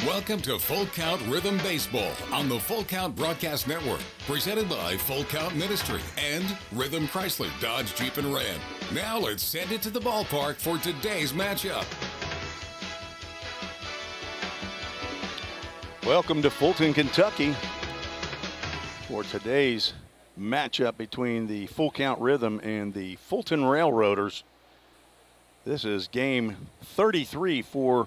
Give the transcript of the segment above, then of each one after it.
Welcome to Full Count Rhythm Baseball on the Full Count Broadcast Network, presented by Full Count Ministry and Rhythm Chrysler Dodge Jeep and Ram. Now let's send it to the ballpark for today's matchup. Welcome to Fulton, Kentucky for today's matchup between the Full Count Rhythm and the Fulton Railroaders. This is game 33 for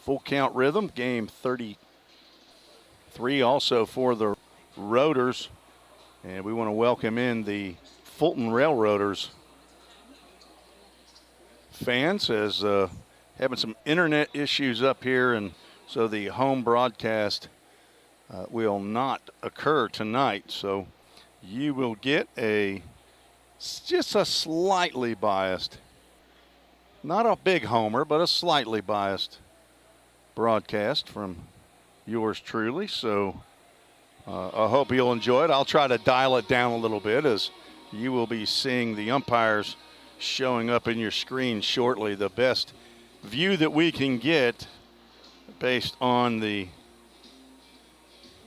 Full Count Rhythm, game 33 also for the Roaders. And we want to welcome in the Fulton Railroaders fans as having some internet issues up here, and so the home broadcast will not occur tonight. So you will get just a slightly biased, not a big homer, but a slightly biased broadcast from yours truly. So I hope you'll enjoy it. I'll try to dial it down a little bit as you will be seeing the umpires showing up in your screen shortly. The best view that we can get based on the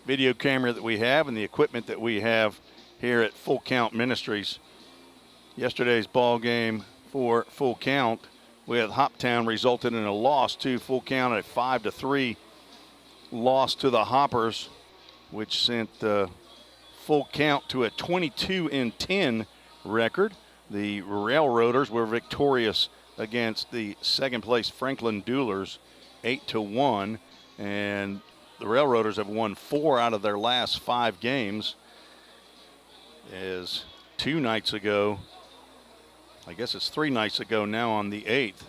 video camera that we have and the equipment that we have here at Full Count Ministries. Yesterday's ball game for Full Count with Hoptown resulted in a loss to Full Count, a 5-3 loss to the Hoppers, which sent Full Count to a 22-10 record. The Railroaders were victorious against the second-place Franklin Duelers, 8-1, and the Railroaders have won 4 out of their last 5 games. As 2 nights ago, I guess it's 3 nights ago now, on the 8th,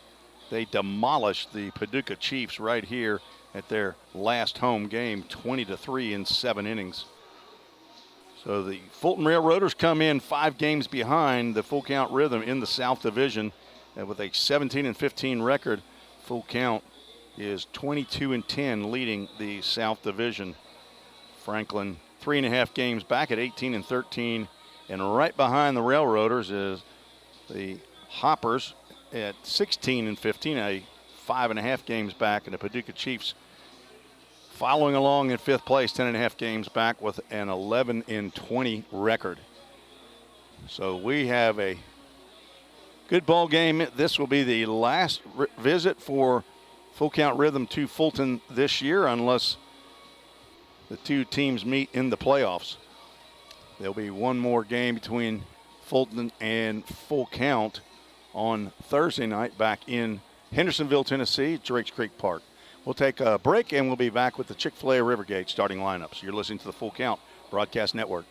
they demolished the Paducah Chiefs right here at their last home game, 20-3 in 7 innings. So the Fulton Railroaders come in 5 games behind the Full Count Rhythm in the South Division, and with a 17-15 record, Full Count is 22-10, leading the South Division. Franklin 3.5 games back at 18-13, and right behind the Railroaders is the Hoppers at 16-15, a 5.5 games back, and the Paducah Chiefs following along in 5th place, 10.5 games back with an 11-20 record. So we have a good ball game. This will be the last visit for Full Count Rhythm to Fulton this year, unless the 2 teams meet in the playoffs. There'll be one more game between Fulton and Full Count on Thursday night back in Hendersonville, Tennessee, at Drakes Creek Park. We'll take a break and we'll be back with the Chick-fil-A Rivergate starting lineups. You're listening to the Full Count Broadcast Network.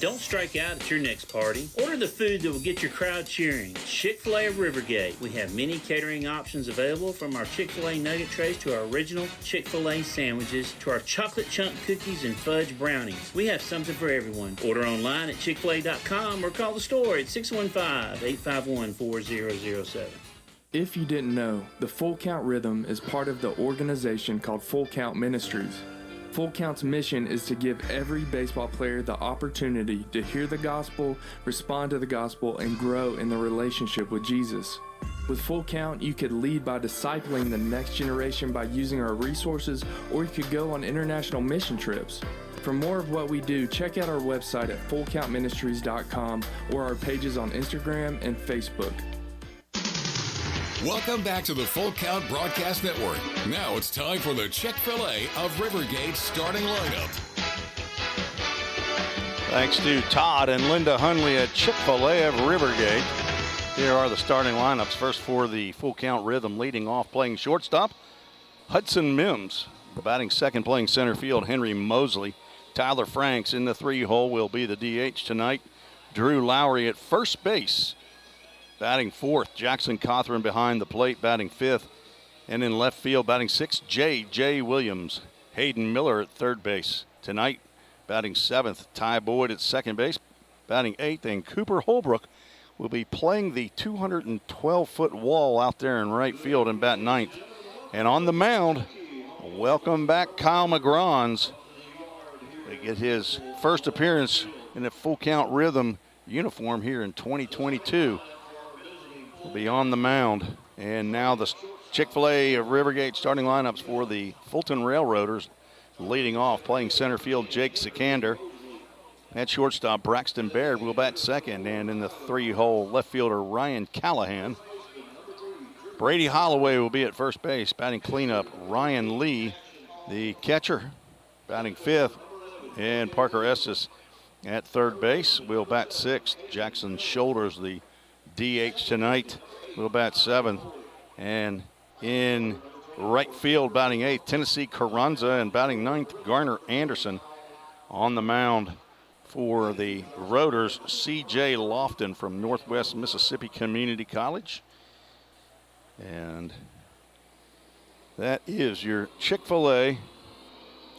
Don't strike out at your next party. Order the food that will get your crowd cheering. Chick-fil-A Rivergate. We have many catering options available, from our Chick-fil-A nugget trays to our original Chick-fil-A sandwiches to our chocolate chunk cookies and fudge brownies. We have something for everyone. Order online at chickfil-a.com or call the store at 615-851-4007. If you didn't know, the Full Count Rhythm is part of the organization called Full Count Ministries. Full Count's mission is to give every baseball player the opportunity to hear the gospel, respond to the gospel, and grow in the relationship with Jesus. With Full Count, you could lead by discipling the next generation by using our resources, or you could go on international mission trips. For more of what we do, check out our website at fullcountministries.com or our pages on Instagram and Facebook. Welcome back to the Full Count Broadcast Network. Now it's time for the Chick-fil-A of Rivergate starting lineup. Thanks to Todd and Linda Hunley at Chick-fil-A of Rivergate. Here are the starting lineups. First for the Full Count Rhythm, leading off playing shortstop, Hudson Mims. Batting second, playing center field, Henry Mosley. Tyler Franks in the 3-hole will be the DH tonight. Drew Lowry at first base. Batting fourth, Jackson Cothran behind the plate, batting fifth. And in left field, batting sixth, J.J. Williams. Hayden Miller at third base. Tonight, batting seventh, Ty Boyd at second base. Batting eighth, and Cooper Holbrook will be playing the 212-foot wall out there in right field and bat ninth. And on the mound, welcome back Kyle McGrons. They get his first appearance in a Full Count Rhythm uniform here in 2022. Will be on the mound. And now the Chick-fil-A of Rivergate starting lineups for the Fulton Railroaders. Leading off, playing center field, Jake Sikander. At shortstop, Braxton Baird will bat second. And in the 3-hole, left fielder, Ryan Callahan. Brady Holloway will be at first base, batting cleanup, Ryan Lee. The catcher, batting fifth. And Parker Estes at third base will bat sixth. Jackson Shoulders, the DH tonight, will bat seventh. And in right field, batting eighth, Tennessee Carranza, and batting ninth, Garner Anderson. On the mound for the Roaders, C.J. Lofton from Northwest Mississippi Community College. And that is your Chick-fil-A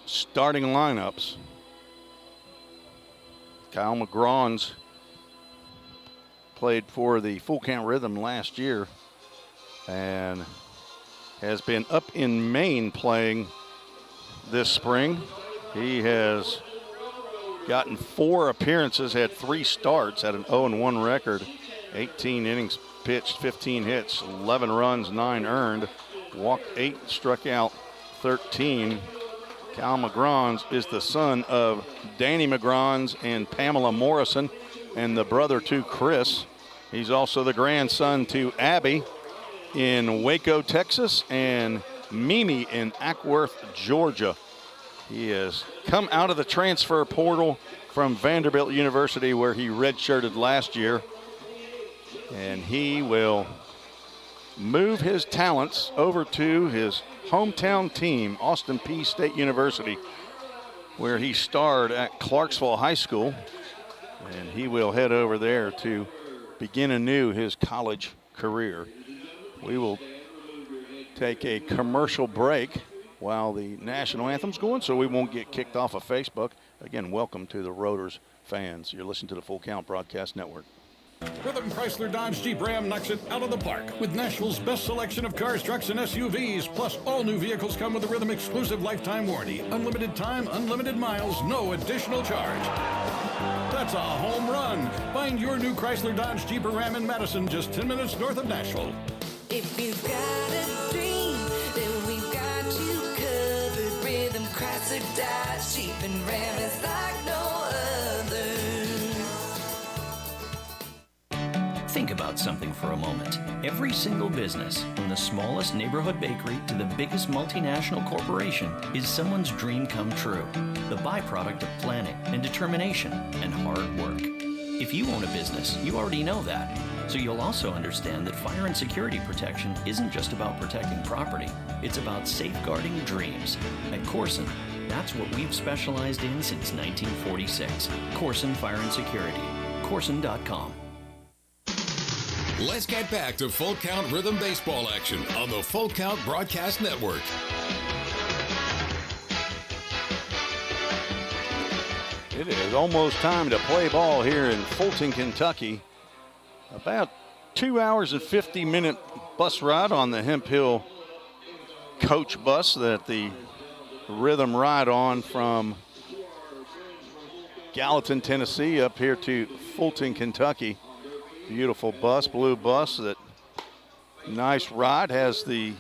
starting lineups. Kyle McGrawns played for the Full Count Rhythm last year and has been up in Maine playing this spring. He has gotten 4 appearances, had 3 starts, had an 0-1 record, 18 innings pitched, 15 hits, 11 runs, 9 earned, walked 8, struck out 13. Kyle McGrawns is the son of Danny McGrawns and Pamela Morrison, and the brother to Chris. He's also the grandson to Abby in Waco, Texas, and Mimi in Ackworth, Georgia. He has come out of the transfer portal from Vanderbilt University, where he redshirted last year. And he will move his talents over to his hometown team, Austin Peay State University, where he starred at Clarksville High School. And he will head over there to begin anew his college career. We will take a commercial break while the national anthem's going, so we won't get kicked off of Facebook. Again, welcome to the Roaders fans. You're listening to the Full Count Broadcast Network. Rhythm Chrysler Dodge Jeep Ram knocks it out of the park with Nashville's best selection of cars, trucks, and SUVs. Plus, all new vehicles come with a Rhythm exclusive lifetime warranty. Unlimited time, unlimited miles, no additional charge. That's a home run. Find your new Chrysler Dodge Jeep or Ram in Madison, just 10 minutes north of Nashville. If you've got a dream, then we've got you covered. Rhythm Chrysler Dodge Jeep and Ram is like no other. Think about something for a moment. Every single business, from the smallest neighborhood bakery to the biggest multinational corporation, is someone's dream come true. The byproduct of planning and determination and hard work. If you own a business, you already know that. So you'll also understand that fire and security protection isn't just about protecting property. It's about safeguarding dreams. At Corson, that's what we've specialized in since 1946. Corson Fire and Security. Corson.com. Let's get back to Full Count Rhythm Baseball action on the Full Count Broadcast Network. It is almost time to play ball here in Fulton, Kentucky. About 2 hours and 50-minute bus ride on the Hemp Hill coach bus that the Rhythm ride on from Gallatin, Tennessee up here to Fulton, Kentucky. Beautiful bus, blue bus. That nice ride, has the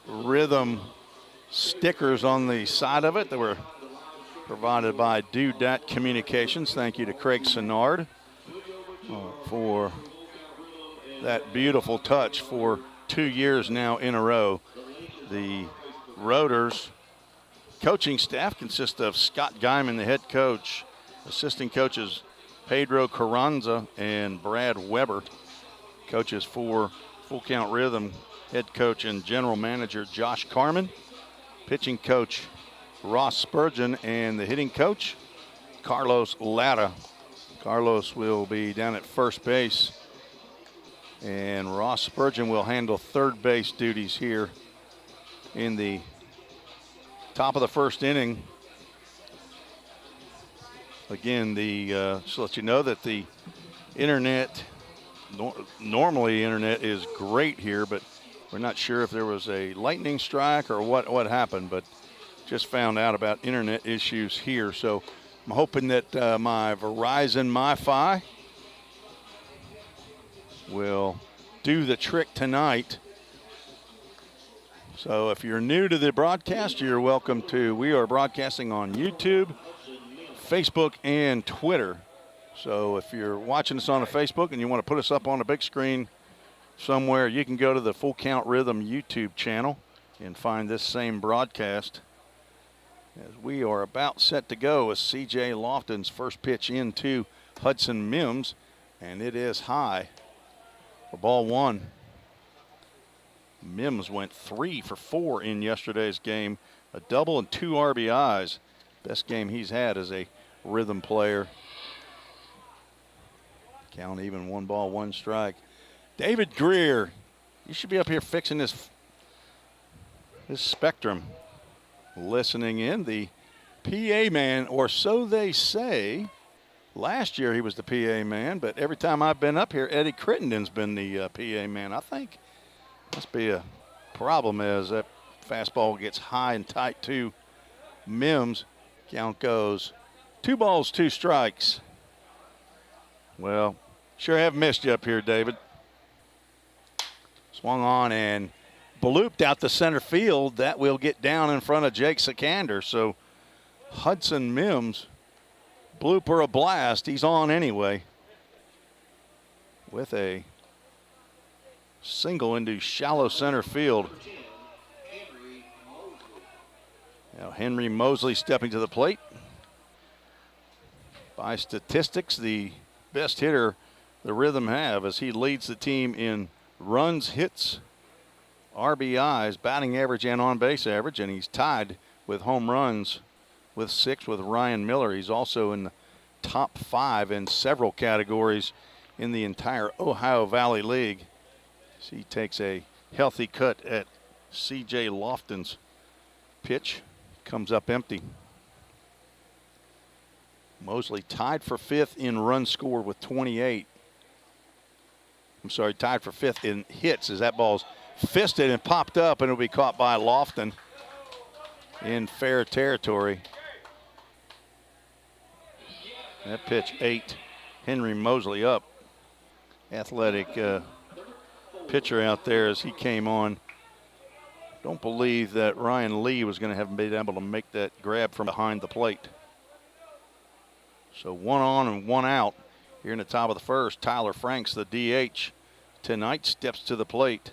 Rhythm stickers on the side of it that were provided by Dudat Communications. Thank you to Craig Senard for that beautiful touch for 2 years now in a row. The Roaders coaching staff consists of Scott Guyman, the head coach, assistant coaches Pedro Carranza and Brad Weber. Coaches for Full Count Rhythm, head coach and general manager Josh Carmen, pitching coach Ross Spurgeon, and the hitting coach Carlos Lara. Carlos will be down at first base, and Ross Spurgeon will handle third base duties here in the top of the first inning. Again, just to let you know that the internet, normally internet is great here, but we're not sure if there was a lightning strike or what happened, but just found out about internet issues here. So I'm hoping that my Verizon MiFi will do the trick tonight So if you're new to the broadcast, you're welcome to. We are broadcasting on YouTube, Facebook, and Twitter. So if you're watching us on the Facebook and you want to put us up on a big screen somewhere, you can go to the Full Count Rhythm YouTube channel and find this same broadcast. As we are about set to go with C.J. Lofton's first pitch into Hudson Mims, and it is high for ball one. Mims went 3 for 4 in yesterday's game, a double and 2 RBIs. Best game he's had as a Rhythm player. Count even, 1 ball, 1 strike. David Greer, you should be up here fixing this spectrum. Listening in, the PA man, or so they say. Last year he was the PA man, but every time I've been up here, Eddie Crittenden's been the PA man. I think must be a problem as that fastball gets high and tight to Mims. Count goes 2 balls, 2 strikes. Well, sure have missed you up here, David. Swung on and blooped out the center field. That will get down in front of Jake Sikander. So Hudson Mims, blooper a blast. He's on anyway with a single into shallow center field. Now Henry Mosley stepping to the plate. By statistics, the best hitter the Rhythm have, as he leads the team in runs, hits, RBIs, batting average, and on-base average, and he's tied with home runs with 6 with Ryan Miller. He's also in the top 5 in several categories in the entire Ohio Valley League. So he takes a healthy cut at C.J. Lofton's pitch. Comes up empty. Mosley tied for 5th in run score with 28. I'm sorry, tied for 5th in hits as that ball's fisted and popped up, and it'll be caught by Lofton in fair territory. That pitch ate Henry Mosley up. Athletic pitcher out there as he came on. Don't believe that Ryan Lee was going to have been able to make that grab from behind the plate. So 1 on and 1 out here in the top of the first. Tyler Franks, the DH tonight, steps to the plate.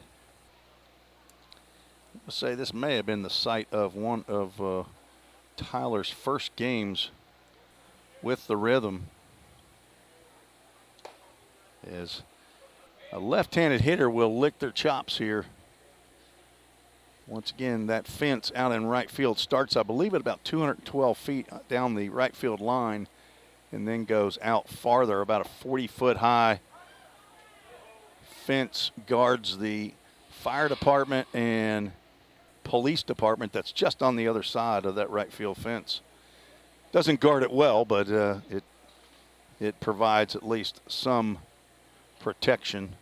Let's say this may have been the site of one of Tyler's first games with the Rhythm, as a left-handed hitter will lick their chops here. Once again, that fence out in right field starts, I believe, at about 212 feet down the right field line, and then goes out farther. About a 40-foot high fence guards the fire department and police department that's just on the other side of that right field fence. Doesn't guard it well, but it provides at least some protection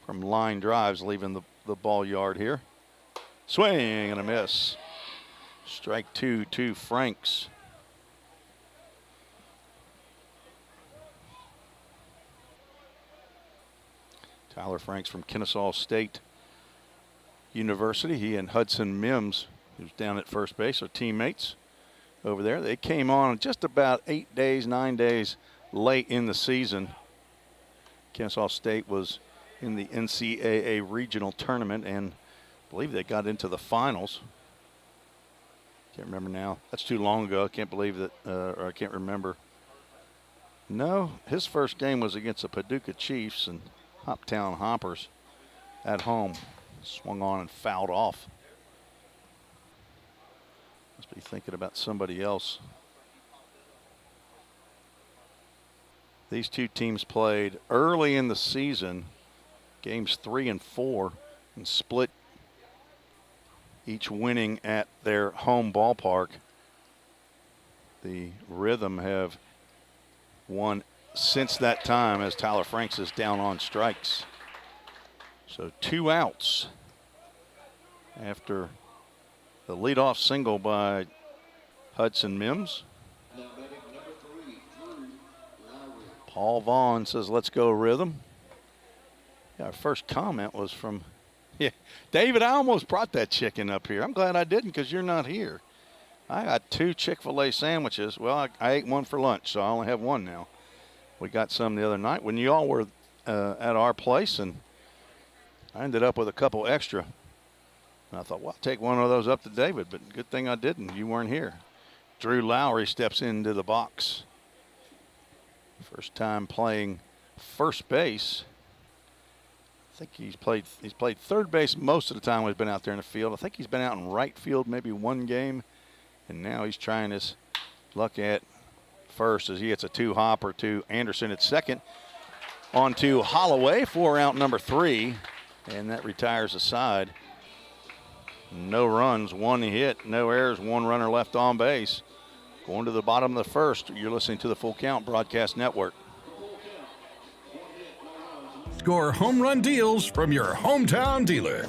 from line drives leaving the ball yard here. Swing and a miss. Strike 2 to Franks. Tyler Franks from Kennesaw State University. He and Hudson Mims, who's down at first base, are teammates over there. They came on just about 9 days late in the season. Kennesaw State was in the NCAA regional tournament, and I believe they got into the finals. Can't remember now. That's too long ago. I can't believe that, or I can't remember. No, his first game was against the Paducah Chiefs and Hoptown Hoppers at home. Swung on and fouled off. Must be thinking about somebody else. These two teams played early in the season, games 3 and 4, and split, each winning at their home ballpark. The Rhythm have won since that time, as Tyler Franks is down on strikes. So 2 outs after the leadoff single by Hudson Mims. Paul Vaughn says, "Let's go Rhythm." Yeah, our first comment was from Yeah, David, I almost brought that chicken up here. I'm glad I didn't because you're not here. I got 2 Chick-fil-A sandwiches. Well, I ate one for lunch, so I only have one now. We got some the other night when you all were at our place, and I ended up with a couple extra. And I thought, well, I'll take one of those up to David, but good thing I didn't. You weren't here. Drew Lowry steps into the box. First time playing first base. I think he's played third base most of the time we've been out there in the field. I think he's been out in right field maybe one game, and now he's trying his luck at first as he hits a 2-hopper to Anderson at second. On to Holloway for out number 3, and that retires the side. No runs, 1 hit, no errors, 1 runner left on base. Going to the bottom of the first, you're listening to the Full Count Broadcast Network. Score home run deals from your hometown dealer.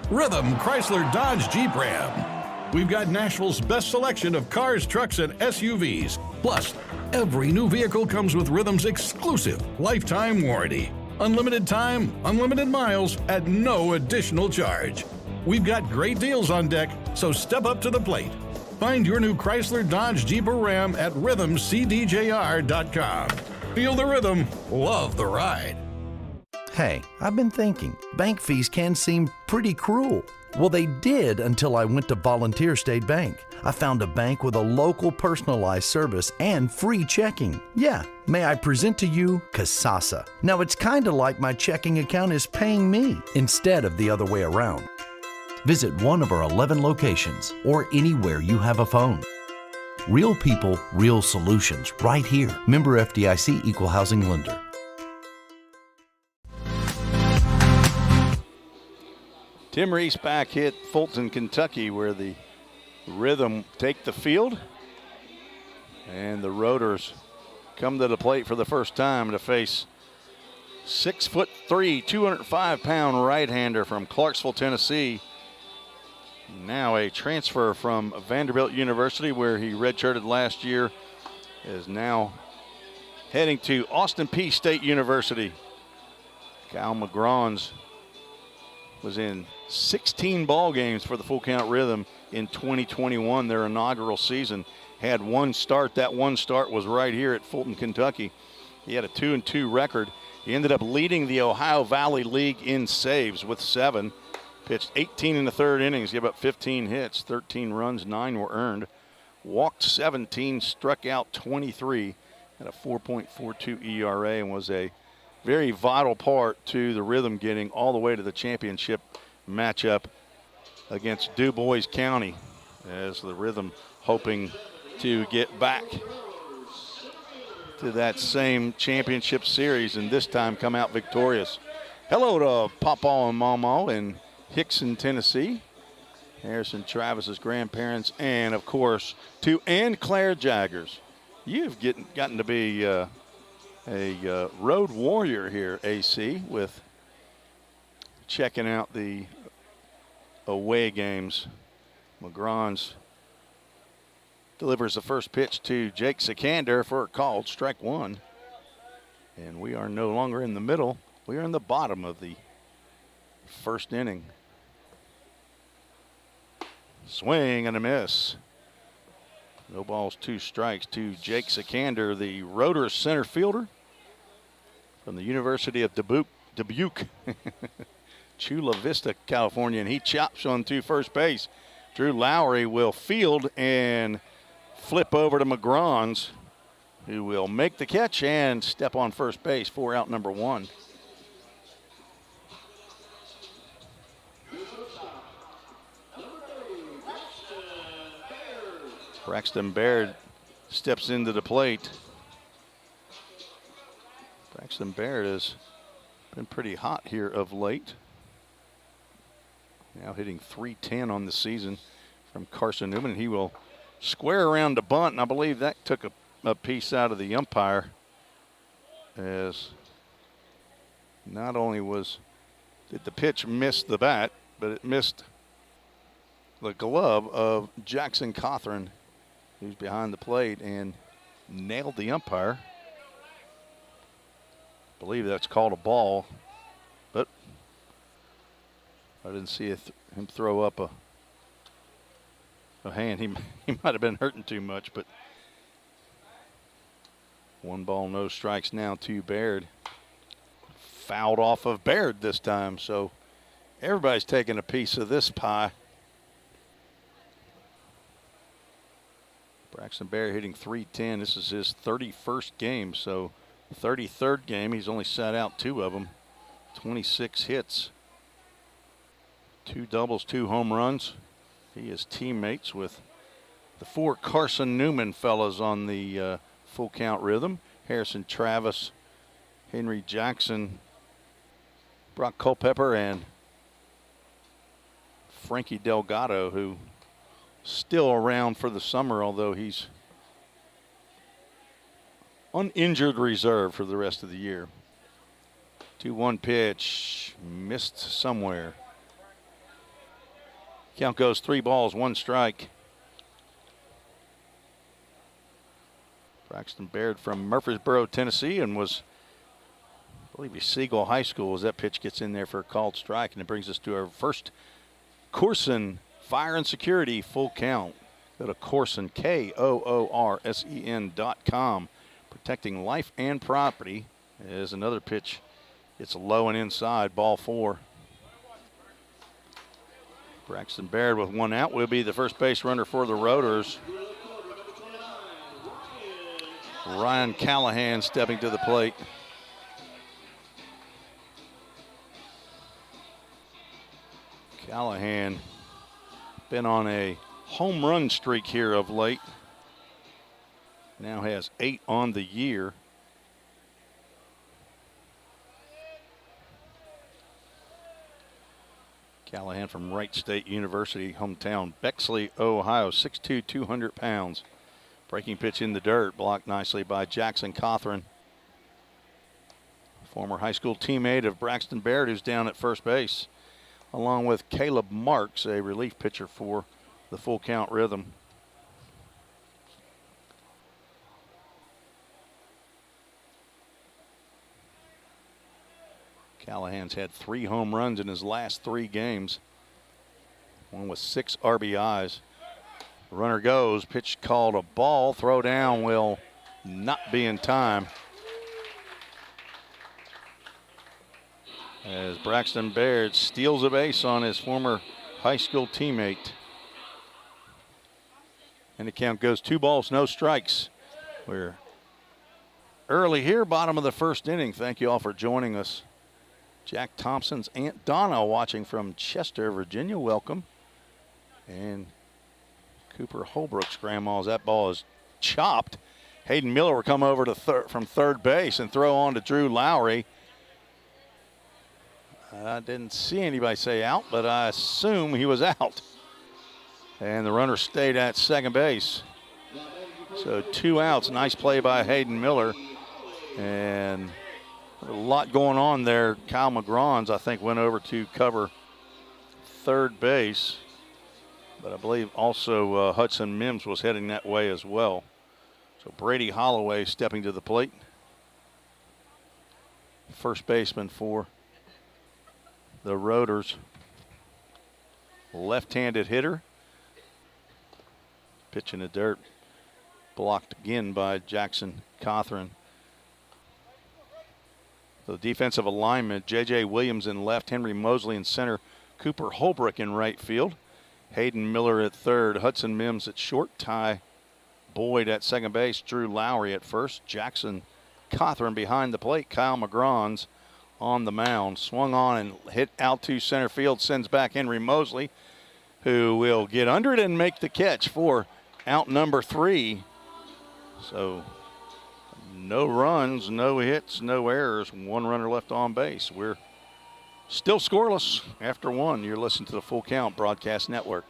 Rhythm Chrysler Dodge Jeep Ram. We've got Nashville's best selection of cars, trucks, and SUVs. Plus, every new vehicle comes with Rhythm's exclusive lifetime warranty. Unlimited time, unlimited miles at no additional charge. We've got great deals on deck, so step up to the plate. Find your new Chrysler Dodge Jeep or Ram at rhythmcdjr.com. Feel the rhythm, love the ride. Hey, I've been thinking, bank fees can seem pretty cruel. Well, they did until I went to Volunteer State Bank. I found a bank with a local personalized service and free checking. Yeah, may I present to you Kasasa. Now, it's kind of like my checking account is paying me instead of the other way around. Visit one of our 11 locations or anywhere you have a phone. Real people, real solutions, right here. Member FDIC Equal Housing Lender. Tim Reese back hit Fulton, Kentucky, where the Rhythm take the field. And the Rotors come to the plate for the first time to face 6'3", 205-pound right-hander from Clarksville, Tennessee. Now a transfer from Vanderbilt University, where he redshirted last year, is now heading to Austin Peay State University. Kyle McGrawns was in 16 ball games for the Full Count Rhythm in 2021, their inaugural season. Had 1 start. That 1 start was right here at Fulton, Kentucky. He had a 2-2 record. He ended up leading the Ohio Valley League in saves with 7. Pitched 18 in the 3rd innings, gave up 15 hits, 13 runs, 9 were earned. Walked 17, struck out 23, had a 4.42 ERA, and was a very vital part to the Rhythm getting all the way to the championship matchup against Du Bois County, as the Rhythm hoping to get back to that same championship series and this time come out victorious. Hello to Papa and Mama in Hickson, Tennessee, Harrison Travis's grandparents, and of course to Ann Claire Jaggers. You've gotten to be a road warrior here, AC, with checking out the away games. McGrawns delivers the first pitch to Jake Sikander for a called strike 1. And we are no longer in the middle. We are in the bottom of the first inning. Swing and a miss. No balls, 2 strikes to Jake Sikander, the Rotors center fielder from the University of Dubuque, Chula Vista, California, and he chops on to first base. Drew Lowry will field and flip over to McGrawns, who will make the catch and step on first base for out number 1. Braxton Baird steps into the plate. Braxton Baird has been pretty hot here of late. Now hitting .310 on the season from Carson Newman. He will square around the bunt, and I believe that took a piece out of the umpire, as not only did the pitch miss the bat, but it missed the glove of Jackson Cothran, who's behind the plate, and nailed the umpire. I believe that's called a ball, but I didn't see him throw up a hand. He might have been hurting too much, but 1 ball, no strikes now to Baird. Fouled off of Baird this time, so everybody's taking a piece of this pie. Braxton Baird hitting .310. This is his 31st game, so 33rd game. He's only sat out 2 of them. 26 hits, 2 doubles, 2 home runs. He is teammates with the 4 Carson Newman fellas on the full count rhythm. Harrison Travis, Henry Jackson, Brock Culpepper, and Frankie Delgado, who still around for the summer, although he's uninjured reserve for the rest of the year. 2-1 pitch, missed somewhere. Count goes 3 balls, 1 strike. Braxton Baird from Murfreesboro, Tennessee, and was, I believe he's Siegel High School, as that pitch gets in there for a called strike. And it brings us to our first Corson Fire and Security full count. Go to Corson, KOORSEN.com. Protecting life and property. There's another pitch. It's low and inside, ball 4. Braxton Baird with 1 out will be the first base runner for the Rotors. Ryan Callahan stepping to the plate. Callahan been on a home run streak here of late. Now has 8 on the year. Callahan from Wright State University, hometown, Bexley, Ohio, 6'2", 200 pounds. Breaking pitch in the dirt, blocked nicely by Jackson Cothran. Former high school teammate of Braxton Baird, who's down at first base, along with Caleb Marks, a relief pitcher for the full count rhythm. Callahan's had 3 home runs in his last 3 games. One with 6 RBIs. The runner goes, pitch called a ball, throw down will not be in time. As Braxton Baird steals a base on his former high school teammate. And the count goes 2 balls, no strikes. We're early here, bottom of the first inning. Thank you all for joining us. Jack Thompson's Aunt Donna watching from Chester, Virginia. Welcome. And Cooper Holbrook's grandma's. That ball is chopped. Hayden Miller will come over to from third base and throw on to Drew Lowry. I didn't see anybody say out, but I assume he was out. And the runner stayed at second base. So 2 outs. Nice play by Hayden Miller. And a lot going on there. Kyle McGrawns, I think, went over to cover third base. But I believe also Hudson Mims was heading that way as well. So Brady Holloway stepping to the plate. First baseman for the Rotors. Left-handed hitter. Pitch in the dirt. Blocked again by Jackson Cothran. The defensive alignment, J.J. Williams in left, Henry Mosley in center, Cooper Holbrook in right field, Hayden Miller at third, Hudson Mims at short, Ty Boyd at second base, Drew Lowry at first, Jackson Cothran behind the plate, Kyle McGrawns on the mound. Swung on and hit out to center field, sends back Henry Mosley, who will get under it and make the catch for out number 3. So no runs, no hits, no errors, 1 runner left on base. We're still scoreless after 1. You're listening to the Full Count Broadcast Network.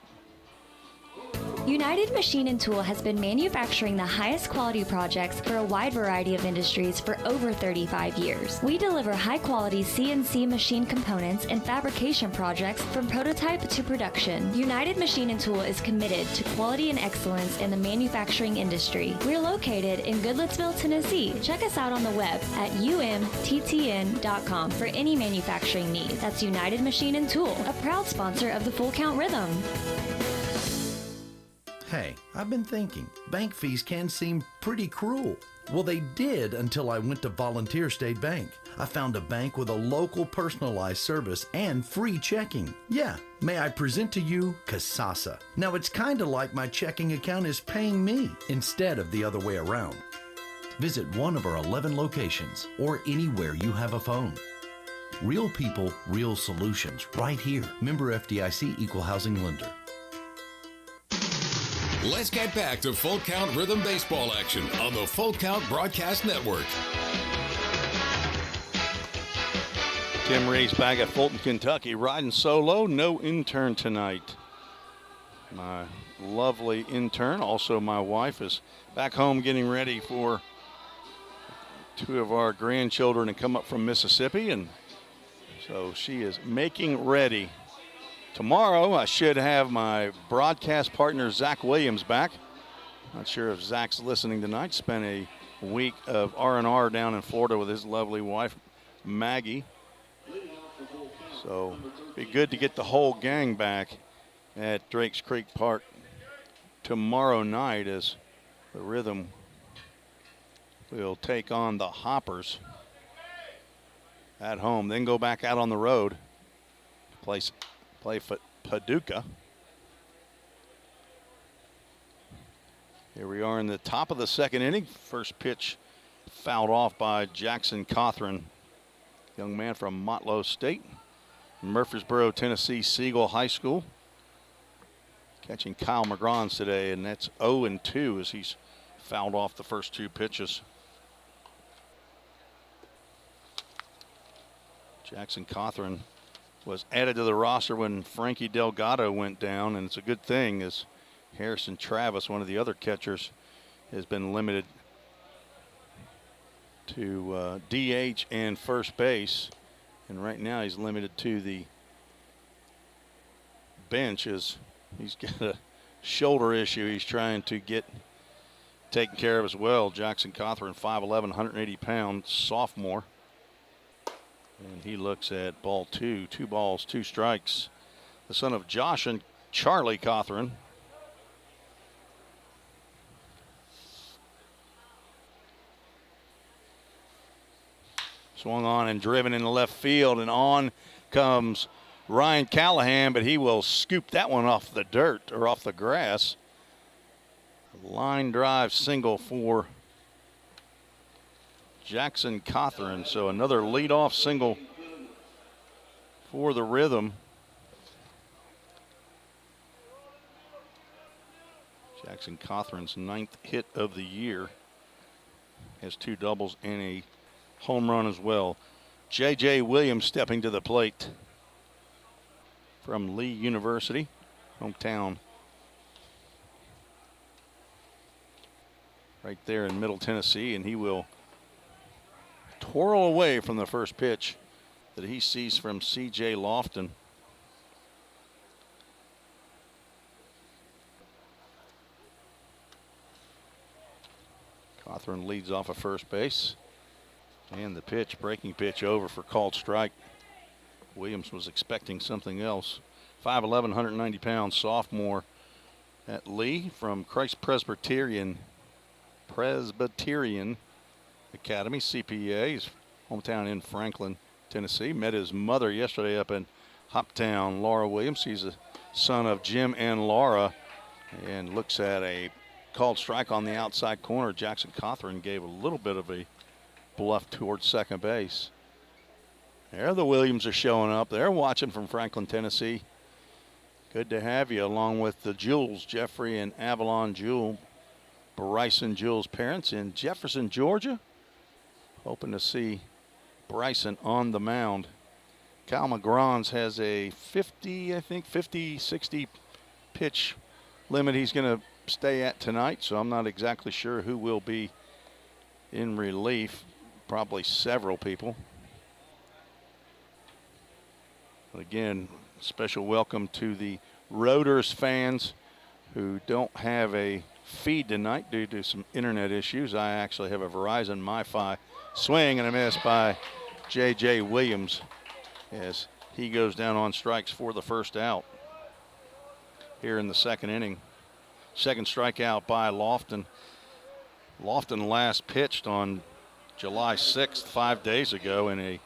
United Machine and Tool has been manufacturing the highest quality projects for a wide variety of industries for over 35 years. We deliver high-quality CNC machine components and fabrication projects from prototype to production. United Machine and Tool is committed to quality and excellence in the manufacturing industry. We're located in Goodlettsville, Tennessee. Check us out on the web at umttn.com for any manufacturing need. That's United Machine and Tool, a proud sponsor of the Full Count Rhythm. Hey, I've been thinking, bank fees can seem pretty cruel. Well, they did until I went to Volunteer State Bank. I found a bank with a local personalized service and free checking. Yeah, may I present to you Kasasa. Now, it's kind of like my checking account is paying me instead of the other way around. Visit one of our 11 locations or anywhere you have a phone. Real people, real solutions, right here. Member FDIC Equal Housing Lender. Let's get back to Full Count Rhythm Baseball action on the Full Count Broadcast Network. Tim Reeves back at Fulton, Kentucky, riding solo. No intern tonight. My lovely intern, also my wife, is back home getting ready for two of our grandchildren to come up from Mississippi, and so she is making ready. Tomorrow, I should have my broadcast partner, Zach Williams, back. Not sure if Zach's listening tonight. Spent a week of R&R down in Florida with his lovely wife, Maggie. So, be good to get the whole gang back at Drakes Creek Park tomorrow night as the Rhythm will take on the Hoppers at home. Then go back out on the road, play Paducah. Here we are in the top of the second inning. First pitch fouled off by Jackson Cothran, young man from Motlow State, Murfreesboro, Tennessee, Siegel High School. Catching Kyle McGrons today, and that's 0-2 as he's fouled off the first two pitches. Jackson Cothran was added to the roster when Frankie Delgado went down, and it's a good thing as Harrison Travis, one of the other catchers, has been limited to DH and first base, and right now he's limited to the bench as he's got a shoulder issue he's trying to get taken care of as well. Jackson Cothran, 5'11", 180 pounds, sophomore. And he looks at ball two. 2 balls, 2 strikes. The son of Josh and Charlie Cothran. Swung on and driven in the left field, and on comes Ryan Callahan, but he will scoop that one off the dirt or off the grass. Line drive single for Jackson Cothran, so another leadoff single for the Rhythm. Jackson Cothran's 9th hit of the year. Has 2 doubles and a home run as well. J.J. Williams stepping to the plate from Lee University, hometown. Right there in Middle Tennessee, and he will twirl away from the first pitch that he sees from C.J. Lofton. Cothran leads off of first base. And the pitch, breaking pitch over for called strike. Williams was expecting something else. 5'11", 190 pounds, sophomore at Lee from Christ Presbyterian Academy, CPA. His hometown in Franklin, Tennessee. Met his mother yesterday up in Hoptown, Laura Williams. He's the son of Jim and Laura, and looks at a called strike on the outside corner. Jackson Cothran gave a little bit of a bluff towards second base. There the Williams are showing up. They're watching from Franklin, Tennessee. Good to have you, along with the Jules, Jeffrey and Avalon Jewel, Bryson Jules' parents in Jefferson, Georgia. Hoping to see Bryson on the mound. Kyle McGrons has a 50, 60 pitch limit he's going to stay at tonight, so I'm not exactly sure who will be in relief. Probably several people. But again, special welcome to the Rotors fans who don't have a feed tonight due to some internet issues. I actually have a Verizon MiFi. Swing and a miss by J.J. Williams as he goes down on strikes for the first out here in the second inning. Second strikeout by Lofton. Lofton last pitched on July 6th, 5 days ago, in a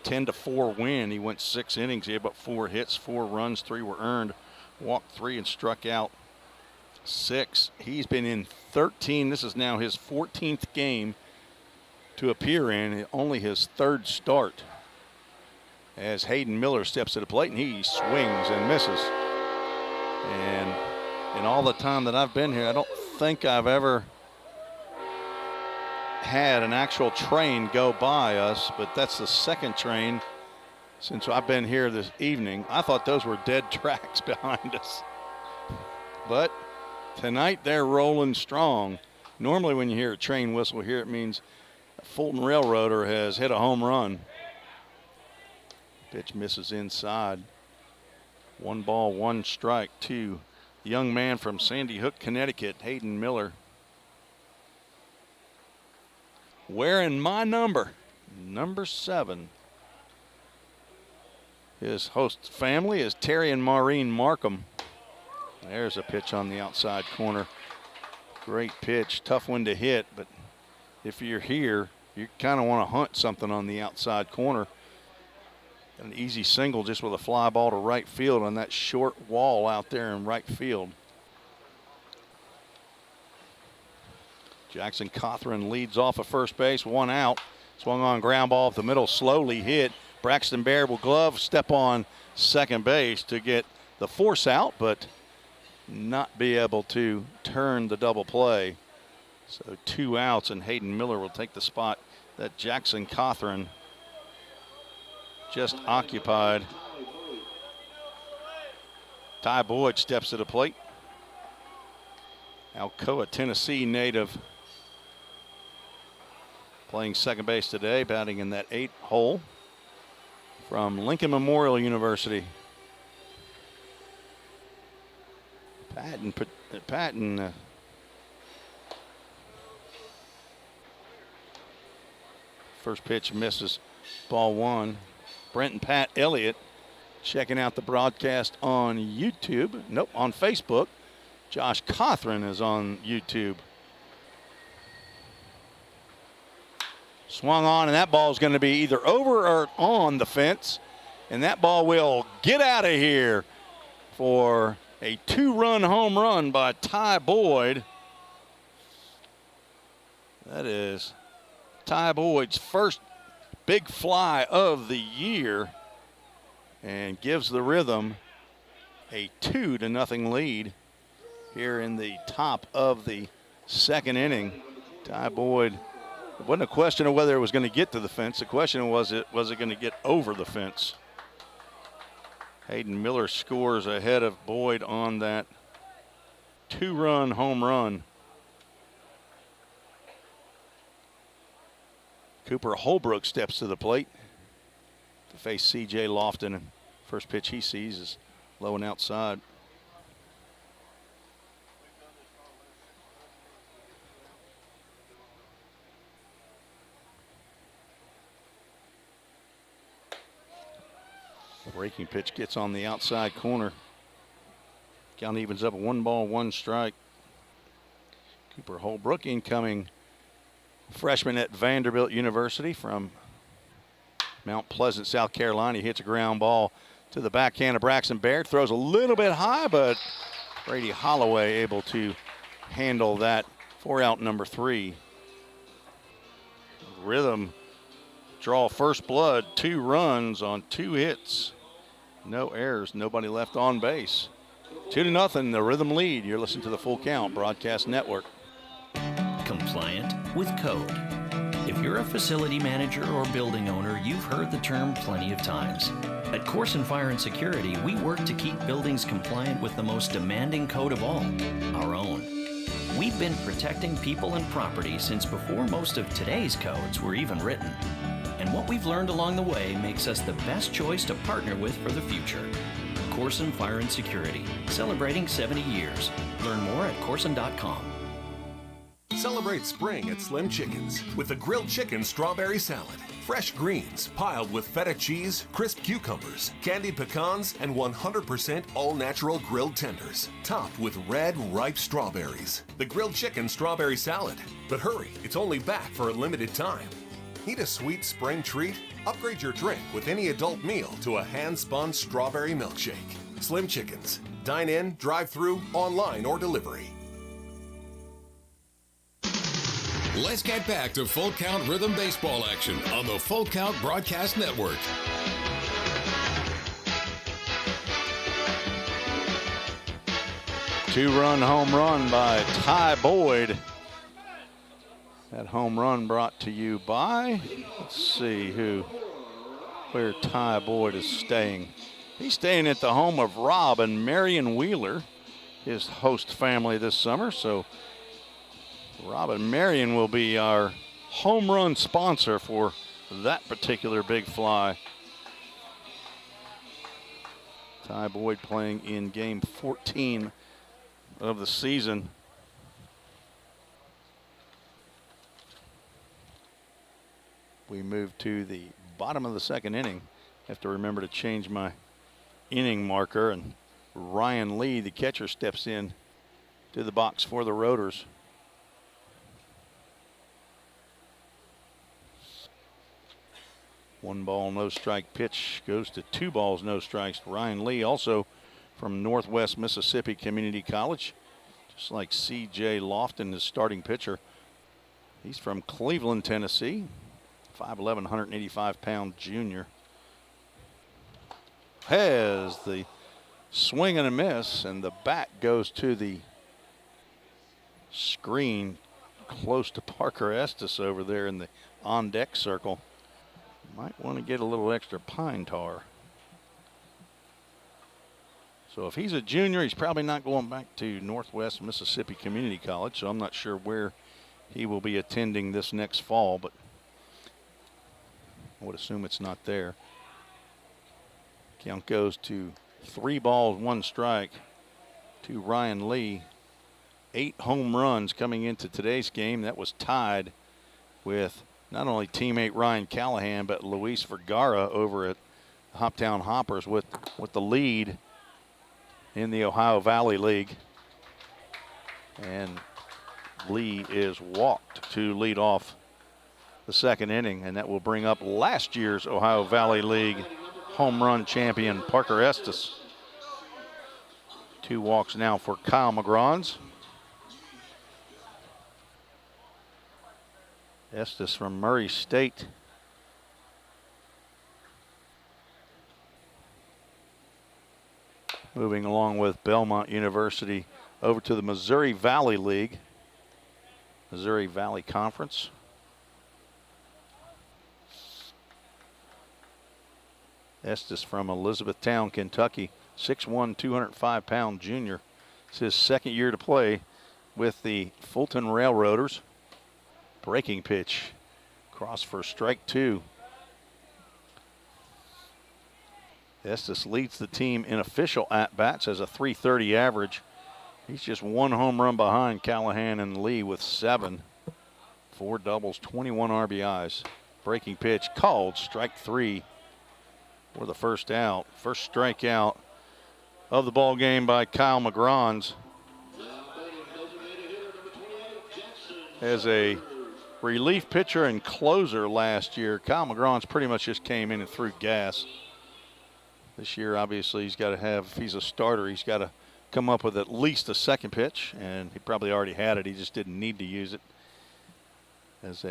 10-4 win. He went 6 innings. He had about 4 hits, 4 runs, 3 were earned, walked 3 and struck out 6. He's been in 13. This is now his 14th game to appear in, only his 3rd start, as Hayden Miller steps to the plate and he swings and misses. And in all the time that I've been here, I don't think I've ever had an actual train go by us, but that's the second train since I've been here this evening. I thought those were dead tracks behind us, but tonight they're rolling strong. Normally when you hear a train whistle here, it means a Fulton Railroader has hit a home run. Pitch misses inside. 1 ball, 1 strike to the young man from Sandy Hook, Connecticut, Hayden Miller. Wearing my number, number 7. His host family is Terry and Maureen Markham. There's a pitch on the outside corner. Great pitch, tough one to hit, but if you're here, you kind of want to hunt something on the outside corner. An easy single just with a fly ball to right field on that short wall out there in right field. Jackson Cothran leads off of first base, 1 out. Swung on ground ball up the middle, slowly hit. Braxton Baird will glove, step on second base to get the force out, but not be able to turn the double play. So 2 outs, and Hayden Miller will take the spot that Jackson Cothran just occupied. Ty Boyd steps to the plate. Alcoa, Tennessee native, playing second base today, batting in that 8th hole from Lincoln Memorial University. Patton first pitch misses, ball 1. Brent and Pat Elliott checking out the broadcast on YouTube. Nope, on Facebook. Josh Cothran is on YouTube. Swung on, and that ball is going to be either over or on the fence. And that ball will get out of here for a 2-run home run by Ty Boyd. That is Ty Boyd's first big fly of the year, and gives the Rhythm a 2-0 lead here in the top of the second inning. Ty Boyd, it wasn't a question of whether it was going to get to the fence. The question was it going to get over the fence? Hayden Miller scores ahead of Boyd on that 2-run home run. Cooper Holbrook steps to the plate to face C.J. Lofton. And first pitch he sees is low and outside. Breaking pitch gets on the outside corner. Count evens up 1 ball, 1 strike. Cooper Holbrook, incoming freshman at Vanderbilt University from Mount Pleasant, South Carolina. He hits a ground ball to the backhand of Braxton Baird. Throws a little bit high, but Brady Holloway able to handle that for out number 3. Rhythm draw first blood, 2 runs on 2 hits. No errors, nobody left on base. 2-0, the Rhythm lead. You're listening to the Full Count Broadcast Network. Compliant with code. If you're a facility manager or building owner, you've heard the term plenty of times. At Corson Fire and Security, we work to keep buildings compliant with the most demanding code of all, our own. We've been protecting people and property since before most of today's codes were even written. And what we've learned along the way makes us the best choice to partner with for the future. Corson Fire and Security, celebrating 70 years. Learn more at corson.com. Celebrate spring at Slim Chickens with the grilled chicken strawberry salad. Fresh greens piled with feta cheese, crisp cucumbers, candied pecans, and 100% all-natural grilled tenders. Topped with red, ripe strawberries. The grilled chicken strawberry salad. But hurry, it's only back for a limited time. Need a sweet spring treat? Upgrade your drink with any adult meal to a hand-spun strawberry milkshake. Slim Chickens. Dine in, drive-through, online, or delivery. Let's get back to Full Count Rhythm Baseball action on the Full Count Broadcast Network. Two-run home run by Ty Boyd. That home run brought to you by, let's see where Ty Boyd is staying. He's staying at the home of Rob and Marion Wheeler, his host family this summer. So Rob and Marion will be our home run sponsor for that particular big fly. Ty Boyd playing in game 14 of the season. We move to the bottom of the second inning. Have to remember to change my inning marker, and Ryan Lee, the catcher, steps in to the box for the Rotors. One ball, no strike pitch goes to 2 balls, no strikes. Ryan Lee, also from Northwest Mississippi Community College, just like C.J. Lofton, his starting pitcher. He's from Cleveland, Tennessee. 5'11", 185-pound junior. Has the swing and a miss, and the bat goes to the screen close to Parker Estes over there in the on-deck circle. Might want to get a little extra pine tar. So if he's a junior, he's probably not going back to Northwest Mississippi Community College, so I'm not sure where he will be attending this next fall, but I would assume it's not there. Count goes to 3 balls, 1 strike to Ryan Lee. 8 home runs coming into today's game. That was tied with not only teammate Ryan Callahan, but Luis Vergara over at Hoptown Hoppers with the lead in the Ohio Valley League. And Lee is walked to lead off the second inning, and that will bring up last year's Ohio Valley League home run champion Parker Estes. 2 walks now for Kyle McGrawns. Estes from Murray State. Moving along with Belmont University over to the Missouri Valley League, Missouri Valley Conference. Estes from Elizabethtown, Kentucky, 6'1", 205-pound junior. It's his second year to play with the Fulton Railroaders. Breaking pitch, cross for strike 2. Estes leads the team in official at-bats as a .330 average. He's just 1 home run behind Callahan and Lee with 7. 4 doubles, 21 RBIs. Breaking pitch called, strike 3 for the first out. First strikeout of the ball game by Kyle McGrawns. As a relief pitcher and closer last year, Kyle McGrawns pretty much just came in and threw gas. This year, obviously, he's got to have, if he's a starter, he's got to come up with at least a second pitch, and he probably already had it. He just didn't need to use it. As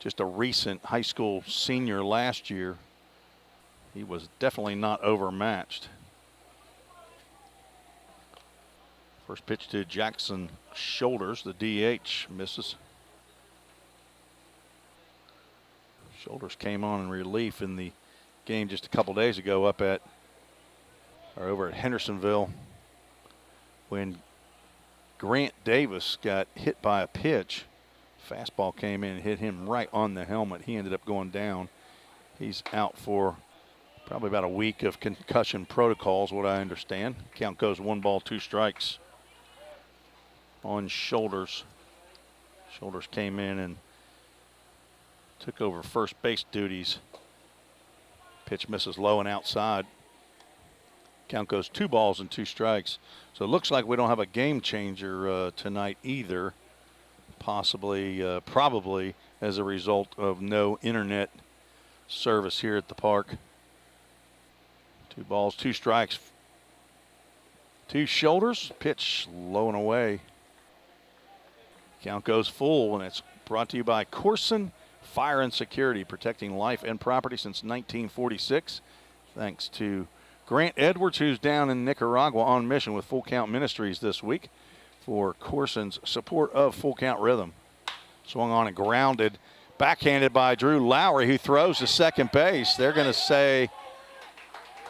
just a recent high school senior last year, he was definitely not overmatched. First pitch to Jackson Shoulders, the DH, misses. Shoulders came on in relief in the game just a couple days ago over at Hendersonville when Grant Davis got hit by a pitch. Fastball came in and hit him right on the helmet. He ended up going down. He's out for probably about a week of concussion protocols, what I understand. Count goes 1 ball, 2 strikes on Shoulders. Shoulders came in and took over first base duties. Pitch misses low and outside. Count goes 2 balls and 2 strikes. So it looks like we don't have a game changer tonight either. Possibly, probably as a result of no internet service here at the park. 2 balls, 2 strikes. 2 Shoulders. Pitch low and away. Count goes full, and it's brought to you by Corson Fire and Security, protecting life and property since 1946. Thanks to Grant Edwards, who's down in Nicaragua on mission with Full Count Ministries this week for Corson's support of Full Count Rhythm. Swung on and grounded, backhanded by Drew Lowry, who throws to second base. They're going to say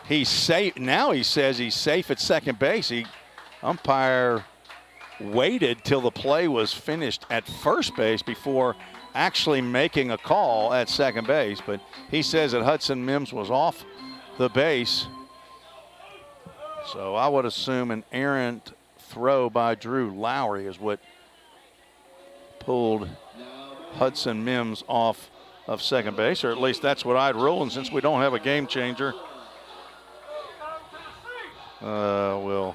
he's safe. Now he says he's safe at second base. Umpire waited till the play was finished at first base before actually making a call at second base, but he says that Hudson Mims was off the base. So I would assume an errant throw by Drew Lowry is what pulled Hudson Mims off of second base, or at least that's what I'd rule. And since we don't have a game changer, a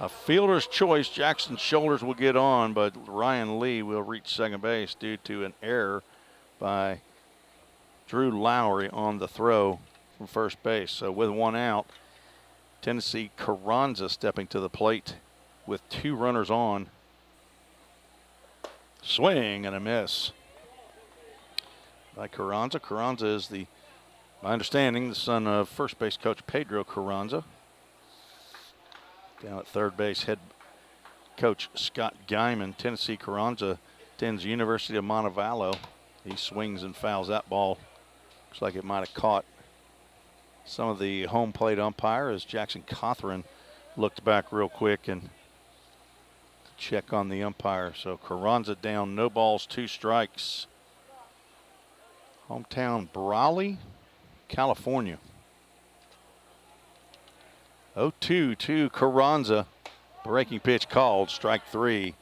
fielder's choice, Jackson Shoulders will get on, but Ryan Lee will reach second base due to an error by Drew Lowry on the throw from first base. So with 1 out, Tennessee Carranza stepping to the plate with 2 runners on. Swing and a miss by Carranza. Carranza is my understanding, the son of first base coach Pedro Carranza. Down at third base, head coach Scott Guyman. Tennessee Carranza attends University of Montevallo. He swings and fouls that ball. Looks like it might have caught some of the home plate umpire as Jackson Cothran looked back real quick and check on the umpire. So Carranza down, no balls, 2 strikes. Hometown Brawley, California. 0-2 to Carranza. Breaking pitch called, strike 3.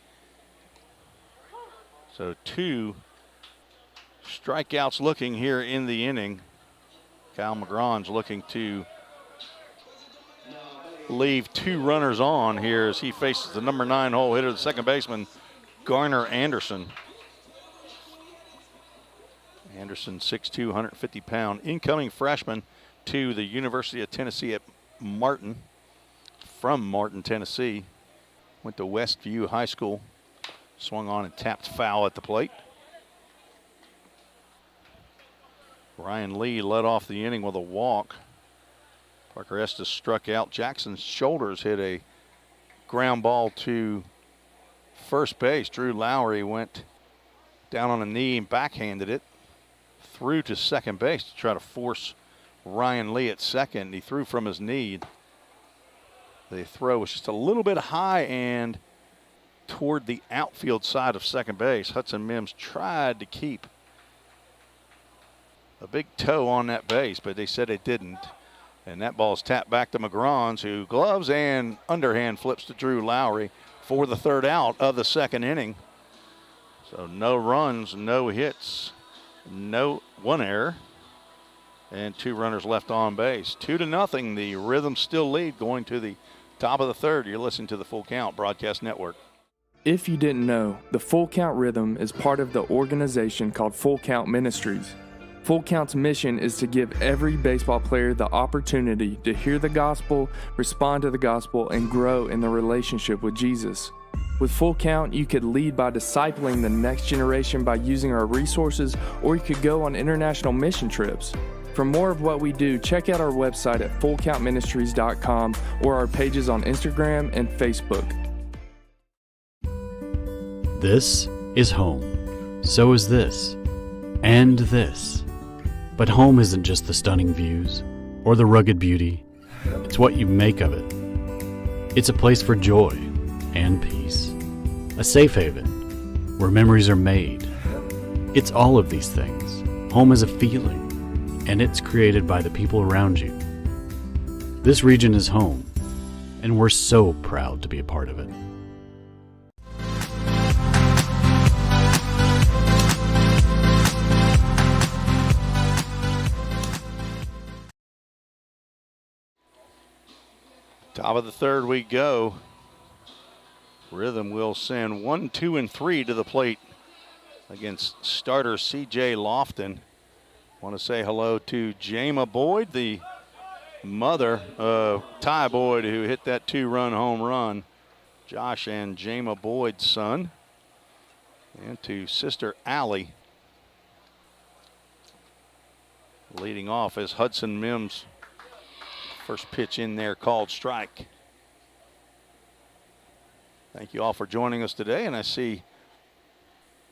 So 2 strikeouts looking here in the inning. Kyle McGrawn's looking to leave 2 runners on here as he faces the number 9 hole hitter, the second baseman, Garner Anderson. Anderson, 6'2", 150-pound, incoming freshman to the University of Tennessee at Martin, from Martin, Tennessee. Went to Westview High School. Swung on and tapped foul at the plate. Ryan Lee led off the inning with a walk. Parker Estes struck out. Jackson Shoulders hit a ground ball to first base. Drew Lowry went down on a knee and backhanded it through to second base to try to force Ryan Lee at second. He threw from his knee. The throw was just a little bit high and toward the outfield side of second base. Hudson Mims tried to keep a big toe on that base, but they said it didn't. And that ball is tapped back to McGrawns, who gloves and underhand flips to Drew Lowry for the 3rd out of the 2nd inning. So no runs, no hits, 1 error, and 2 runners left on base. 2-0. The Rhythm still lead going to the top of the 3rd. You're listening to the Full Count Broadcast Network. If you didn't know, the Full Count Rhythm is part of the organization called Full Count Ministries. Full Count's mission is to give every baseball player the opportunity to hear the gospel, respond to the gospel, and grow in the relationship with Jesus. With Full Count, you could lead by discipling the next generation by using our resources, or you could go on international mission trips. For more of what we do, check out our website at fullcountministries.com or our pages on Instagram and Facebook. This is home. So is this. And this. But home isn't just the stunning views or the rugged beauty. It's what you make of it. It's a place for joy and peace. A safe haven where memories are made. It's all of these things. Home is a feeling, and it's created by the people around you. This region is home, and we're so proud to be a part of it. Top of the third we go. Rhythm will send 1, 2, and 3 to the plate against starter C.J. Lofton. Want to say hello to Jama Boyd, the mother of Ty Boyd, who hit that 2-run home run. Josh and Jama Boyd's son. And to sister Allie. Leading off is Hudson Mims. First pitch in there called strike. Thank you all for joining us today. And I see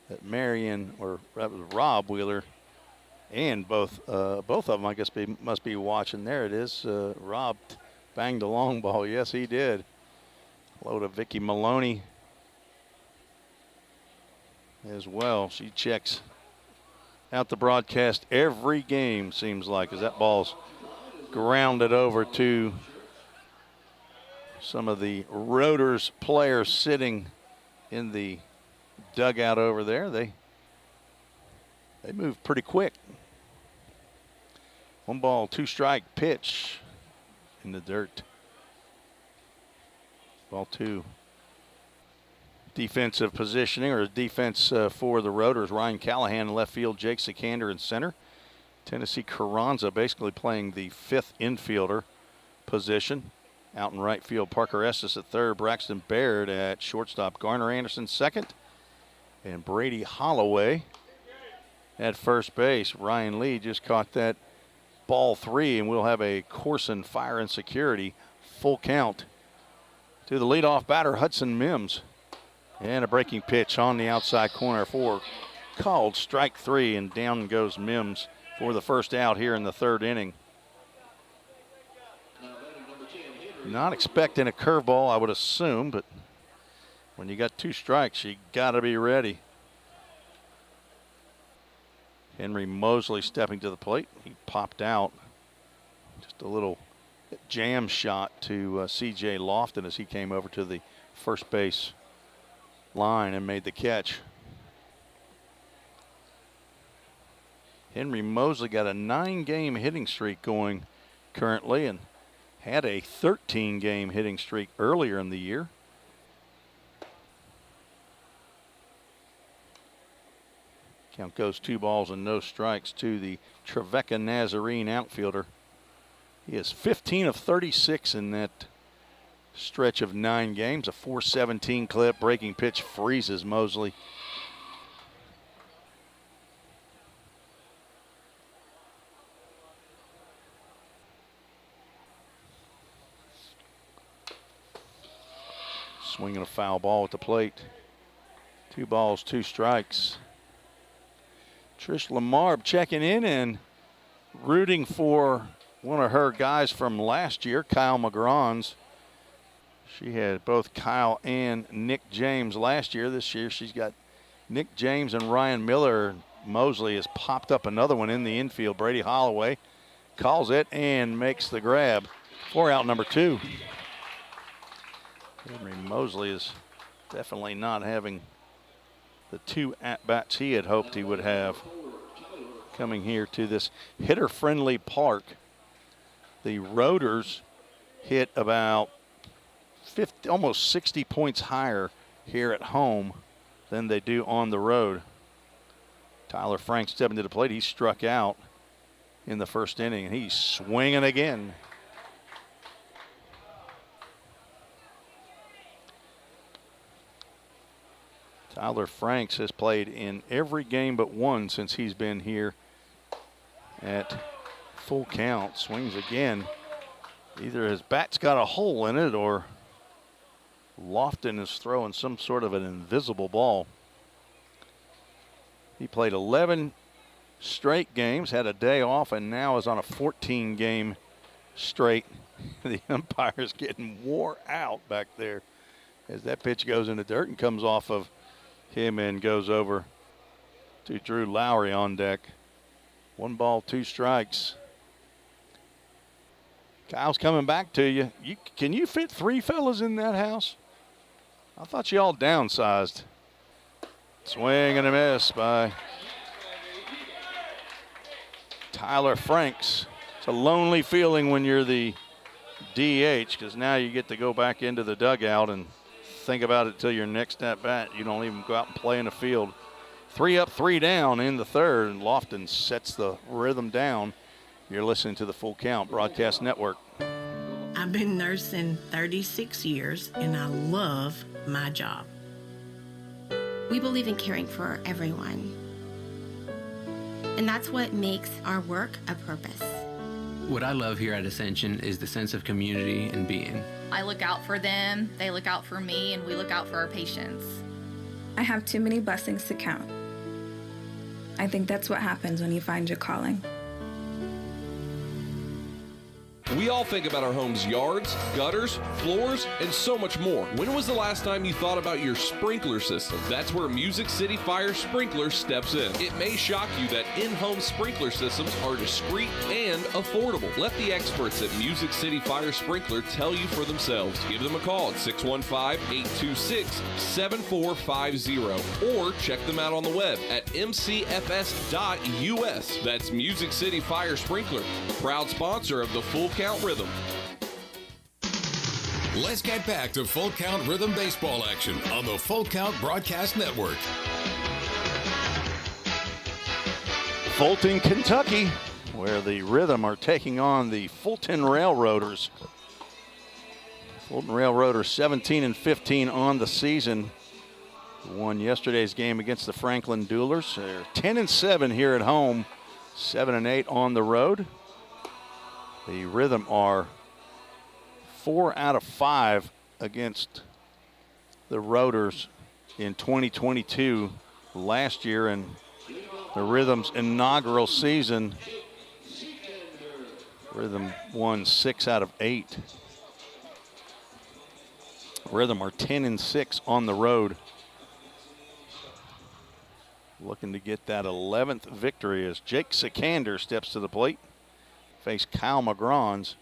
that Marion, or that was Rob Wheeler, and both of them, I guess, must be watching. There it is. Rob banged a long ball. Yes, he did. Hello to Vicky Maloney as well. She checks out the broadcast every game, seems like, as that ball's grounded over to some of the Rotors players sitting in the dugout over there. They move pretty quick. 1 ball, 2 strike pitch in the dirt. Ball 2. Defensive positioning, or defense for the Rotors. Ryan Callahan in left field, Jake Sikander in center. Tennessee Carranza basically playing the 5th infielder position. Out in right field, Parker Estes at third, Braxton Baird at shortstop, Garner Anderson second, and Brady Holloway at first base. Ryan Lee just caught that ball 3, and we'll have a Corson Fire and Security full count to the leadoff batter, Hudson Mims. And a breaking pitch on the outside corner for called strike 3, and down goes Mims for the first out here in the 3rd inning. Not expecting a curveball, I would assume, but when you got 2 strikes, you got to be ready. Henry Mosley stepping to the plate. He popped out. Just a little jam shot to C.J. Lofton as he came over to the first base line and made the catch. Henry Mosley got a 9-game hitting streak going currently and had a 13-game hitting streak earlier in the year. Count goes 2 balls and no strikes to the Trevecca Nazarene outfielder. He is 15 of 36 in that stretch of 9 games. A .417 clip. Breaking pitch freezes Mosley. Swinging a foul ball at the plate. 2 balls, 2 strikes. Trish Lamar checking in and rooting for one of her guys from last year, Kyle McGrons. She had both Kyle and Nick James last year. This year she's got Nick James and Ryan Miller. Mosley has popped up another one in the infield. Brady Holloway calls it and makes the grab for out number 2. Henry Mosley is definitely not having the 2 at-bats he had hoped he would have coming here to this hitter-friendly park. The Rotors hit about 50, almost 60 points higher here at home than they do on the road. Tyler Frank stepping to the plate. He struck out in the first inning, and he's swinging again. Tyler Franks has played in every game but one since he's been here at full count. Swings again. Either his bat's got a hole in it or Lofton is throwing some sort of an invisible ball. He played 11 straight games, had a day off, and now is on a 14-game straight. The umpire's getting wore out back there as that pitch goes in the dirt and comes off of him and goes over to Drew Lowry on deck. 1 ball, 2 strikes. Kyle's coming back to you. Can you fit 3 fellas in that house? I thought you all downsized. Swing and a miss by Tyler Franks. It's a lonely feeling when you're the DH, because now you get to go back into the dugout and think about it till your next at bat. You don't even go out and play in the field. 3 up, 3 down in the third, and Lofton sets the rhythm down. You're listening to the Full Count Broadcast Network. I've been nursing 36 years, and I love my job. We believe in caring for everyone, and that's what makes our work a purpose. What I love here at Ascension is the sense of community and being. I look out for them, they look out for me, and we look out for our patients. I have too many blessings to count. I think that's what happens when you find your calling. We all think about our home's yards, gutters, floors, and so much more. When was the last time you thought about your sprinkler system? That's where Music City Fire Sprinkler steps in. It may shock you that in-home sprinkler systems are discreet and affordable. Let the experts at Music City Fire Sprinkler tell you for themselves. Give them a call at 615-826-7450 or check them out on the web at mcfs.us. That's Music City Fire Sprinkler, proud sponsor of the Full Count Rhythm. Let's get back to Full Count Rhythm baseball action on the Full Count Broadcast Network. Fulton, Kentucky, where the Rhythm are taking on the Fulton Railroaders. Fulton Railroaders 17-15 on the season. Won yesterday's game against the Franklin Duelers. They're 10-7 here at home, 7-8 on the road. The Rhythm are 4 out of 5 against the Roaders in 2022 last year, and the Rhythm's inaugural season. Rhythm won 6 out of 8. Rhythm are 10-6 on the road. Looking to get that 11th victory as Jake Sikander steps to the plate. Face Kyle McGrons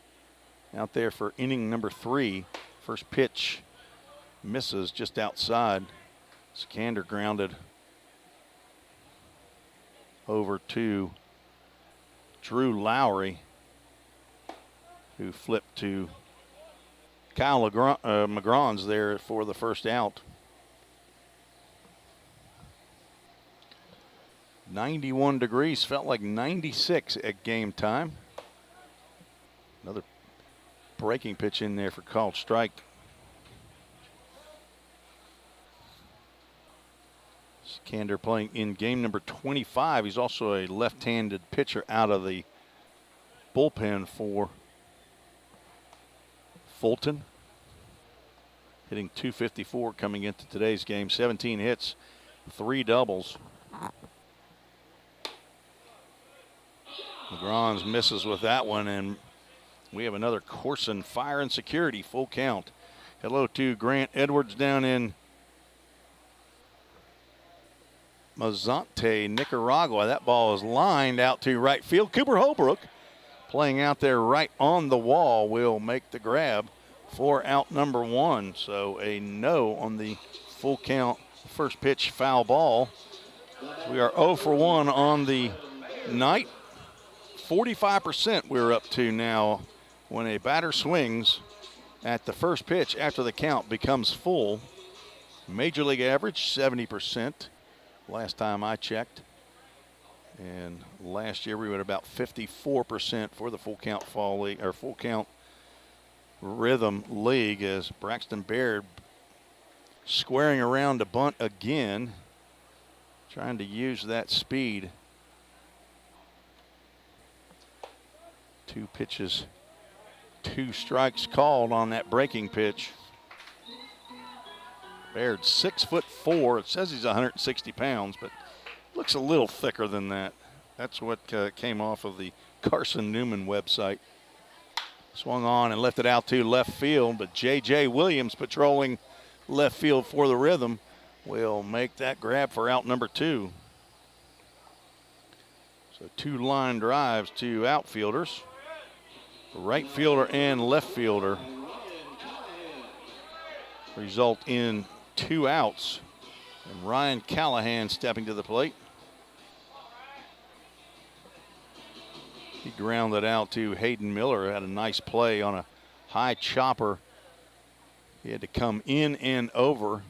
out there for inning number 3. First pitch misses just outside. Sikander grounded over to Drew Lowry, who flipped to Kyle McGrons there for the first out. 91 degrees, felt like 96 at game time. Another breaking pitch in there for called strike. Sikander playing in game number 25. He's also a left-handed pitcher out of the bullpen for Fulton. Hitting .254 coming into today's game. 17 hits, 3 doubles. McGrons misses with that one, and we have another Corson Fire and Security Full Count. Hello to Grant Edwards down in Mazante, Nicaragua. That ball is lined out to right field. Cooper Holbrook playing out there right on the wall will make the grab for out number 1. So a no on the full count first pitch foul ball. We are 0 for 1 on the night. 45% we're up to now when a batter swings at the first pitch after the count becomes full. Major League average 70% last time I checked. And last year we were at about 54% for the full count fall league or full count rhythm league, as Braxton Baird squaring around to bunt again, trying to use that speed. 2 pitches, 2 strikes called on that breaking pitch. Baird 6'4". It says he's 160 pounds, but looks a little thicker than that. That's what came off of the Carson Newman website. Swung on and lifted out to left field, but J.J. Williams patrolling left field for the Rhythm will make that grab for out number 2. So 2 line drives to outfielders, right fielder and left fielder, result in 2 outs. And Ryan Callahan stepping to the plate. He grounded out to Hayden Miller. Had a nice play on a high chopper. He had to come in and over.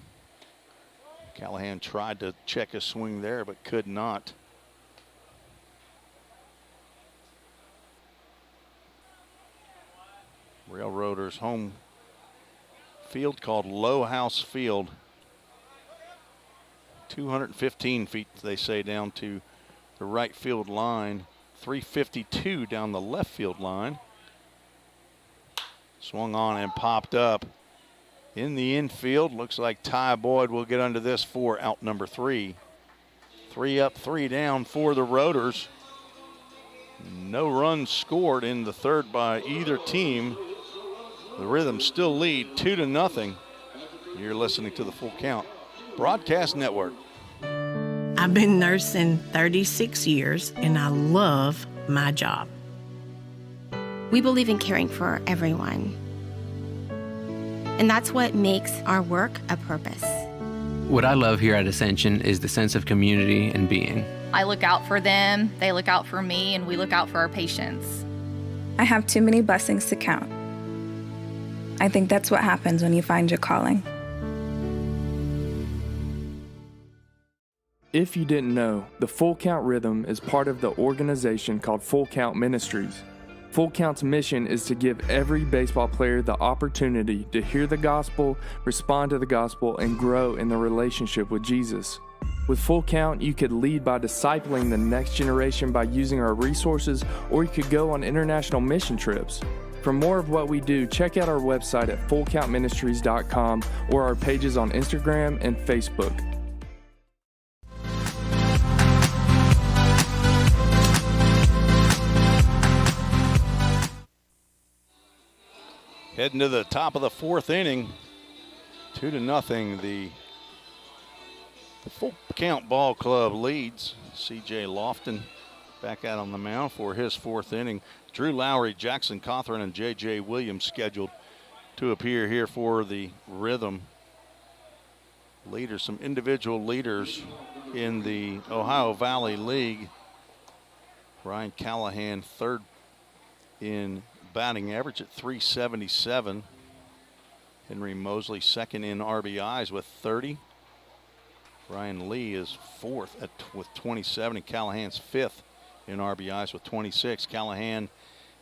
Callahan tried to check his swing there, but could not. Railroaders home field called Low House Field. 215 feet, they say, down to the right field line. 352 down the left field line. Swung on and popped up in the infield. Looks like Ty Boyd will get under this for out number 3. 3 up, 3 down for the Roaders. No runs scored in the third by either team. The Rhythm still lead 2-0. You're listening to the Full Count Broadcast Network. I've been nursing 36 years, and I love my job. We believe in caring for everyone. And that's what makes our work a purpose. What I love here at Ascension is the sense of community and being. I look out for them, they look out for me, and we look out for our patients. I have too many blessings to count. I think that's what happens when you find your calling. If you didn't know, the Full Count Rhythm is part of the organization called Full Count Ministries. Full Count's mission is to give every baseball player the opportunity to hear the gospel, respond to the gospel, and grow in the relationship with Jesus. With Full Count, you could lead by discipling the next generation by using our resources, or you could go on international mission trips. For more of what we do, check out our website at fullcountministries.com or our pages on Instagram and Facebook. Heading to the top of the 4th inning, 2-0. The Full Count Ball Club leads. C.J. Lofton back out on the mound for his 4th inning. Drew Lowry, Jackson Cawthorn, and J.J. Williams scheduled to appear here for the Rhythm. Leaders, some individual leaders in the Ohio Valley League. Ryan Callahan, 3rd in batting average at 377. Henry Mosley, 2nd in RBIs with 30. Ryan Lee is 4th with 27, and Callahan's 5th in RBIs with 26. Callahan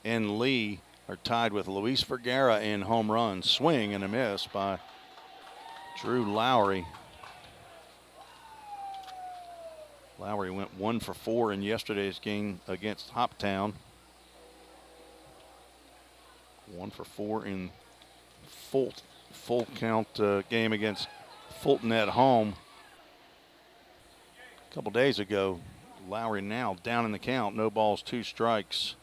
and Lee are tied with Luis Vergara in home runs. Swing and a miss by Drew Lowry. Lowry went 1 for 4 in yesterday's game against Hoptown. 1 for 4 in full count game against Fulton at home. A couple days ago, Lowry now down in the count, no balls, 2 strikes.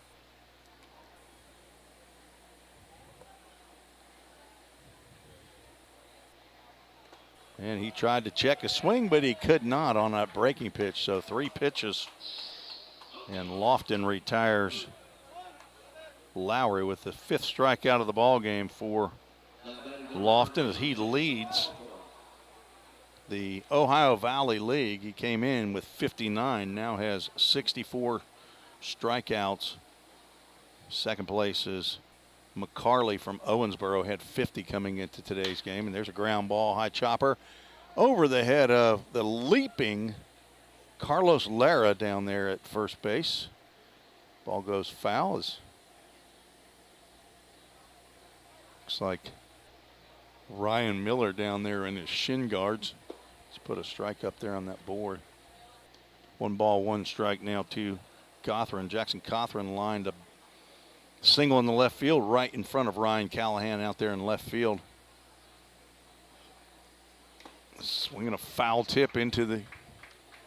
And he tried to check a swing, but he could not on that breaking pitch. So 3 pitches, and Lofton retires Lowry with the 5th strikeout of the ball game for Lofton as he leads the Ohio Valley League. He came in with 59, now has 64 strikeouts. Second place is McCarley from Owensboro, had 50 coming into today's game. And there's a ground ball, high chopper over the head of the leaping Carlos Lara down there at first base. Ball goes foul. Looks like Ryan Miller down there in his shin guards. Let's put a strike up there on that board. 1 ball, 1 strike now to Cawthorn. Jackson Cawthorn lined a single in the left field right in front of Ryan Callahan out there in left field. Swinging a foul tip into the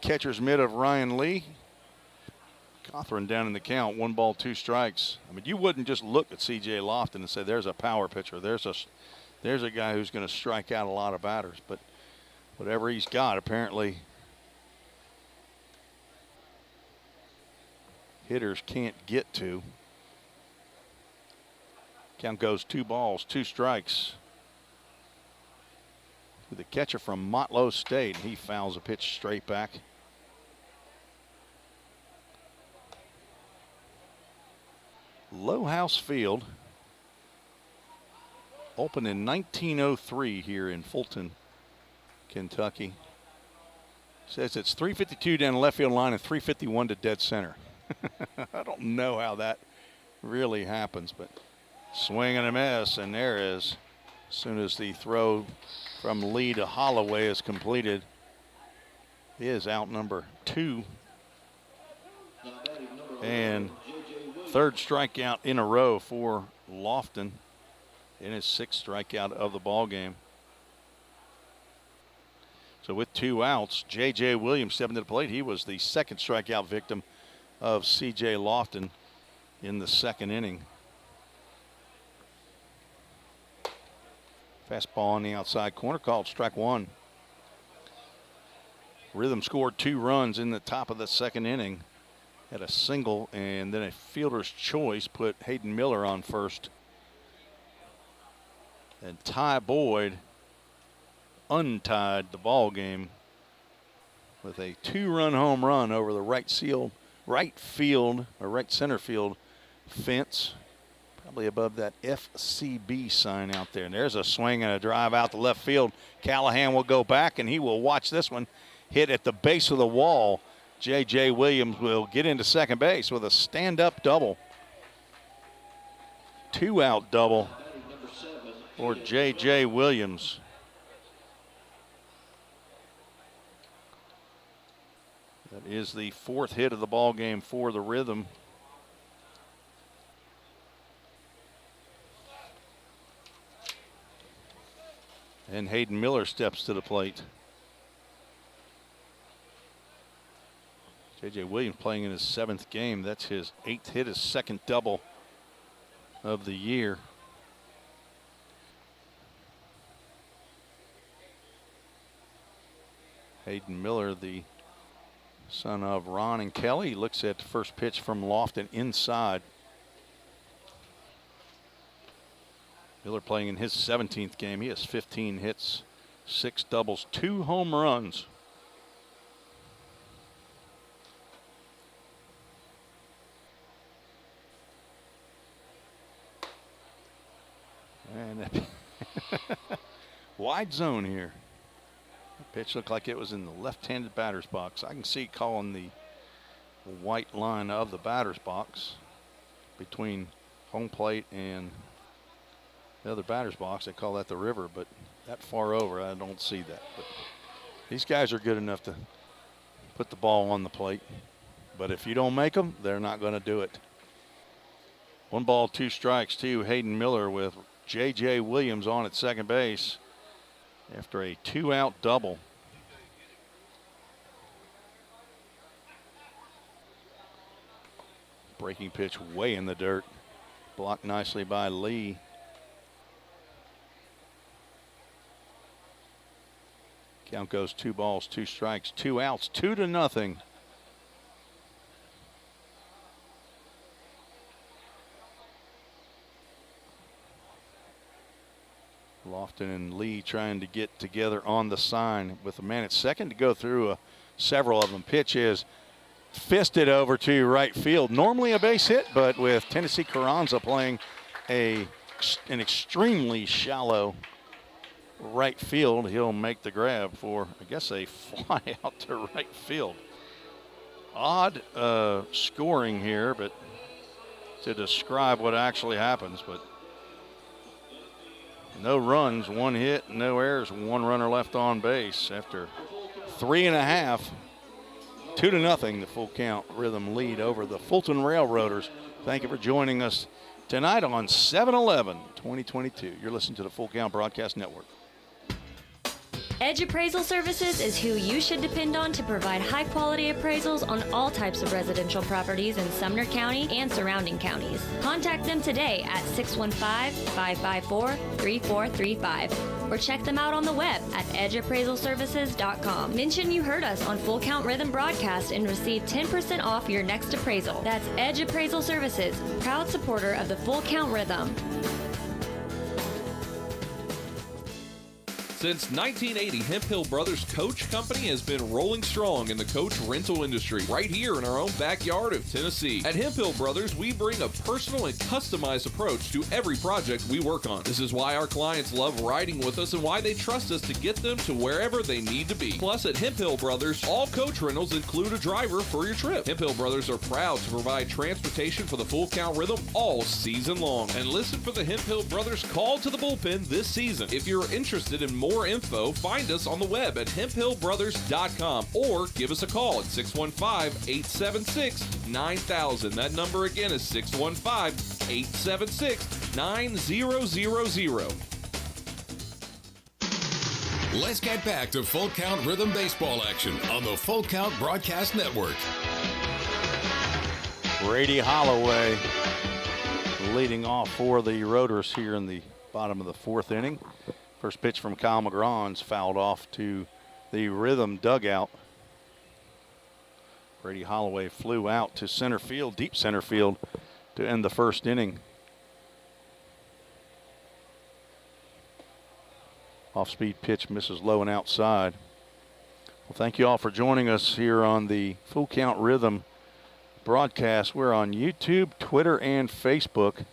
catcher's mitt of Ryan Lee. Cothran down in the count, 1 ball, 2 strikes. I mean, you wouldn't just look at C.J. Lofton and say, there's a power pitcher. There's a guy who's going to strike out a lot of batters. But whatever he's got, apparently hitters can't get to. Count goes 2 balls, 2 strikes. To the catcher from Motlow State. He fouls a pitch straight back. Low House Field opened in 1903 here in Fulton, Kentucky. Says it's 352 down the left field line and 351 to dead center. I don't know how that really happens, but swing and a miss, and there is. As soon as the throw from Lee to Holloway is completed, he is out number 2. And 3rd strikeout in a row for Lofton in his 6th strikeout of the ball game. So with 2 outs, J.J. Williams stepping to the plate. He was the 2nd strikeout victim of C.J. Lofton in the 2nd inning. Fastball on the outside corner, called strike 1. Rhythm scored 2 runs in the top of the 2nd inning. Had a single, and then a fielder's choice put Hayden Miller on first. And Ty Boyd untied the ball game with a 2-run home run over the right center field fence, probably above that FCB sign out there. And there's a swing and a drive out to left field. Callahan will go back, and he will watch this one hit at the base of the wall. J.J. Williams will get into second base with a stand-up double. 2-out double for J.J. Williams. That is the 4th hit of the ball game for the Rhythm. And Hayden Miller steps to the plate. J.J. Williams playing in his 7th game. That's his 8th hit, his 2nd double of the year. Hayden Miller, the son of Ron and Kelly, looks at the first pitch from Lofton inside. Miller playing in his 17th game. He has 15 hits, 6 doubles, 2 home runs. And wide zone here. The pitch looked like it was in the left-handed batter's box. I can see calling the white line of the batter's box between home plate and the other batter's box. They call that the river, but that far over, I don't see that. But these guys are good enough to put the ball on the plate. But if you don't make them, they're not going to do it. 1 ball, 2 strikes to Hayden Miller with J.J. Williams on at second base after a 2-out double. Breaking pitch way in the dirt. Blocked nicely by Lee. Count goes 2 balls, 2 strikes, 2 outs, 2-0. Lofton and Lee trying to get together on the sign with a man at second to go through several of them. Pitch is fisted over to right field. Normally a base hit, but with Tennessee Carranza playing an extremely shallow right field, he'll make the grab for, I guess, a fly out to right field. Odd scoring here, but to describe what actually happens, but no runs, 1 hit, no errors, 1 runner left on base after 3.5. 2-0, the full count Rhythm lead over the Fulton Railroaders. Thank you for joining us tonight on 7/11/2022. You're listening to the Full Count Broadcast Network. Edge Appraisal Services is who you should depend on to provide high-quality appraisals on all types of residential properties in Sumner County and surrounding counties. Contact them today at 615-554-3435 or check them out on the web at edgeappraisalservices.com. Mention you heard us on Full Count Rhythm Broadcast and receive 10% off your next appraisal. That's Edge Appraisal Services, proud supporter of the Full Count Rhythm. Since 1980, Hemp Hill Brothers Coach Company has been rolling strong in the coach rental industry right here in our own backyard of Tennessee. At Hemp Hill Brothers, we bring a personal and customized approach to every project we work on. This is why our clients love riding with us and why they trust us to get them to wherever they need to be. Plus, at Hemp Hill Brothers, all coach rentals include a driver for your trip. Hemp Hill Brothers are proud to provide transportation for the Full Count Rhythm all season long. And listen for the Hemp Hill Brothers call to the bullpen this season. If you're interested in more info, find us on the web at hemphillbrothers.com or give us a call at 615-876-9000. That number again is 615-876-9000. Let's get back to Full Count Rhythm baseball action on the Full Count Broadcast Network. Brady Holloway leading off for the Rotors here in the bottom of the fourth inning. First pitch from Kyle McGrawn's fouled off to the Rhythm dugout. Brady Holloway flew out to center field, deep center field, to end the first inning. Off-speed pitch misses low and outside. Well, thank you all for joining us here on the Full Count Rhythm broadcast. We're on YouTube, Twitter, and Facebook.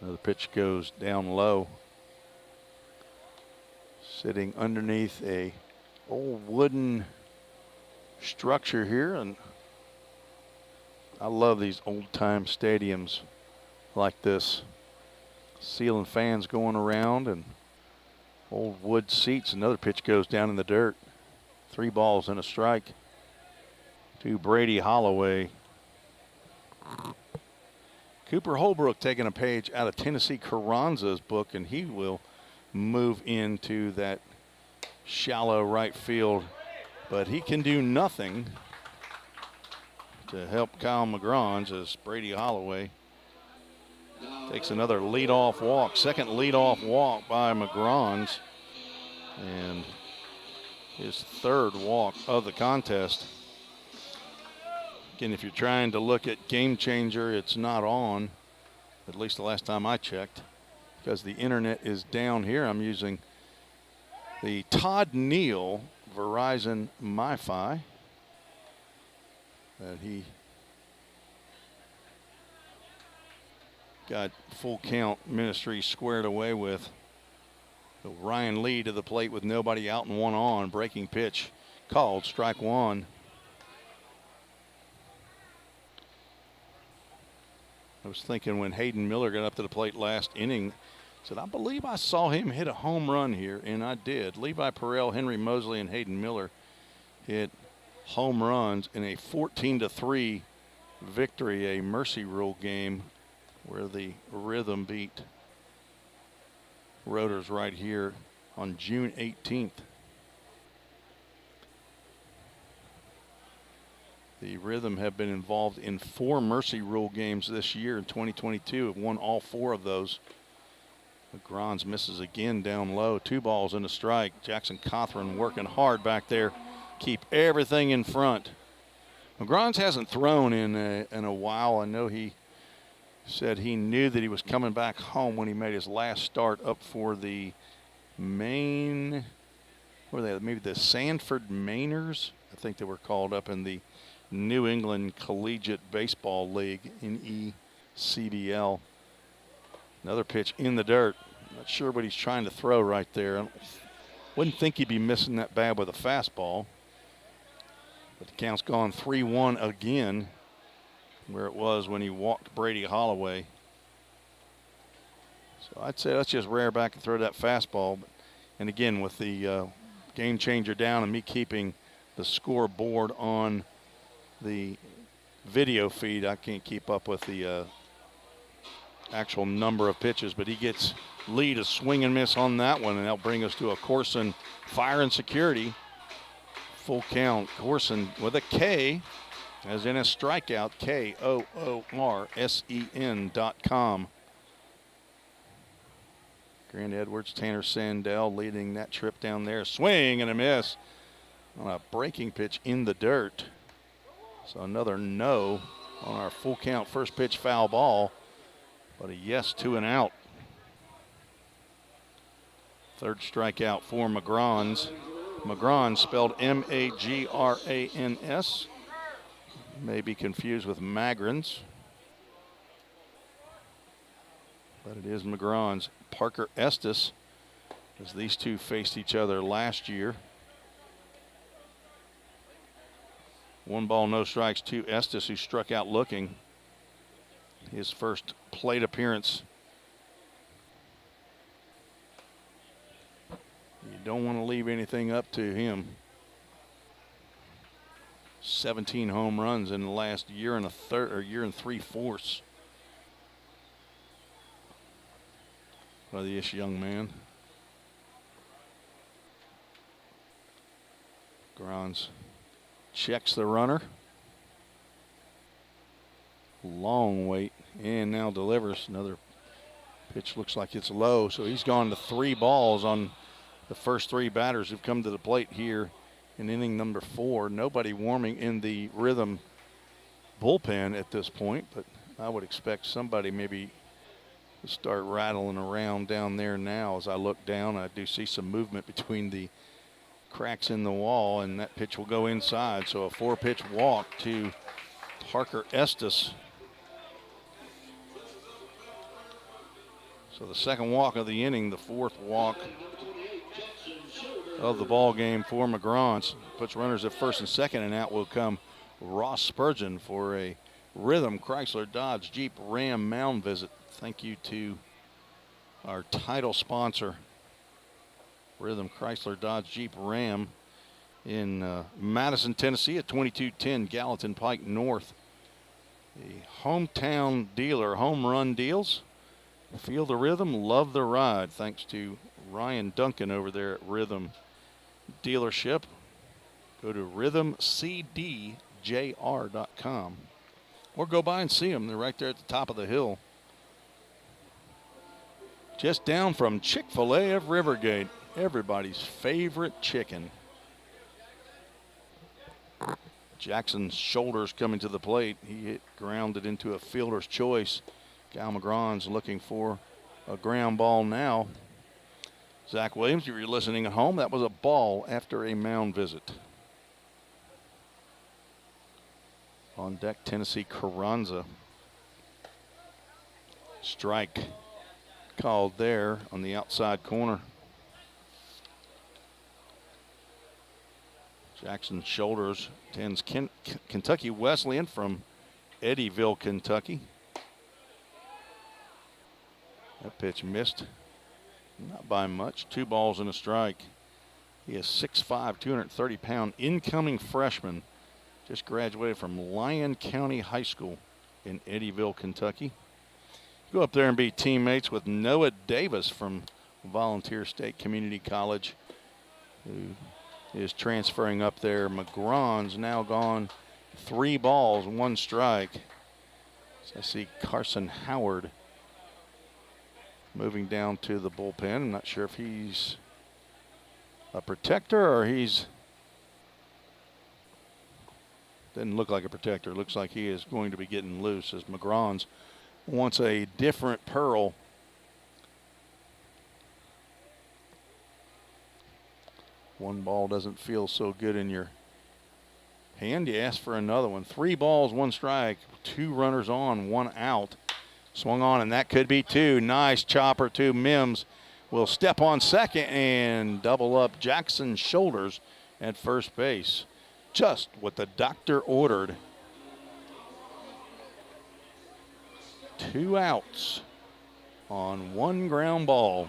Another pitch goes down low. Sitting underneath a old wooden structure here, and I love these old-time stadiums like this. Ceiling fans going around and old wood seats. Another pitch goes down in the dirt. 3 balls and a strike to Brady Holloway. Cooper Holbrook taking a page out of Tennessee Carranza's book, and he will move into that shallow right field. But he can do nothing to help Kyle McGrawn as Brady Holloway takes another leadoff walk. Second leadoff walk by McGrawn, and his third walk of the contest. Again, if you're trying to look at Game Changer, it's not on, at least the last time I checked, because the internet is down here. I'm using the Todd Neal Verizon MiFi that he got Full Count Ministries squared away with. So Ryan Lee to the plate with nobody out and one on. Breaking pitch called, strike one. I was thinking when Hayden Miller got up to the plate last inning, said, I believe I saw him hit a home run here, and I did. Levi Perrell, Henry Mosley, and Hayden Miller hit home runs in a 14-3 victory, a mercy rule game where the Rhythm beat Rotors right here on June 18th. The Rhythm have been involved in 4 mercy rule games this year in 2022. Have won all 4 of those. McGrawn misses again down low. 2 balls and a strike. Jackson Cothran working hard back there. Keep everything in front. McGrawn hasn't thrown in a while. I know he said he knew that he was coming back home when he made his last start up for the Maine, what are they, maybe the Sanford Mainers? I think they were called up in the New England Collegiate Baseball League in ECBL. Another pitch in the dirt. Not sure what he's trying to throw right there. Wouldn't think he'd be missing that bad with a fastball. But the count's gone 3-1 again, where it was when he walked Brady Holloway. So I'd say let's just rear back and throw that fastball. And again, with the game changer down and me keeping the scoreboard on the video feed, I can't keep up with the actual number of pitches, but he gets lead a swing and miss on that one, and that'll bring us to a Corson Fire and Security. Full count. Corson with a K, as in a strikeout, KOORSEN.com. Grant Edwards, Tanner Sandell leading that trip down there. Swing and a miss on a breaking pitch in the dirt. So another no on our full count first pitch foul ball, but a yes, 2 and out. Third strikeout for Magrans. Magrans spelled Magrans. May be confused with Magrans, but it is Magrans. Parker Estes, as these two faced each other last year. 1 ball, no strikes to Estes, who struck out looking. His first plate appearance. You don't want to leave anything up to him. 17 home runs in the last year and 3/4 by this young man. Grans checks the runner. Long wait, and now delivers. Another pitch looks like it's low, so he's gone to 3 balls on the first 3 batters who've come to the plate here in inning number 4. Nobody warming in the Rhythm bullpen at this point, but I would expect somebody maybe to start rattling around down there now. As I look down, I do see some movement between the cracks in the wall, and that pitch will go inside. So a 4-pitch walk to Parker Estes. So the second walk of the inning, the 4th walk of the ball game for Magrans. Puts runners at first and second, and out will come Ross Spurgeon for a Rhythm Chrysler Dodge Jeep Ram mound visit. Thank you to our title sponsor, Rhythm Chrysler Dodge Jeep Ram, in Madison, Tennessee at 2210 Gallatin Pike North. The hometown dealer, Home Run Deals. Feel the rhythm, love the ride. Thanks to Ryan Duncan over there at Rhythm Dealership. Go to rhythmcdjr.com or go by and see them. They're right there at the top of the hill. Just down from Chick-fil-A of Rivergate, everybody's favorite chicken. Jackson's shoulders coming to the plate. He grounded into a fielder's choice. Cal Magrans looking for a ground ball now. Zach Williams, if you're listening at home, that was a ball after a mound visit. On deck, Tennessee Carranza. Strike called there on the outside corner. Jackson's shoulders tends Kentucky Wesleyan from Eddyville, Kentucky. That pitch missed, not by much. 2 balls and a strike. He is 6'5", 230-pound incoming freshman. Just graduated from Lyon County High School in Eddyville, Kentucky. Go up there and be teammates with Noah Davis from Volunteer State Community College, who is transferring up there. Magrans now gone 3 balls, 1 strike. So I see Carson Howard moving down to the bullpen. I'm not sure if he's a protector or he's, doesn't look like a protector. Looks like he is going to be getting loose as Magrans wants a different Pearl. One ball doesn't feel so good in your hand. You ask for another one. 3 balls, 1 strike, 2 runners on, 1 out. Swung on, and that could be 2. Nice chopper to Mims. Will step on second and double up Jackson's shoulders at first base. Just what the doctor ordered. 2 outs on 1 ground ball.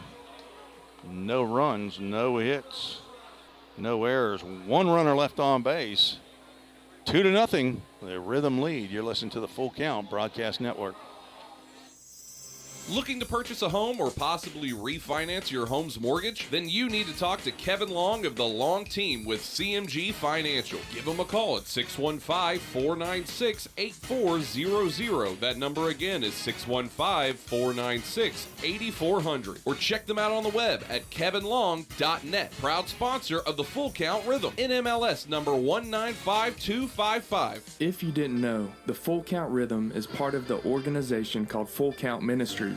No runs, no hits, no errors. 1 runner left on base. 2-0, the Rhythm lead. You're listening to the Full Count Broadcast Network. Looking to purchase a home or possibly refinance your home's mortgage? Then you need to talk to Kevin Long of the Long Team with CMG Financial. Give him a call at 615-496-8400. That number again is 615-496-8400. Or check them out on the web at kevinlong.net. Proud sponsor of the Full Count Rhythm. NMLS number 195255. If you didn't know, the Full Count Rhythm is part of the organization called Full Count Ministries.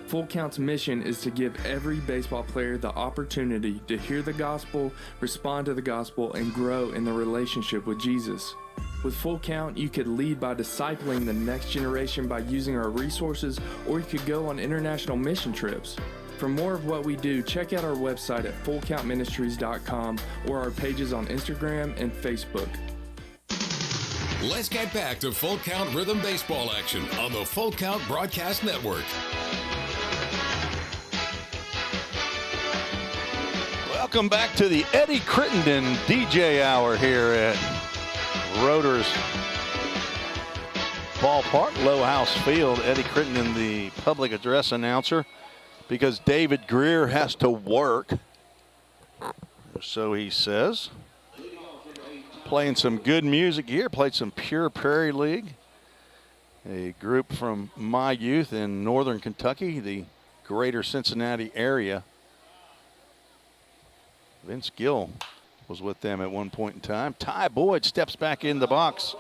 Full Count's mission is to give every baseball player the opportunity to hear the gospel, respond to the gospel, and grow in the relationship with Jesus. With Full Count, you could lead by discipling the next generation by using our resources, or you could go on international mission trips. For more of what we do, check out our website at fullcountministries.com or our pages on Instagram and Facebook. Let's get back to Full Count Rhythm Baseball action on the Full Count Broadcast Network. Welcome back to the Eddie Crittenden DJ Hour here at Rotors Ballpark, Low House Field. Eddie Crittenden, the public address announcer, because David Greer has to work, so he says. Playing some good music here, played some pure Prairie League. A group from my youth in northern Kentucky, the greater Cincinnati area. Vince Gill was with them at one point in time. Ty Boyd steps back in the box.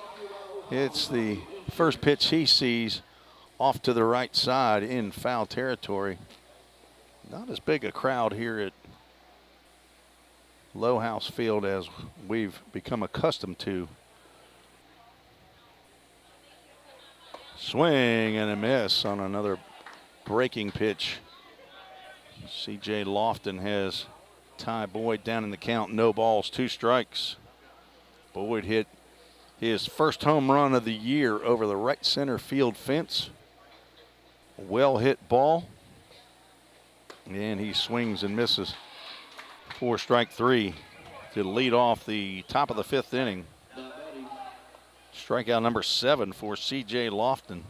It's the first pitch he sees off to the right side in foul territory. Not as big a crowd here at Low House Field as we've become accustomed to. Swing and a miss on another breaking pitch. C.J. Lofton has Ty Boyd down in the count. No balls, 2 strikes. Boyd hit his first home run of the year over the right center field fence. Well hit ball. And he swings and misses. 4 strike 3 to lead off the top of the 5th inning. Strikeout number 7 for C.J. Lofton.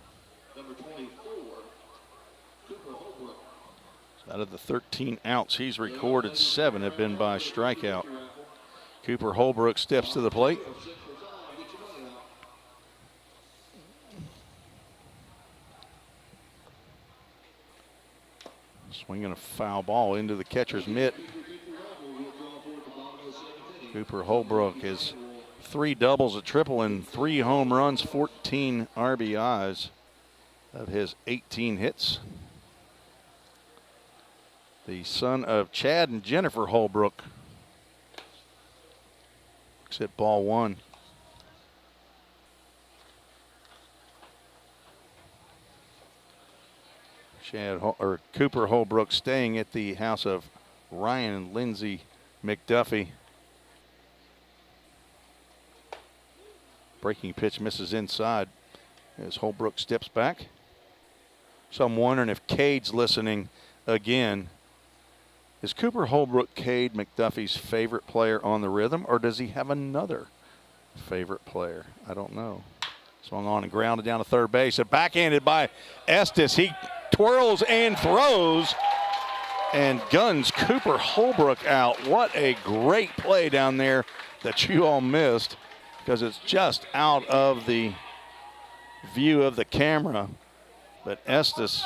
Out of the 13 outs he's recorded, 7 have been by strikeout. Cooper Holbrook steps to the plate. Swinging a foul ball into the catcher's mitt. Cooper Holbrook has 3 doubles, a triple, and 3 home runs, 14 RBIs of his 18 hits. The son of Chad and Jennifer Holbrook. Looks at ball 1. Cooper Holbrook staying at the house of Ryan and Lindsay McDuffie. Breaking pitch misses inside as Holbrook steps back. So I'm wondering if Cade's listening again. Is Cooper Holbrook Cade McDuffie's favorite player on the Rhythm, or does he have another favorite player? I don't know. Swung on and grounded down to third base. And backhanded by Estes. He twirls and throws and guns Cooper Holbrook out. What a great play down there that you all missed, because it's just out of the view of the camera. But Estes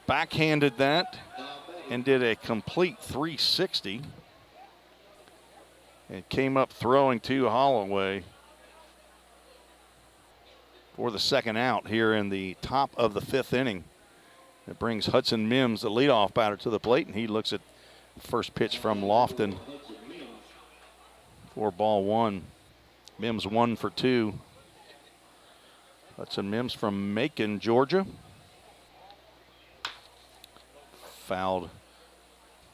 backhanded that and did a complete 360 and came up throwing to Holloway for the second out here in the top of the 5th inning. It brings Hudson Mims, the leadoff batter, to the plate, and he looks at first pitch from Lofton for ball 1. Mims 1 for 2. Hudson Mims from Macon, Georgia. Fouled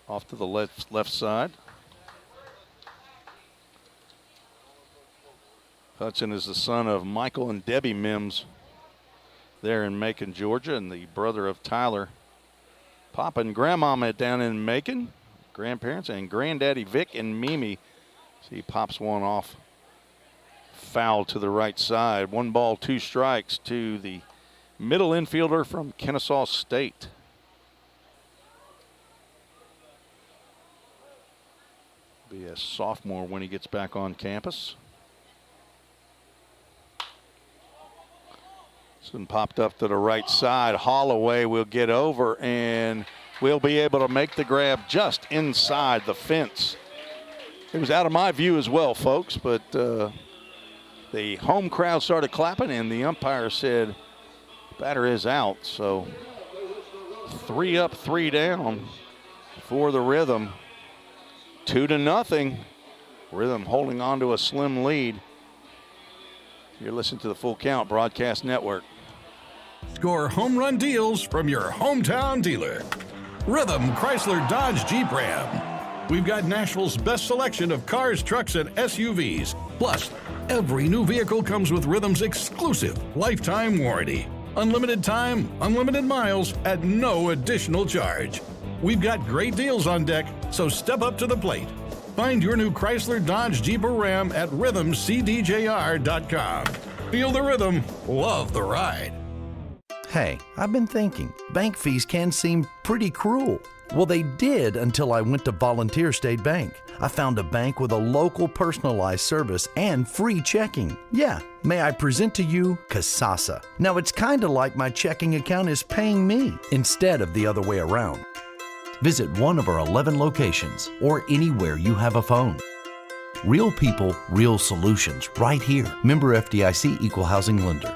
off to the left side. Hudson is the son of Michael and Debbie Mims there in Macon, Georgia, and the brother of Tyler. Papa and Grandmama down in Macon. Grandparents and Granddaddy Vic and Mimi. So he pops one off. Foul to the right side. 1 ball, 2 strikes to the middle infielder from Kennesaw State. Be a sophomore when he gets back on campus. This one popped up to the right side. Holloway will get over and will be able to make the grab just inside the fence. It was out of my view as well, folks, but the home crowd started clapping and the umpire said batter is out. So 3 up, 3 down for the Rhythm. 2-0. Rhythm holding on to a slim lead. You're listening to the Full Count Broadcast Network. Score home run deals from your hometown dealer. Rhythm Chrysler Dodge Jeep Ram. We've got Nashville's best selection of cars, trucks, and SUVs. Plus, every new vehicle comes with Rhythm's exclusive lifetime warranty. Unlimited time, unlimited miles at no additional charge. We've got great deals on deck, so step up to the plate. Find your new Chrysler Dodge Jeep or Ram at rhythmcdjr.com. Feel the rhythm, love the ride. Hey, I've been thinking, bank fees can seem pretty cruel. Well, they did until I went to Volunteer State Bank. I found a bank with a local personalized service and free checking. Yeah, may I present to you Kasasa. Now, it's kind of like my checking account is paying me instead of the other way around. Visit one of our 11 locations or anywhere you have a phone. Real people, real solutions, right here. Member FDIC Equal Housing Lender.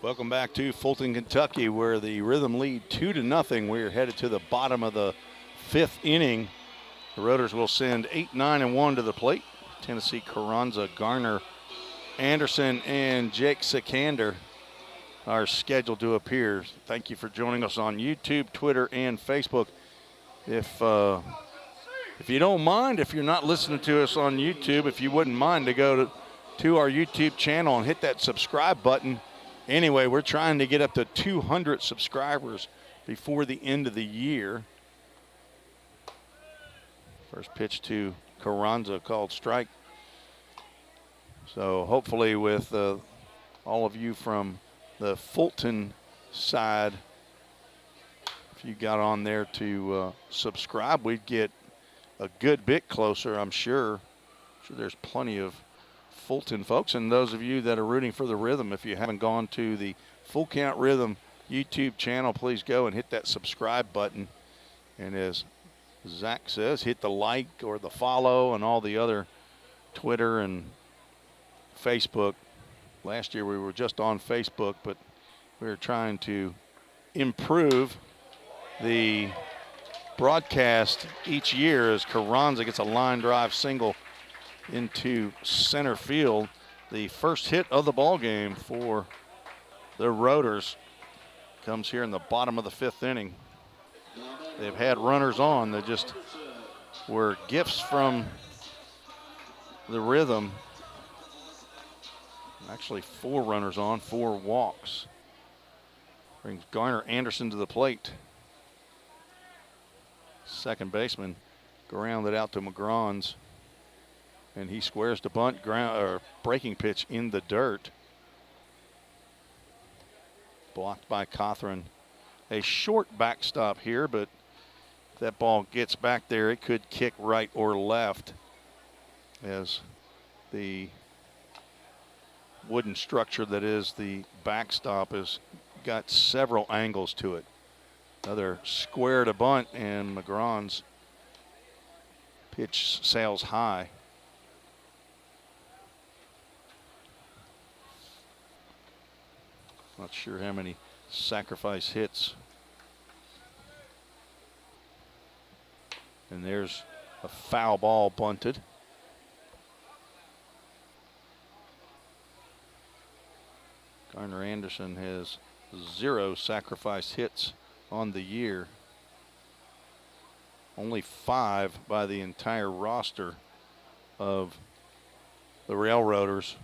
Welcome back to Fulton, Kentucky, where the Rhythm lead 2-0. We're headed to the bottom of the 5th inning. The Rotors will send 8, 9, and 1 to the plate. Tennessee Carranza, Garner, Anderson, and Jake Sikander are scheduled to appear. Thank you for joining us on YouTube, Twitter, and Facebook. If you don't mind, if you're not listening to us on YouTube, if you wouldn't mind to go to our YouTube channel and hit that subscribe button. Anyway, we're trying to get up to 200 subscribers before the end of the year. First pitch to Carranza, called strike. So hopefully with all of you from the Fulton side, if you got on there to subscribe, we'd get a good bit closer, I'm sure. There's plenty of Fulton folks, and those of you that are rooting for the Rhythm, if you haven't gone to the Full Count Rhythm YouTube channel, please go and hit that subscribe button. And as Zach says, hit the like or the follow and all the other Twitter and Facebook. Last year we were just on Facebook, but we were trying to improve the broadcast each year as Carranza gets a line drive single into center field. The first hit of the ball game for the Rotors comes here in the bottom of the 5th inning. They've had runners on that just were gifts from the Rhythm. Actually 4 runners on, 4 walks. Brings Garner Anderson to the plate. Second baseman grounded out to McGrawns. And he squares the bunt, breaking pitch in the dirt. Blocked by Cothran. A short backstop here, but if that ball gets back there, it could kick right or left as the wooden structure that is the backstop has got several angles to it. Another square to bunt, and McGrawns pitch sails high. Not sure how many sacrifice hits. And there's a foul ball bunted. Garner Anderson has 0 sacrifice hits on the year. Only 5 by the entire roster of the Railroaders.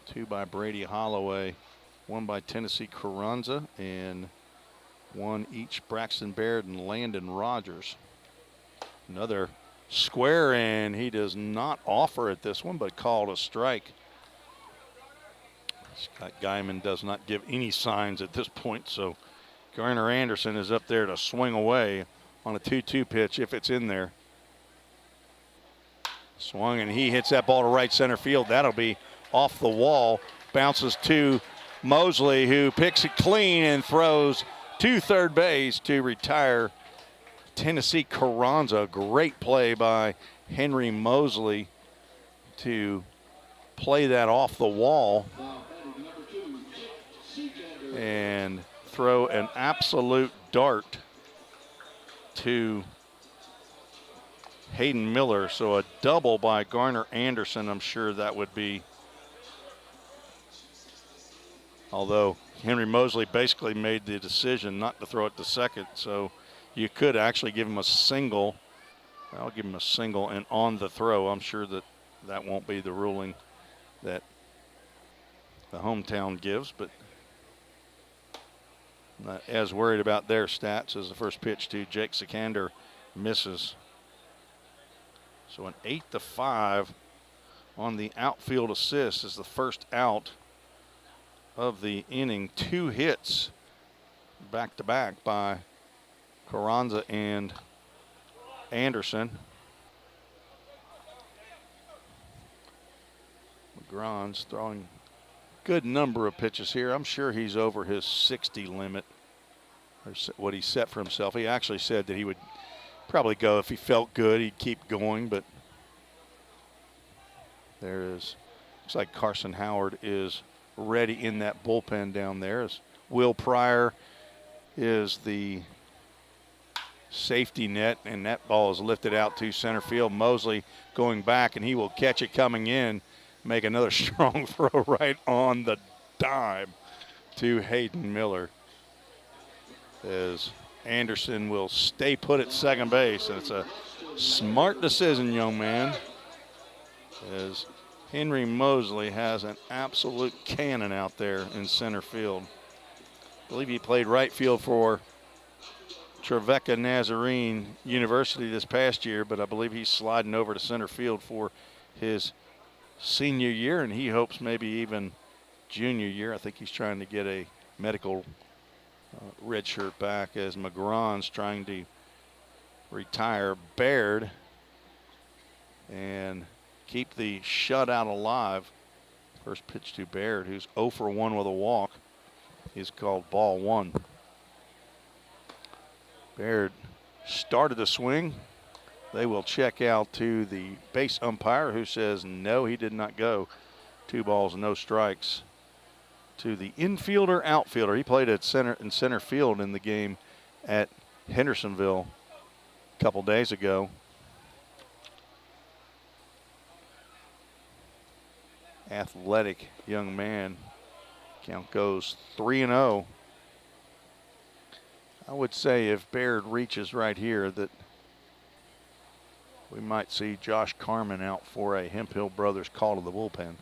2 by Brady Holloway, 1 by Tennessee Carranza, and 1 each Braxton Baird and Landon Rogers. Another square, and he does not offer at this one, but called a strike. Scott Guyman does not give any signs at this point, so Garner Anderson is up there to swing away on a 2-2 pitch if it's in there. Swung, and he hits that ball to right center field. That'll be off the wall. Bounces to Mosley, who picks it clean and throws to third base to retire Tennessee Carranza. Great play by Henry Mosley to play that off the wall and throw an absolute dart to Hayden Miller. So a double by Garner Anderson, I'm sure that would be. Although Henry Mosley basically made the decision not to throw it to second, so you could actually give him a single. I'll give him a single and on the throw. I'm sure that that won't be the ruling that the hometown gives, but not as worried about their stats as the first pitch to Jake Sikander misses. So an 8-5 on the outfield assist is the first out of the inning. 2 hits back-to-back by Carranza and Anderson. McGrawn's throwing good number of pitches here. I'm sure he's over his 60 limit, or what he set for himself. He actually said that he would probably go if he felt good, he'd keep going, but there is, looks like Carson Howard is ready in that bullpen down there. As Will Pryor is the safety net, and that ball is lifted out to center field. Mosley going back, and he will catch it coming in, make another strong throw right on the dime to Hayden Miller, as Anderson will stay put at second base. And it's a smart decision, young man, as Henry Mosley has an absolute cannon out there in center field. I believe he played right field for Trevecca Nazarene University this past year, but I believe he's sliding over to center field for his senior year, and he hopes maybe even junior year. I think he's trying to get a medical red shirt back, as McGrawn's trying to retire Baird and keep the shutout alive. First pitch to Baird, who's 0 for 1 with a walk, is called ball 1. Baird started the swing. They will check out to the base umpire, who says no, he did not go. 2 balls, no strikes. To the infielder, outfielder. He played at center field in the game at Hendersonville a couple days ago. Athletic young man. Count goes 3-0. I would say if Baird reaches right here that we might see Josh Carman out for a Hemphill Brothers call to the bullpen.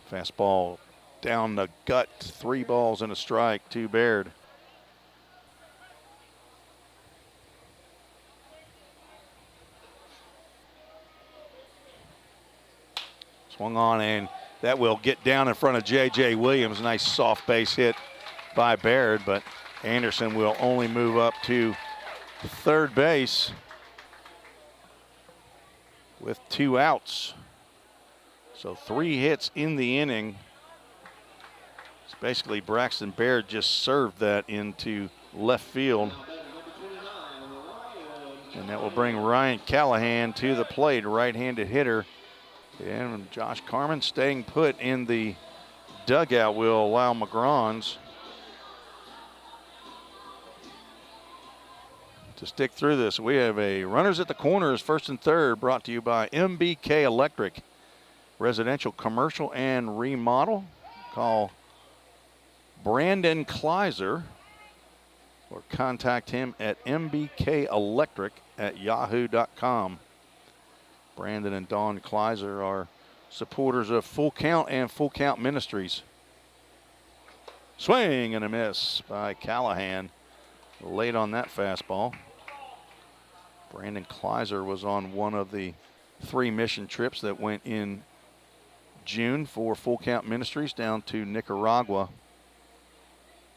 Fastball down the gut, 3 balls and a strike to Baird. Swung on, and that will get down in front of J.J. Williams. Nice soft base hit by Baird, but Anderson will only move up to third base with 2 outs. So 3 hits in the inning. It's basically Braxton Baird just served that into left field. And that will bring Ryan Callahan to the plate, right-handed hitter. And Josh Carman staying put in the dugout will allow McGrawn's to stick through this. We have a runners at the corners, first and third, brought to you by MBK Electric. Residential, commercial, and remodel. Call Brandon Kleiser or contact him at mbkelectric@yahoo.com. Brandon and Dawn Kleiser are supporters of Full Count and Full Count Ministries. Swing and a miss by Callahan. Late on that fastball. Brandon Kleiser was on one of the 3 mission trips that went in June for Full Count Ministries down to Nicaragua.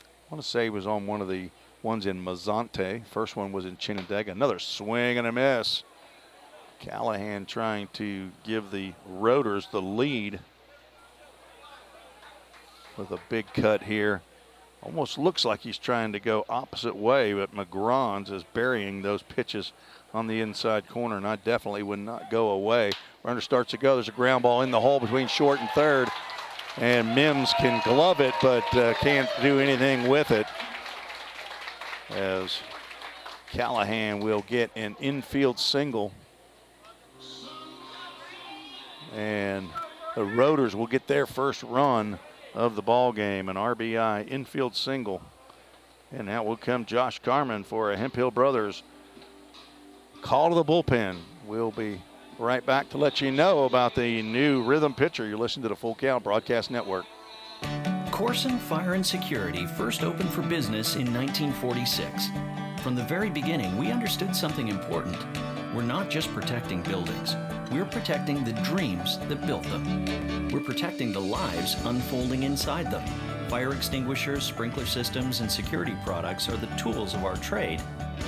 I want to say he was on one of the ones in Mazante. First one was in Chinandega. Another swing and a miss. Callahan trying to give the Rotors the lead with a big cut here. Almost looks like he's trying to go opposite way, but McGrons is burying those pitches on the inside corner, and I definitely would not go away. Runner starts to go. There's a ground ball in the hole between short and third, and Mims can glove it, but can't do anything with it, as Callahan will get an infield single, and the Rotors will get their first run of the ball game, an RBI infield single. And out will come Josh Carmen for a Hemphill Brothers call to the bullpen. We'll be right back to let you know about the new rhythm pitcher. You're listening to the Full Count Broadcast Network. Corson Fire and Security first opened for business in 1946. From the very beginning, we understood something important. We're not just protecting buildings. We're protecting the dreams that built them. We're protecting the lives unfolding inside them. Fire extinguishers, sprinkler systems, and security products are the tools of our trade,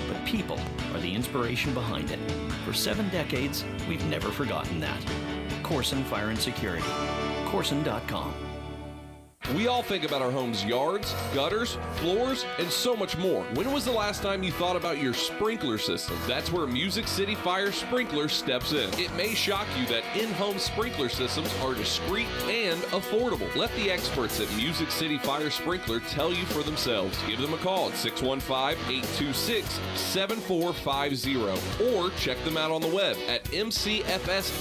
but people are the inspiration behind it. For 7 decades, we've never forgotten that. Corson Fire and Security. Corson.com. We all think about our home's yards, gutters, floors, and so much more. When was the last time you thought about your sprinkler system? That's where Music City Fire Sprinkler steps in. It may shock you that in-home sprinkler systems are discreet and affordable. Let the experts at Music City Fire Sprinkler tell you for themselves. Give them a call at 615-826-7450 or check them out on the web at mcfs.us.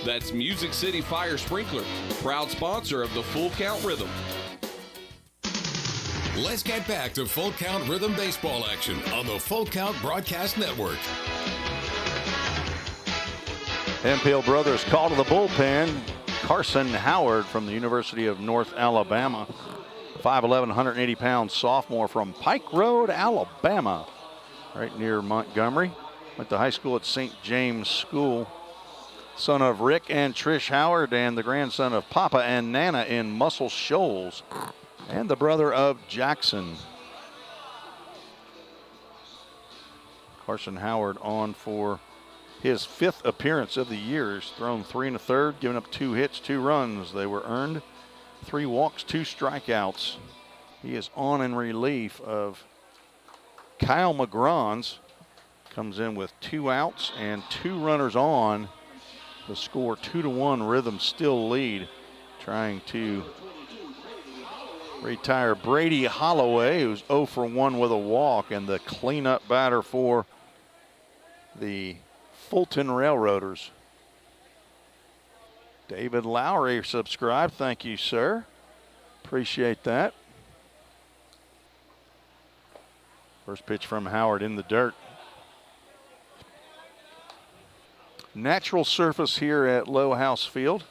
That's Music City Fire Sprinkler, proud sponsor of the Full Count Rhythm. Let's get back to Full Count Rhythm baseball action on the Full Count Broadcast Network. Hemphill Brothers call to the bullpen. Carson Howard from the University of North Alabama. 5'11", 180-pound sophomore from Pike Road, Alabama, right near Montgomery. Went to high school at St. James School. Son of Rick and Trish Howard, and the grandson of Papa and Nana in Muscle Shoals, and the brother of Jackson. Carson Howard on for his 5th appearance of the year. He's thrown 3 1/3, given up 2 hits, 2 runs. They were earned. 3 walks, 2 strikeouts. He is on in relief of Kyle McGrons. Comes in with 2 outs and 2 runners on. The score 2-1, Rhythm still lead. Trying to retire Brady Holloway, who's 0 for 1 with a walk, and the cleanup batter for the Fulton Railroaders. David Lowry subscribed. Thank you, sir. Appreciate that. First pitch from Howard in the dirt. Natural surface here at Low House Field.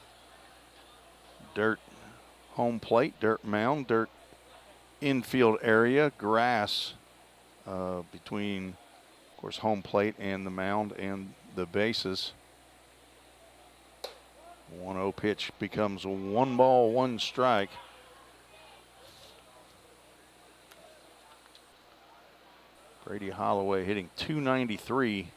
Dirt home plate, dirt mound, dirt infield area, grass between, of course, home plate and the mound and the bases. 1-0 pitch becomes 1 ball, 1 strike. Brady Holloway hitting .293.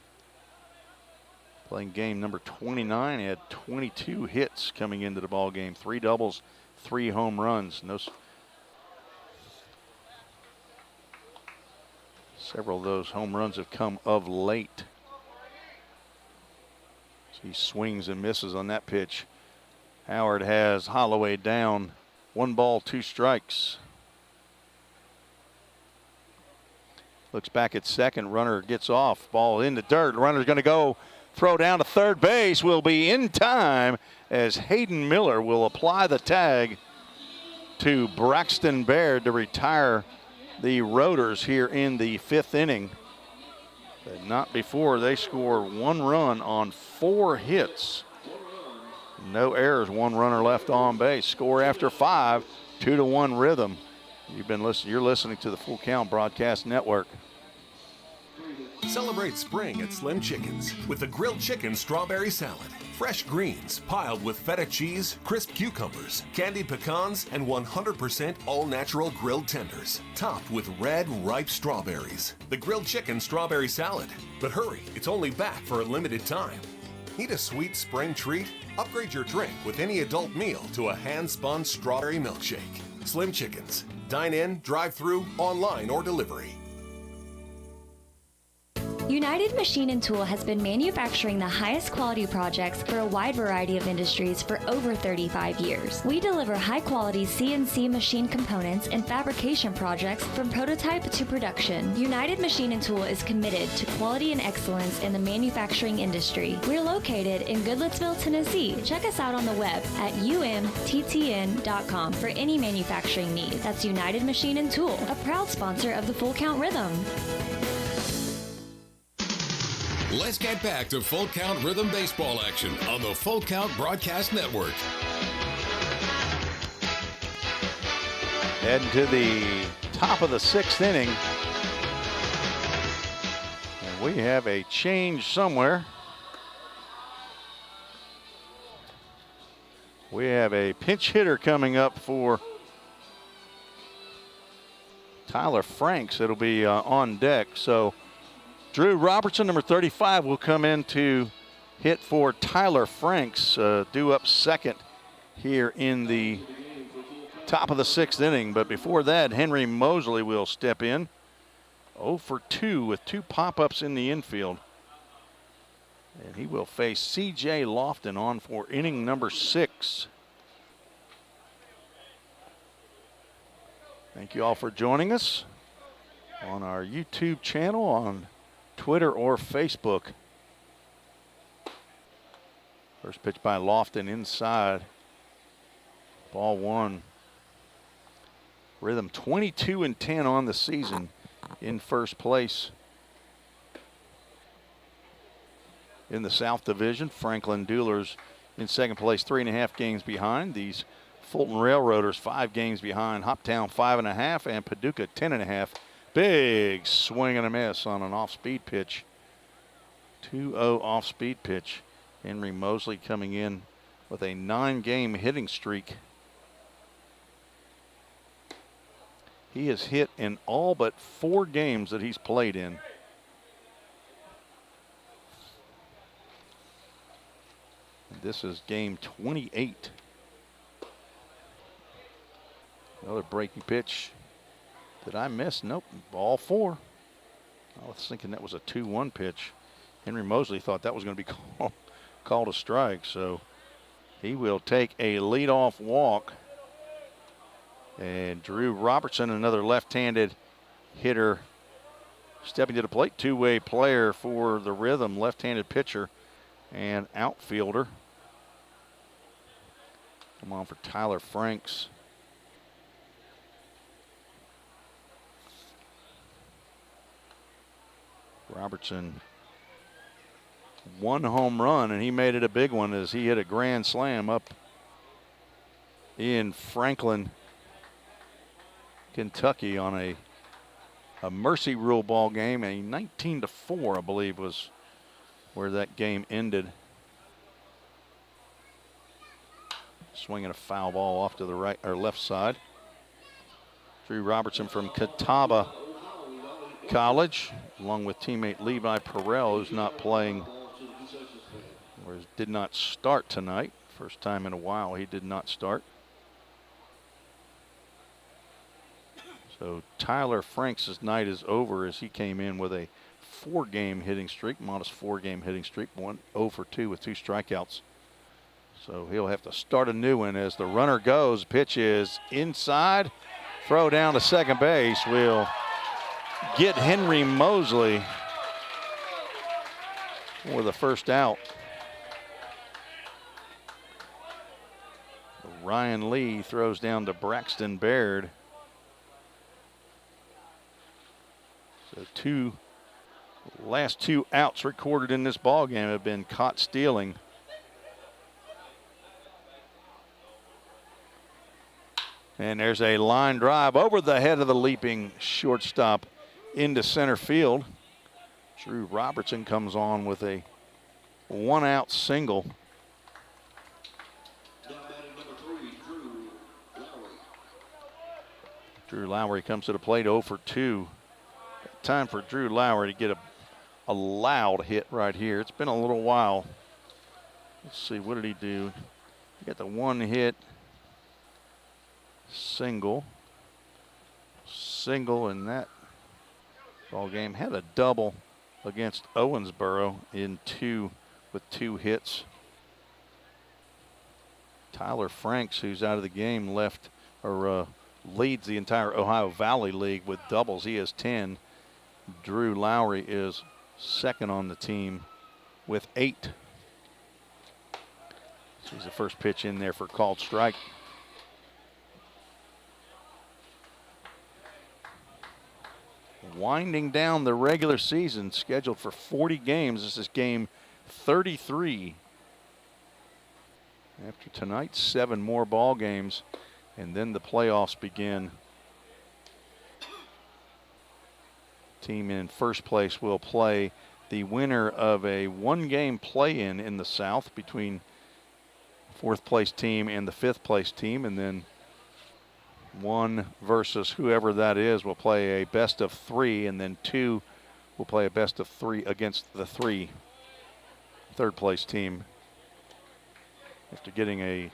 Playing game number 29, he had 22 hits coming into the ball game, 3 doubles, 3 home runs. Several of those home runs have come of late. So he swings and misses on that pitch. Howard has Holloway down. 1 ball, 2 strikes. Looks back at second. Runner gets off. Ball in the dirt. Runner's going to go. Throw down to third base, will be in time as Hayden Miller will apply the tag to Braxton Baird to retire the Rotors here in the 5th inning. But not before they score 1 run on 4 hits. No errors, 1 runner left on base. Score after 5, 2-1 Rhythm. You're listening to the Full Count Broadcast Network. Celebrate spring at Slim Chickens with the grilled chicken strawberry salad. Fresh greens piled with feta cheese, crisp cucumbers, candied pecans, and 100% all-natural grilled tenders. Topped with red, ripe strawberries. The grilled chicken strawberry salad. But hurry, it's only back for a limited time. Need a sweet spring treat? Upgrade your drink with any adult meal to a hand-spun strawberry milkshake. Slim Chickens. Dine in, drive-through, online, or delivery. United Machine and Tool has been manufacturing the highest quality projects for a wide variety of industries for over 35 years. We deliver high-quality CNC machine components and fabrication projects from prototype to production. United Machine and Tool is committed to quality and excellence in the manufacturing industry. We're located in Goodlettsville, Tennessee. Check us out on the web at umttn.com for any manufacturing needs. That's United Machine and Tool, a proud sponsor of the Full Count Rhythm. Let's get back to Full Count Rhythm baseball action on the Full Count Broadcast Network. Heading to the top of the 6th inning. And we have a change somewhere. We have a pinch hitter coming up for Tyler Franks. It'll be on deck. So Drew Robertson, number 35, will come in to hit for Tyler Franks, due up second here in the top of the 6th inning. But before that, Henry Mosley will step in. 0 for 2 with 2 pop-ups in the infield. And he will face C.J. Lofton on for inning number 6. Thank you all for joining us on our YouTube channel, on Twitter or Facebook. First pitch by Lofton inside. Ball 1. Rhythm 22-10 on the season, in first place in the South Division. Franklin Doolers in second place, 3.5 games behind. These Fulton Railroaders 5 games behind. Hoptown 5.5 and Paducah 10.5. Big swing and a miss on an off-speed pitch. 2-0 off-speed pitch. Henry Mosley coming in with a 9-game hitting streak. He has hit in all but 4 games that he's played in. And this is game 28. Another breaking pitch. Did I miss? Nope. Ball 4. I was thinking that was a 2-1 pitch. Henry Mosley thought that was going to be called a strike, so he will take a leadoff walk. And Drew Robertson, another left-handed hitter, stepping to the plate. Two-way player for the Rhythm, left-handed pitcher and outfielder. Come on for Tyler Franks. Robertson, 1 home run, and he made it a big one as he hit a grand slam up in Franklin, Kentucky on a mercy rule ball game. A 19-4, I believe, was where that game ended. Swinging a foul ball off to the right or left side. Drew Robertson from Catawba College, along with teammate Levi Perrell, who's not playing or did not start tonight. First time in a while he did not start. So Tyler Franks' night is over as he came in with a 4-game hitting streak, modest 4-game hitting streak, 0 for 2 with 2 strikeouts. So he'll have to start a new one as the runner goes. Pitch is inside. Throw down to second base will get Henry Mosley for the first out. Ryan Lee throws down to Braxton Baird. So last two outs recorded in this ball game have been caught stealing. And there's a line drive over the head of the leaping shortstop into center field. Drew Robertson comes on with a 1-out single. Drew Lowry comes to the plate 0 for 2. Time for Drew Lowry to get a loud hit right here. It's been a little while. Let's see, what did he do? He got the 1 hit, single in that ball game. Had a double against Owensboro with 2 hits. Tyler Franks, who's out of the game, leads the entire Ohio Valley League with doubles. He has 10. Drew Lowry is second on the team with 8. He's the first pitch in there for called strike. Winding down the regular season, scheduled for 40 games. This is game 33. After tonight, 7 more ball games, and then the playoffs begin. Team in first place will play the winner of a 1-game play-in in the South between 4th place team and the 5th place team, and then 1 versus whoever that is will play a best of 3, and then 2 will play a best of 3 against the 3rd place team. After getting a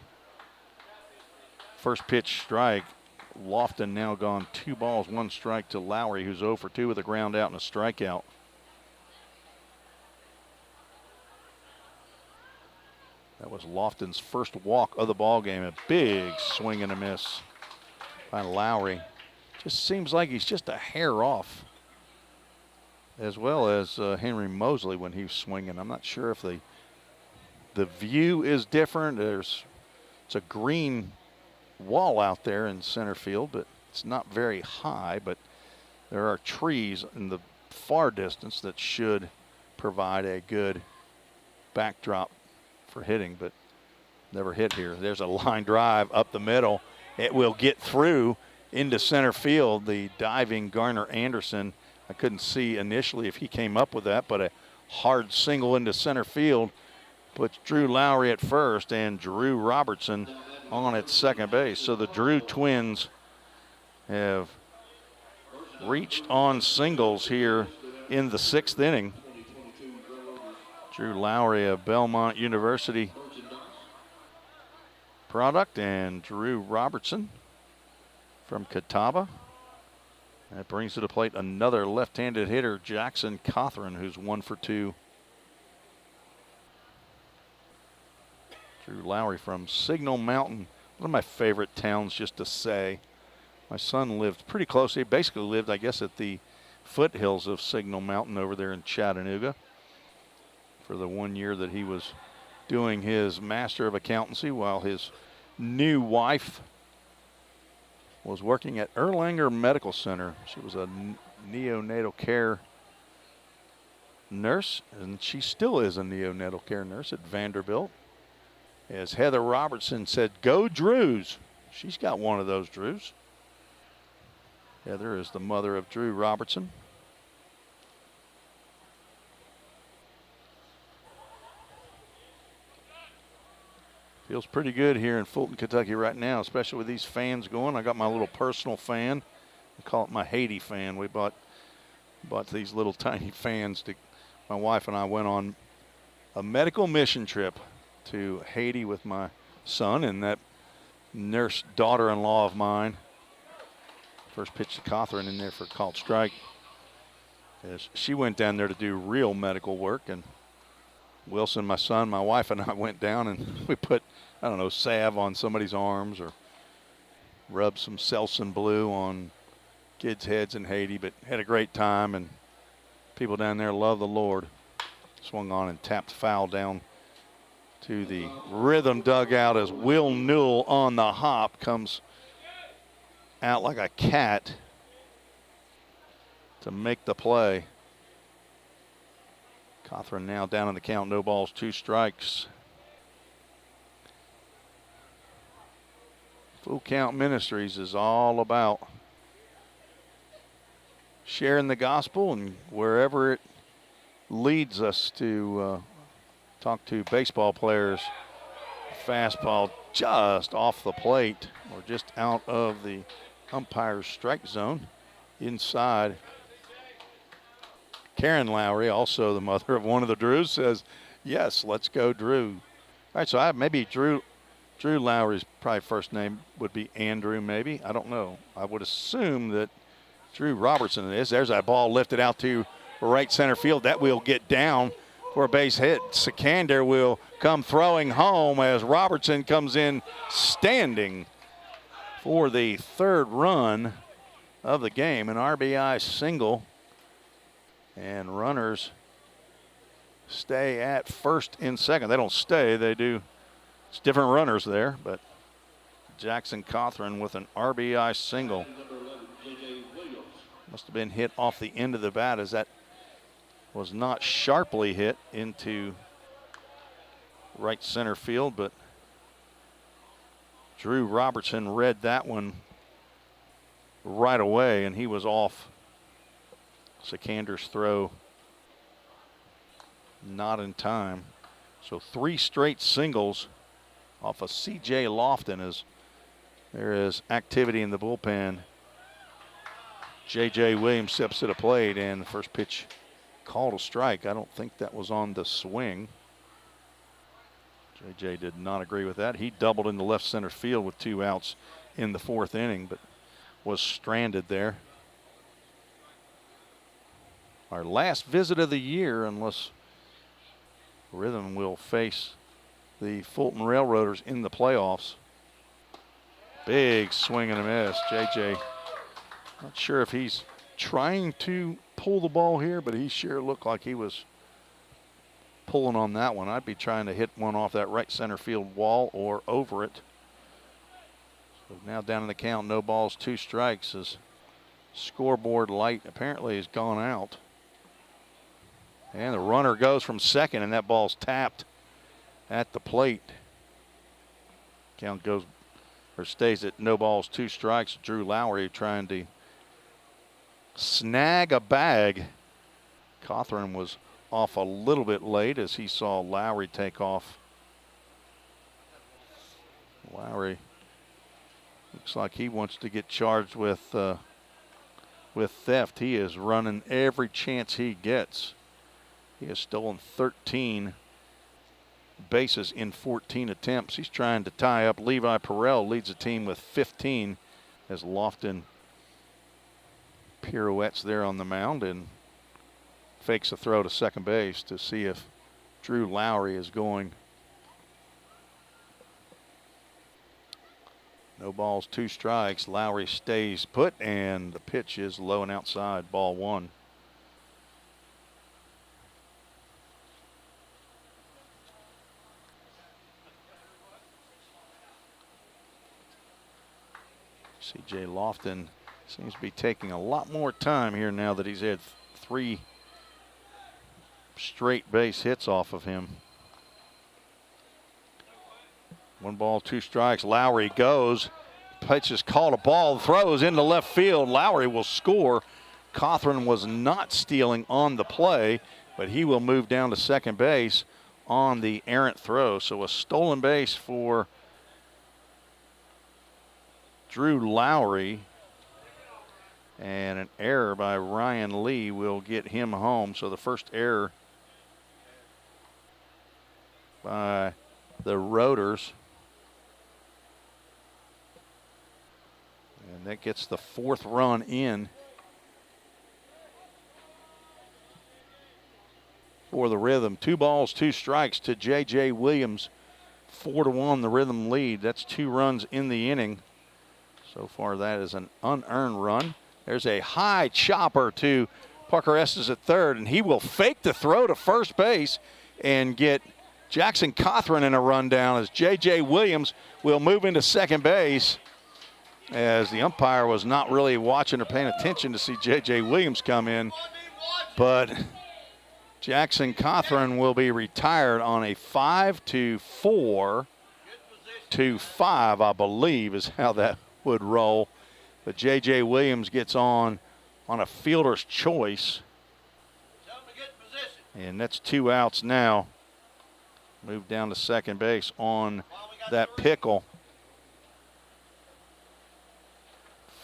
first pitch strike, Lofton now gone 2 balls, 1 strike to Lowry, who's 0 for 2 with a ground out and a strikeout. That was Lofton's first walk of the ball game. A big swing and a miss by Lowry. Just seems like he's just a hair off, as well as Henry Mosley when he was swinging. I'm not sure if the view is different. It's a green wall out there in center field, but it's not very high, but there are trees in the far distance that should provide a good backdrop for hitting, but never hit here. There's a line drive up the middle. It will get through into center field. The diving Garner Anderson, I couldn't see initially if he came up with that, but a hard single into center field puts Drew Lowry at first and Drew Robertson on at second base. So the Drew twins have reached on singles here in the 6th inning. Drew Lowry, a Belmont University product, and Drew Robertson from Catawba. That brings to the plate another left-handed hitter, Jackson Cothran, who's 1 for 2. Drew Lowry from Signal Mountain, one of my favorite towns just to say. My son lived pretty close. He basically lived, I guess, at the foothills of Signal Mountain over there in Chattanooga for the 1 year that he was doing his Master of Accountancy while his new wife was working at Erlanger Medical Center. She was a neonatal care nurse, and she still is a neonatal care nurse at Vanderbilt. As Heather Robertson said, "Go Drews." She's got one of those Drews. Heather is the mother of Drew Robertson. Feels pretty good here in Fulton, Kentucky right now, especially with these fans going. I got my little personal fan. I call it my Haiti fan. We bought these little tiny fans. My wife and I went on a medical mission trip to Haiti with my son and that nurse daughter-in-law of mine. First pitch to Cothran in there for a called strike. As she went down there to do real medical work, and Wilson, my son, my wife, and I went down and we put, I don't know, salve on somebody's arms or rubbed some Selsun Blue on kids' heads in Haiti, but had a great time, and people down there love the Lord. Swung on and tapped foul down to the Rhythm dugout as Will Newell on the hop comes out like a cat to make the play. Cothran now down in the count, no balls, 2 strikes. Full Count Ministries is all about sharing the gospel, and wherever it leads us to talk to baseball players. Fastball just off the plate or just out of the umpire's strike zone inside. Karen Lowry, also the mother of one of the Drews, says, yes, let's go Drew. All right, so maybe Drew Lowry's probably first name would be Andrew, maybe. I don't know. I would assume that Drew Robertson is. There's that ball lifted out to right center field. That will get down for a base hit. Sikander will come throwing home as Robertson comes in standing for the third run of the game. An RBI single. And runners stay at first and second. They don't stay, they do. It's different runners there, but Jackson Cothran with an RBI single. Must have been hit off the end of the bat, as that was not sharply hit into right center field, but Drew Robertson read that one right away, and he was off. Sikander's throw not in time. So 3 straight singles off of C.J. Lofton as there is activity in the bullpen. J.J. Williams steps to the plate, and the first pitch called a strike. I don't think that was on the swing. J.J. did not agree with that. He doubled into left center field with 2 outs in the 4th inning, but was stranded there. Our last visit of the year, unless Rhythm will face the Fulton Railroaders in the playoffs. Big swing and a miss. JJ, not sure if he's trying to pull the ball here, but he sure looked like he was pulling on that one. I'd be trying to hit one off that right center field wall or over it. So now down in the count, no balls, 2 strikes, as scoreboard light apparently has gone out. And the runner goes from second, and that ball's tapped at the plate. Count goes or stays at no balls, 2 strikes. Drew Lowry trying to snag a bag. Cothran was off a little bit late as he saw Lowry take off. Lowry looks like he wants to get charged with theft. He is running every chance he gets. He has stolen 13 bases in 14 attempts. He's trying to tie up. Levi Perrell leads the team with 15 as Lofton pirouettes there on the mound and fakes a throw to second base to see if Drew Lowry is going. No balls, 2 strikes. Lowry stays put, and the pitch is low and outside, ball 1. C.J. Lofton seems to be taking a lot more time here now that he's had 3 straight base hits off of him. 1 ball, 2 strikes. Lowry goes. Pitch is called a ball. Throws into left field. Lowry will score. Cothran was not stealing on the play, but he will move down to second base on the errant throw. So a stolen base for Drew Lowry, and an error by Ryan Lee will get him home. So the first error by the Roaders, and that gets the 4th run in for the Rhythm. 2 balls, 2 strikes to J.J. Williams. 4-1 the Rhythm lead. That's 2 runs in the inning. So far, that is an unearned run. There's a high chopper to Parker Estes at third, and he will fake the throw to first base and get Jackson Cothran in a rundown as J.J. Williams will move into second base, as the umpire was not really watching or paying attention to see J.J. Williams come in. But Jackson Cothran will be retired on a 5-4 to 5, I believe, is how that would roll. But J.J. Williams gets on a fielder's choice. And that's 2 outs now. Move down to second base on that pickle.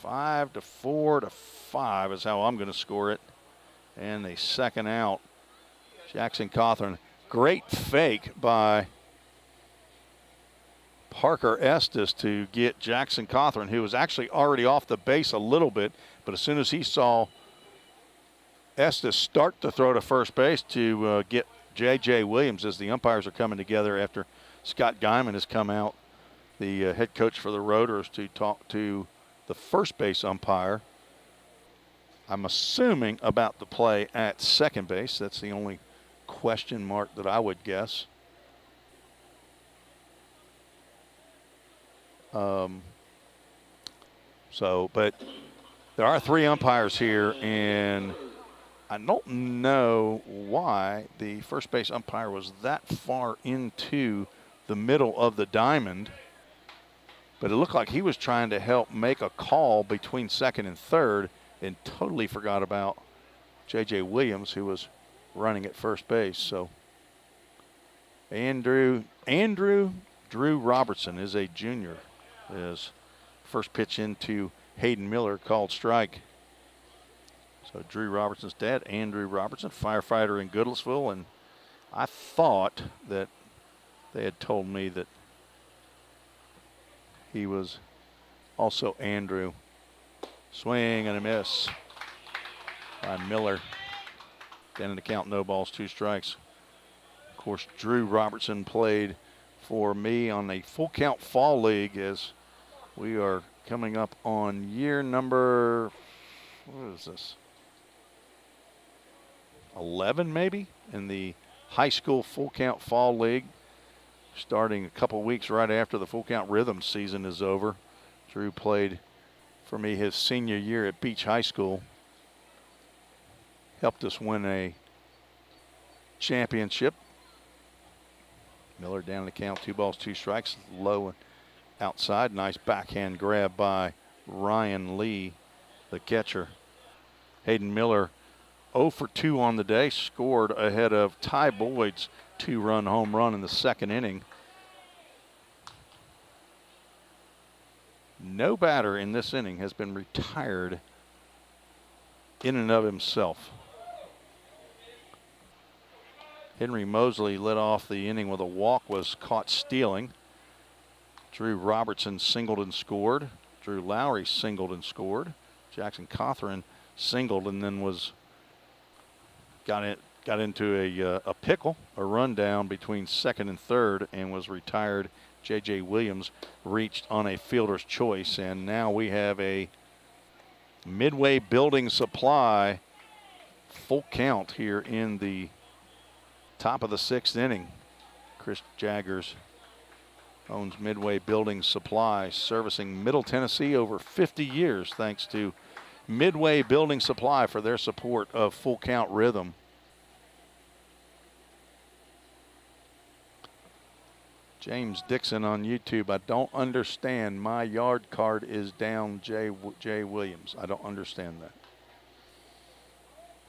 5-4-5 is how I'm going to score it. And the second out, Jackson Cawthorn. Great fake by Parker Estes to get Jackson Cawthorn, who was actually already off the base a little bit, but as soon as he saw Estes start to throw to first base to get J.J. Williams, as the umpires are coming together after Scott Guyman has come out, the head coach for the Rotors, to talk to the first base umpire. I'm assuming about the play at second base. That's the only question mark that I would guess. But there are 3 umpires here, and I don't know why the first base umpire was that far into the middle of the diamond, but it looked like he was trying to help make a call between second and third and totally forgot about J.J. Williams, who was running at first base. So Drew Robertson is a junior. His first pitch into Hayden Miller called strike. So Drew Robertson's dad, Andrew Robertson, firefighter in Goodlettsville, and I thought that they had told me that he was also Andrew. Swing and a miss by Miller. Down in the count, no balls, 2 strikes. Of course, Drew Robertson played for me on a full count fall league, as we are coming up on year number, what is this? 11 maybe, in the high school full count fall league, starting a couple weeks right after the full count rhythm season is over. Drew played for me his senior year at Beach High School. Helped us win a championship. Miller down the count, 2 balls, 2 strikes, low and outside. Nice backhand grab by Ryan Lee, the catcher. Hayden Miller 0 for 2 on the day, scored ahead of Ty Boyd's 2-run home run in the second inning. No batter in this inning has been retired in and of himself. Henry Mosley led off the inning with a walk, was caught stealing. Drew Robertson singled and scored. Drew Lowry singled and scored. Jackson Cawthorn singled and then got into a pickle, a rundown between second and third, and was retired. J.J. Williams reached on a fielder's choice, and now we have a Midway Building Supply full count here in the top of the 6th inning. Chris Jaggers owns Midway Building Supply, servicing Middle Tennessee over 50 years, thanks to Midway Building Supply for their support of full count rhythm. James Dixon on YouTube, I don't understand. My yard card is down, J. Williams. I don't understand that.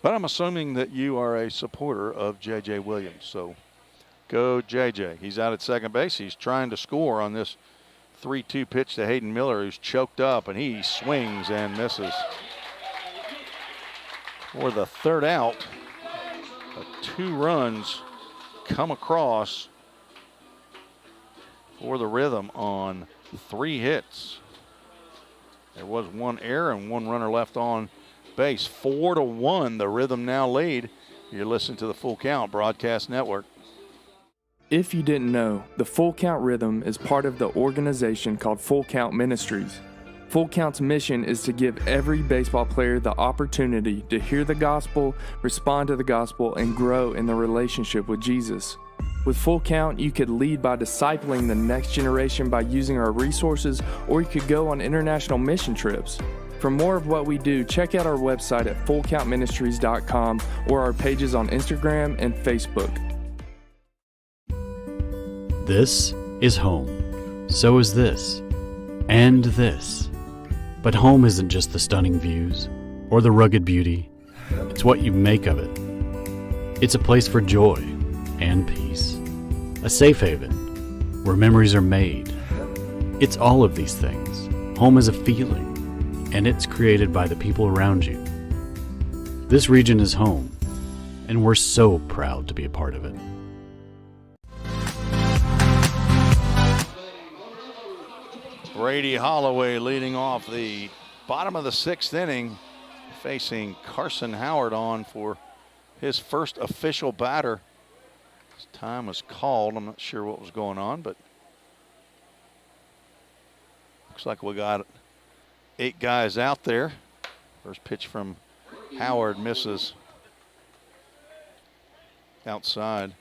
But I'm assuming that you are a supporter of J.J. Williams. So go J.J. He's out at second base. He's trying to score on this 3-2 pitch to Hayden Miller, who's choked up, and he swings and misses. For the third out, 2 runs come across for the Rhythm on 3 hits. There was 1 error and 1 runner left on base. 4-1, the Rhythm now lead. You're listening to the Full Count Broadcast Network. If you didn't know, the Full Count Rhythm is part of the organization called Full Count Ministries. Full Count's mission is to give every baseball player the opportunity to hear the gospel, respond to the gospel, and grow in the relationship with Jesus. With Full Count, you could lead by discipling the next generation by using our resources, or you could go on international mission trips. For more of what we do, check out our website at fullcountministries.com or our pages on Instagram and Facebook. This is home. So is this. And this. But home isn't just the stunning views or the rugged beauty. It's what you make of it. It's a place for joy and peace. A safe haven where memories are made. It's all of these things. Home is a feeling, and it's created by the people around you. This region is home, and we're so proud to be a part of it. Brady Holloway leading off the bottom of the 6th inning, facing Carson Howard on for his first official batter. His time was called. I'm not sure what was going on, but looks like we got 8 guys out there. First pitch from Howard misses outside.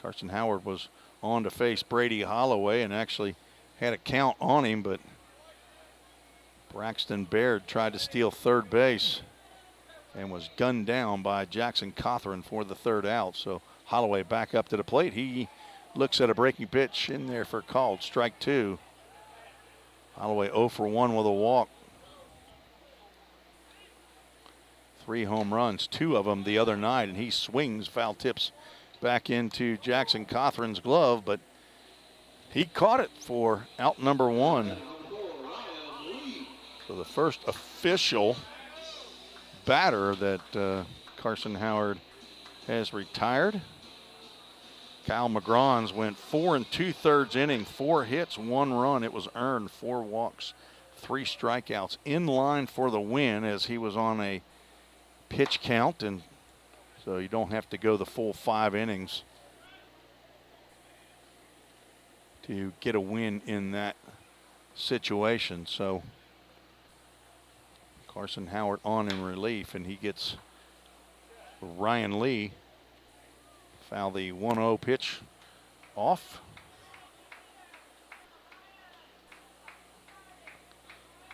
Carson Howard was on to face Brady Holloway and actually had a count on him, but Braxton Baird tried to steal third base and was gunned down by Jackson Cothran for the 3rd out. So Holloway back up to the plate. He looks at a breaking pitch in there for called strike 2. Holloway 0 for 1 with a walk. 3 home runs, 2 of them the other night, and he swings, foul tips back into Jackson Cothran's glove, but he caught it for out number 1. So the first official batter that Carson Howard has retired. Kyle McGrawns went 4 2/3 inning, 4 hits, 1 run. It was earned, 4 walks, 3 strikeouts, in line for the win as he was on a pitch count, and so you don't have to go the full 5 innings to get a win in that situation. So Carson Howard on in relief, and he gets Ryan Lee. Foul the 1-0 pitch off.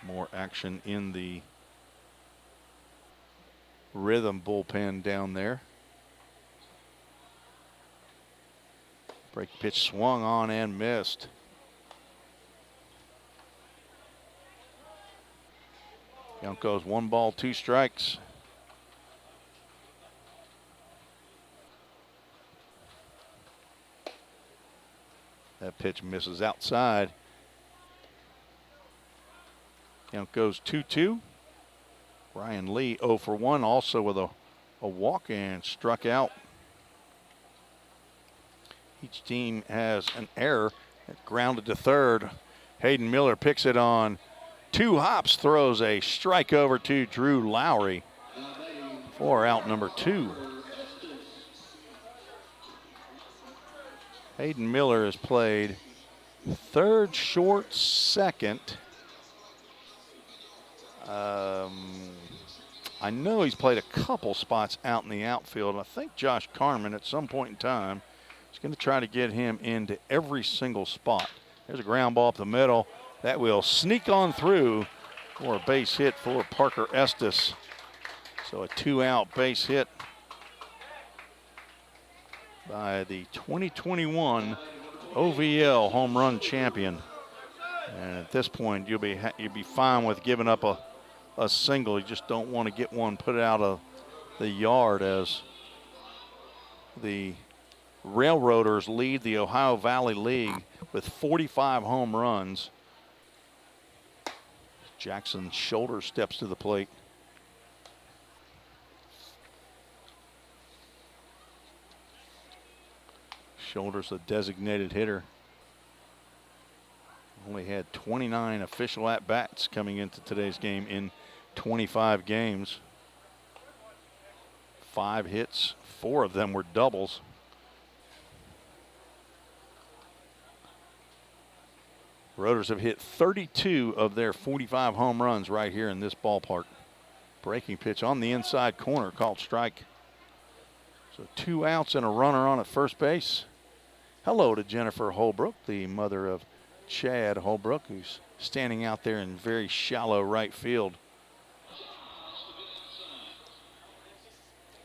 More action in the Rhythm bullpen down there. Break pitch swung on and missed. Count goes 1 ball, 2 strikes. That pitch misses outside. Count goes 2-2. Ryan Lee 0 for 1, also with a walk and struck out. Each team has an error. Grounded to third. Hayden Miller picks it on 2 hops, throws a strike over to Drew Lowry for out number 2. Hayden Miller has played third, short, second. I know he's played a couple spots out in the outfield. I think Josh Carmen at some point in time is going to try to get him into every single spot. There's a ground ball up the middle. That will sneak on through for a base hit for Parker Estes. So a 2-out base hit by the 2021 OVL home run champion. And at this point, you'll be fine with giving up a single. You just don't want to get one put out of the yard, as the Railroaders lead the Ohio Valley League with 45 home runs. Jackson Shoulder steps to the plate. Shoulders a designated hitter. Only had 29 official at-bats coming into today's game in 25 games. 5 hits, 4 of them were doubles. Roaders have hit 32 of their 45 home runs right here in this ballpark. Breaking pitch on the inside corner, called strike. So 2 outs and a runner on at first base. Hello to Jennifer Holbrook, the mother of Chad Holbrook, who's standing out there in very shallow right field.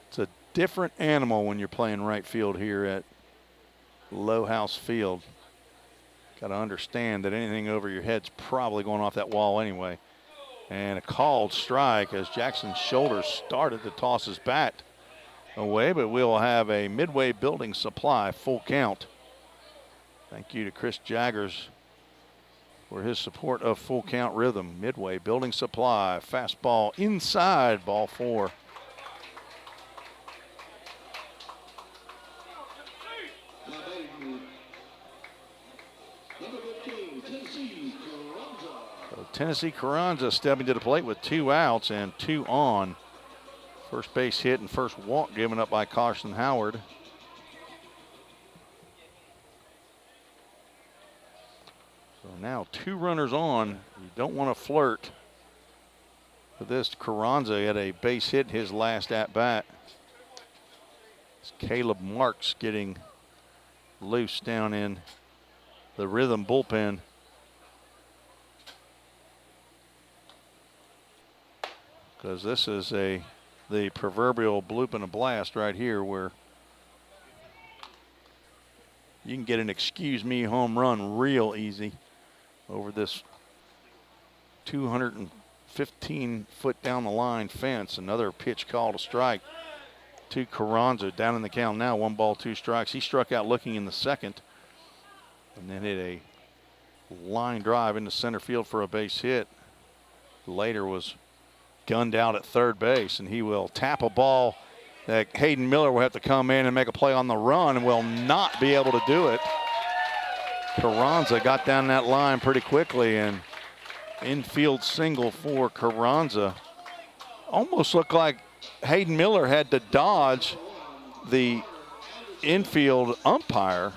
It's a different animal when you're playing right field here at Low House Field. Got to understand that anything over your head's probably going off that wall anyway. And a called strike as Jackson Shoulders started to toss his bat. away, but we'll have a Midway Building Supply full count. Thank you to Chris Jaggers for his support of Full Count Rhythm. Midway Building Supply, fastball inside, ball 4. So Tennessee Carranza stepping to the plate with 2 outs and 2 on. First base hit and first walk given up by Carson Howard. So now 2 runners on. You don't want to flirt with this. Carranza had a base hit his last at bat. It's Caleb Marks getting loose down in the Rhythm bullpen. Because this is the proverbial bloop and a blast right here, where you can get an excuse me home run real easy over this 215 foot down the line fence. Another pitch called a strike to Carranza, down in the count now, 1 ball, 2 strikes. He struck out looking in the second and then hit a line drive into center field for a base hit. Later was gunned out at third base, and he will tap a ball that Hayden Miller will have to come in and make a play on the run and will not be able to do it. Carranza got down that line pretty quickly, and infield single for Carranza. Almost looked like Hayden Miller had to dodge the infield umpire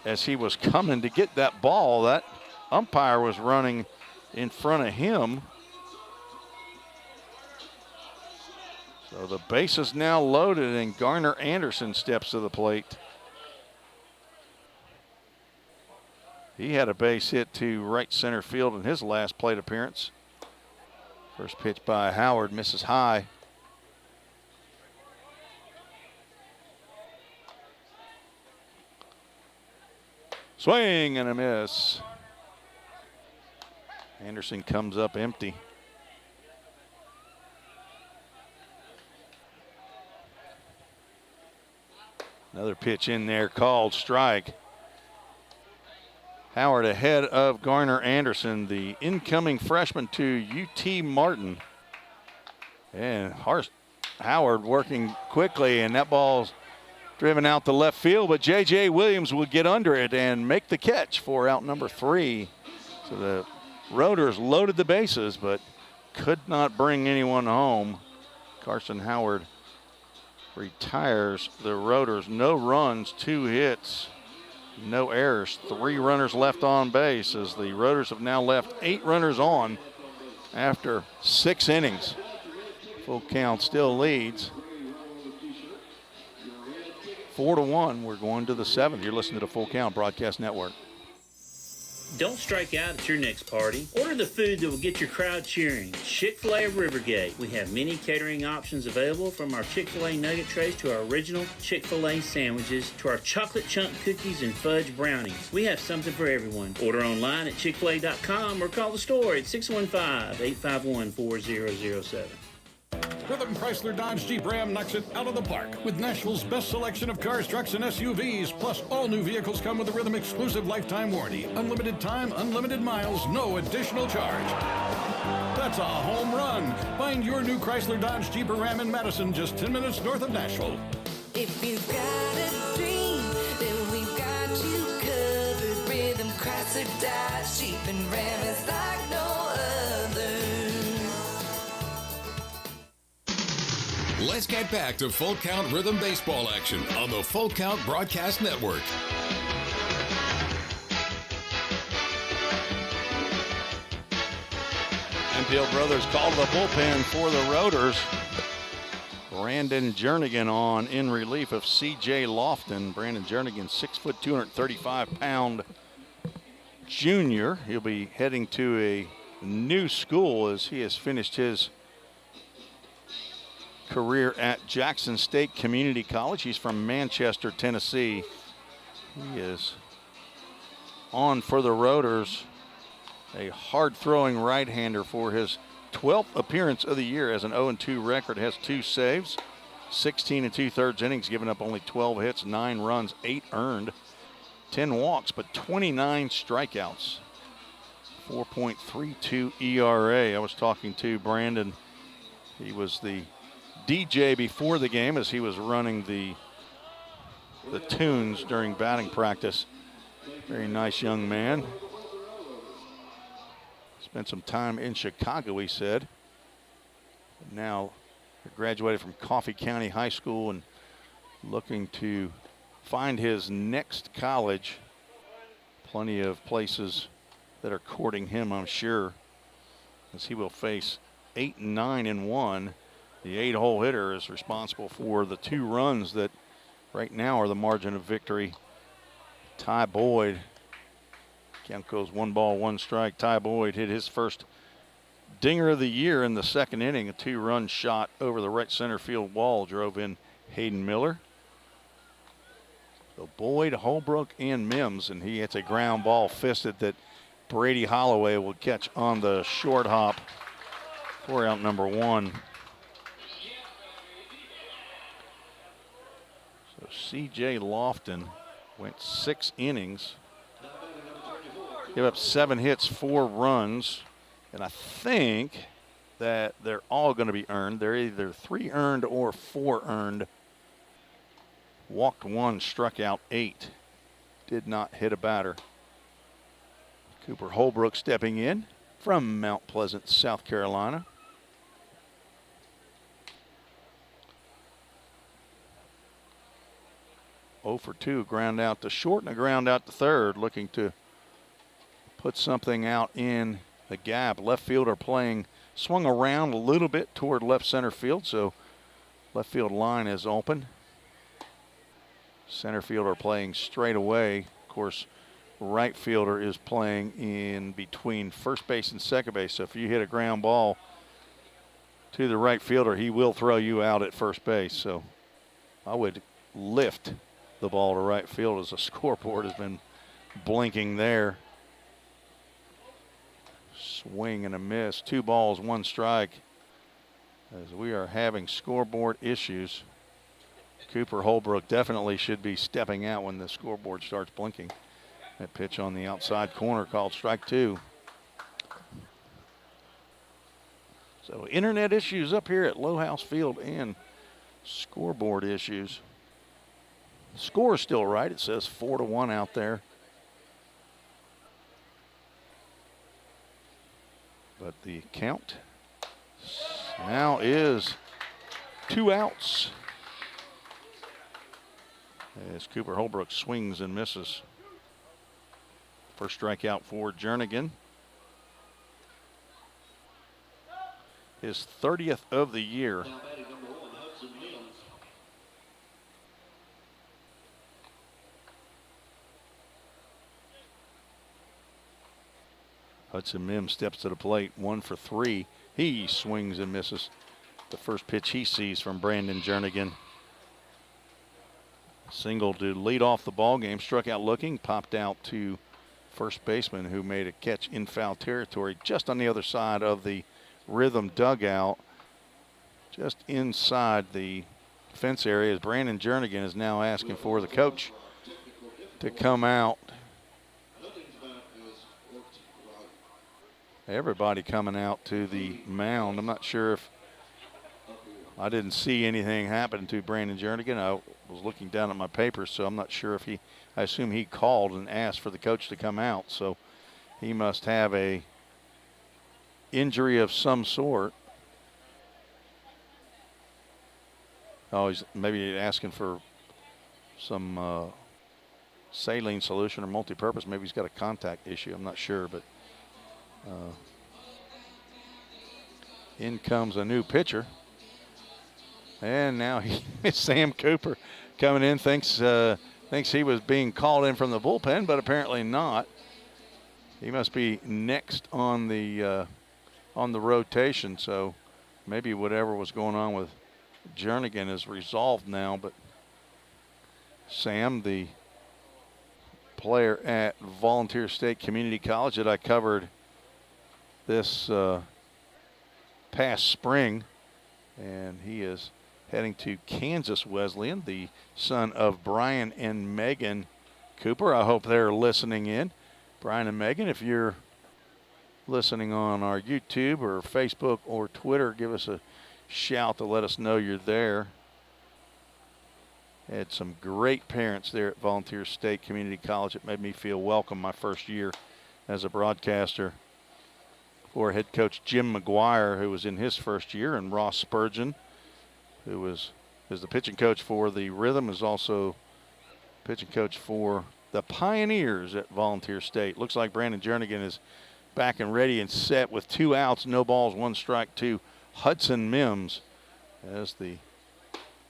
as he was coming to get that ball. That umpire was running in front of him. So the base is now loaded, and Garner Anderson steps to the plate. He had a base hit to right center field in his last plate appearance. First pitch by Howard misses high. Swing and a miss. Anderson comes up empty. Another pitch in there called strike. Howard ahead of Garner Anderson, the incoming freshman to UT Martin. And Howard working quickly, and that ball's driven out to left field, but J.J. Williams will get under it and make the catch for out number 3. So the Rotors loaded the bases, but could not bring anyone home. Carson Howard retires the Rotors. No runs, 2 hits, no errors, 3 runners left on base, as the Rotors have now left 8 runners on after 6 innings. Full count still leads 4-1. We're going to the 7th. You're listening to the Full Count Broadcast Network. Don't strike out at your next party. Order the food that will get your crowd cheering. Chick-fil-A of Rivergate. We have many catering options available, from our Chick-fil-A nugget trays to our original Chick-fil-A sandwiches to our chocolate chunk cookies and fudge brownies. We have something for everyone. Order online at chickfil-a.com or call the store at 615-851-4007. Rhythm Chrysler Dodge Jeep Ram knocks it out of the park with Nashville's best selection of cars, trucks, and SUVs. Plus, all new vehicles come with a Rhythm exclusive lifetime warranty. Unlimited time, unlimited miles, no additional charge. That's a home run. Find your new Chrysler Dodge Jeep or Ram in Madison, just 10 minutes north of Nashville. If you've got a dream, then we've got you covered. Rhythm Chrysler Dodge Jeep and Ram is like no other. Let's get back to Full Count Rhythm Baseball action on the Full Count Broadcast Network. Enfield Brothers call to the bullpen for the Rotors. Brandon Jernigan on in relief of C.J. Lofton. Brandon Jernigan, 6 foot, 235-pound junior. He'll be heading to a new school as he has finished his career at Jackson State Community College. He's from Manchester, Tennessee. He is on for the Rotors. A hard-throwing right-hander for his 12th appearance of the year. Has an 0-2 record, has 2 saves. 16 and 2/3 innings, giving up only 12 hits, 9 runs, 8 earned, 10 walks, but 29 strikeouts. 4.32 ERA. I was talking to Brandon. He was the DJ before the game as he was running the tunes during batting practice. Very nice young man. Spent some time in Chicago, he said. Now graduated from Coffee County High School and looking to find his next college. Plenty of places that are courting him, I'm sure, as he will face 8-9-1. The 8-hole hitter is responsible for the 2 runs that right now are the margin of victory. Ty Boyd, count goes 1 ball, 1 strike. Ty Boyd hit his first dinger of the year in the 2nd inning. A 2-run shot over the right center field wall drove in Hayden Miller. So Boyd, Holbrook, and Mims, and he hits a ground ball fisted that Brady Holloway will catch on the short hop for out number 1. So C.J. Lofton went 6 innings, gave up 7 hits, 4 runs, and I think that they're all going to be earned. They're either 3 earned or 4 earned. Walked 1, struck out 8. Did not hit a batter. Cooper Holbrook stepping in from Mount Pleasant, South Carolina. Oh for 2, ground out to short and a ground out to third, looking to put something out in the gap. Left fielder playing, swung around a little bit toward left center field, so left field line is open. Center fielder playing straight away. Of course, right fielder is playing in between first base and second base. So if you hit a ground ball to the right fielder, he will throw you out at first base. So I would lift the ball to right field as the scoreboard has been blinking there. Swing and a miss. 2 balls, 1 strike as we are having scoreboard issues. Cooper Holbrook definitely should be stepping out when the scoreboard starts blinking. That pitch on the outside corner called strike 2. So internet issues up here at Lowhouse Field and scoreboard issues. The score is still right. It says 4-1 out there. But the count now is 2 outs. As Cooper Holbrook swings and misses. First strikeout for Jernigan. His 30th of the year. Hudson Mims steps to the plate, 1 for 3. He swings and misses. The first pitch he sees from Brandon Jernigan. Single to lead off the ball game, struck out looking, popped out to first baseman who made a catch in foul territory just on the other side of the Rhythm dugout, just inside the fence area. As Brandon Jernigan is now asking for the coach to come out. Everybody coming out to the mound. I'm not sure if I didn't see anything happen to Brandon Jernigan. I was looking down at my papers, so I'm not sure if I assume he called and asked for the coach to come out. So he must have a injury of some sort. Oh, he's maybe asking for some saline solution or multi-purpose. Maybe he's got a contact issue. I'm not sure, but in comes a new pitcher. And now it's Sam Cooper coming in. Thinks he was being called in from the bullpen, but apparently not. He must be next on the rotation. So maybe whatever was going on with Jernigan is resolved now. But Sam, the player at Volunteer State Community College that I covered this past spring, and he is heading to Kansas Wesleyan, the son of Brian and Megan Cooper. I hope they're listening in. Brian and Megan, if you're listening on our YouTube or Facebook or Twitter, give us a shout to let us know you're there. Had some great parents there at Volunteer State Community College. It made me feel welcome my first year as a broadcaster. For head coach Jim McGuire, who was in his first year, and Ross Spurgeon, who is the pitching coach for the Rhythm, is also pitching coach for the Pioneers at Volunteer State. Looks like Brandon Jernigan is back and ready and set with 2 outs, no balls, 1 strike to Hudson Mims as the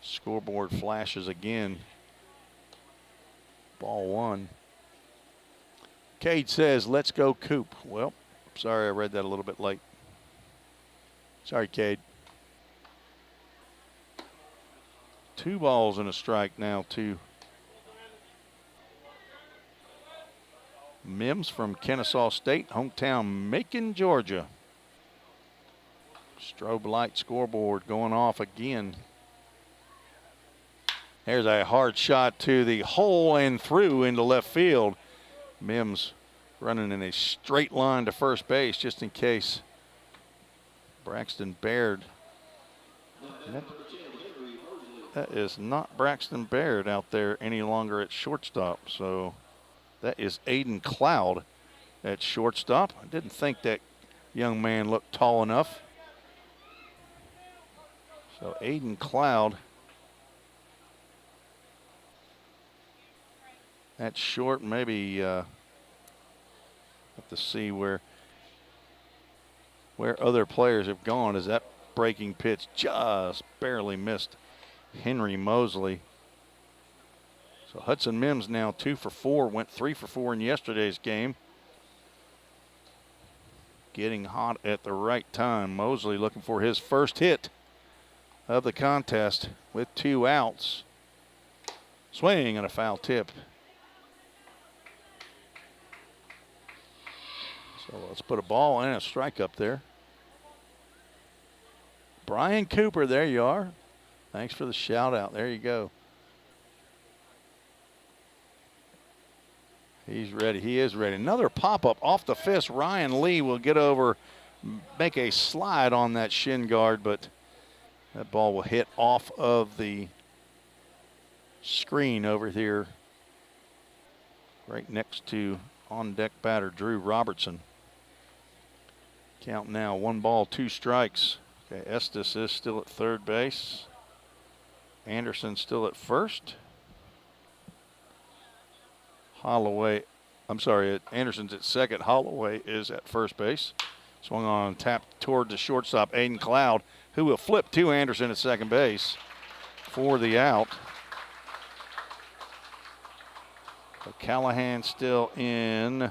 scoreboard flashes again. Ball 1. Cade says, let's go Coop. Well, sorry I read that a little bit late. Sorry, Cade. 2 balls and a strike now to Mims from Kennesaw State, hometown Macon, Georgia. Strobe light scoreboard going off again. There's a hard shot to the hole and through into left field. Mims running in a straight line to first base just in case Braxton Baird. That is not Braxton Baird out there any longer at shortstop. So that is Aiden Cloud at shortstop. I didn't think that young man looked tall enough. So Aiden Cloud at short. Maybe have to see where other players have gone, as that breaking pitch just barely missed Henry Mosley. So Hudson Mims now 2 for 4, went 3 for 4 in yesterday's game. Getting hot at the right time. Mosley looking for his first hit of the contest with 2 outs. Swing and a foul tip. So let's put a ball and a strike up there. Brian Cooper, there you are. Thanks for the shout out. There you go. He's ready. He is ready. Another pop-up off the fist. Ryan Lee will get over, make a slide on that shin guard, but that ball will hit off of the screen over here right next to on-deck batter Drew Robertson. Count now, 1 ball, 2 strikes. Okay, Estes is still at third base. Anderson still at first. Anderson's at second. Holloway is at first base. Swung on, tapped toward the shortstop, Aiden Cloud, who will flip to Anderson at second base for the out. So Callahan still in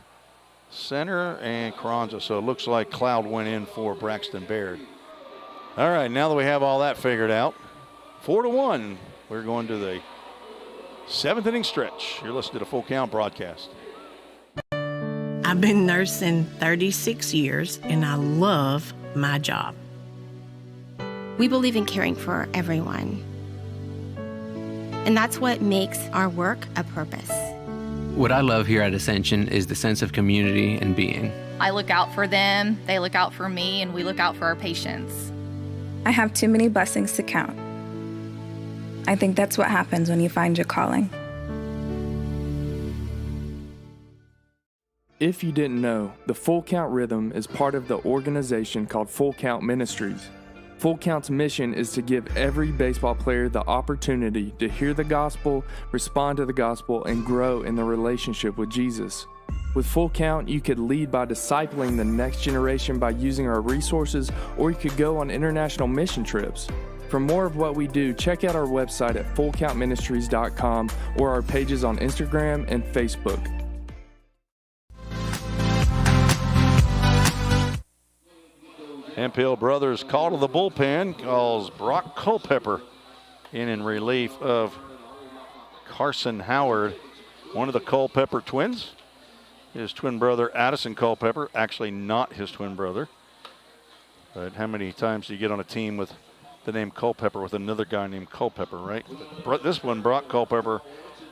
center and Carranza. So it looks like Cloud went in for Braxton Baird. All right, now that we have all that figured out, 4-1, we're going to the 7th inning stretch. You're listening to the Full Count broadcast. I've been nursing 36 years, and I love my job. We believe in caring for everyone. And that's what makes our work a purpose. What I love here at Ascension is the sense of community and being. I look out for them, they look out for me, and we look out for our patients. I have too many blessings to count. I think that's what happens when you find your calling. If you didn't know, the Full Count Rhythm is part of the organization called Full Count Ministries. Full Count's mission is to give every baseball player the opportunity to hear the gospel, respond to the gospel, and grow in the relationship with Jesus. With Full Count, you could lead by discipling the next generation by using our resources, or you could go on international mission trips. For more of what we do, check out our website at fullcountministries.com or our pages on Instagram and Facebook. Hemphill Brothers call to the bullpen, calls Brock Culpepper in relief of Carson Howard, one of the Culpepper twins. His twin brother Addison Culpepper, actually not his twin brother. But how many times do you get on a team with the name Culpepper with another guy named Culpepper, right? But this one, Brock Culpepper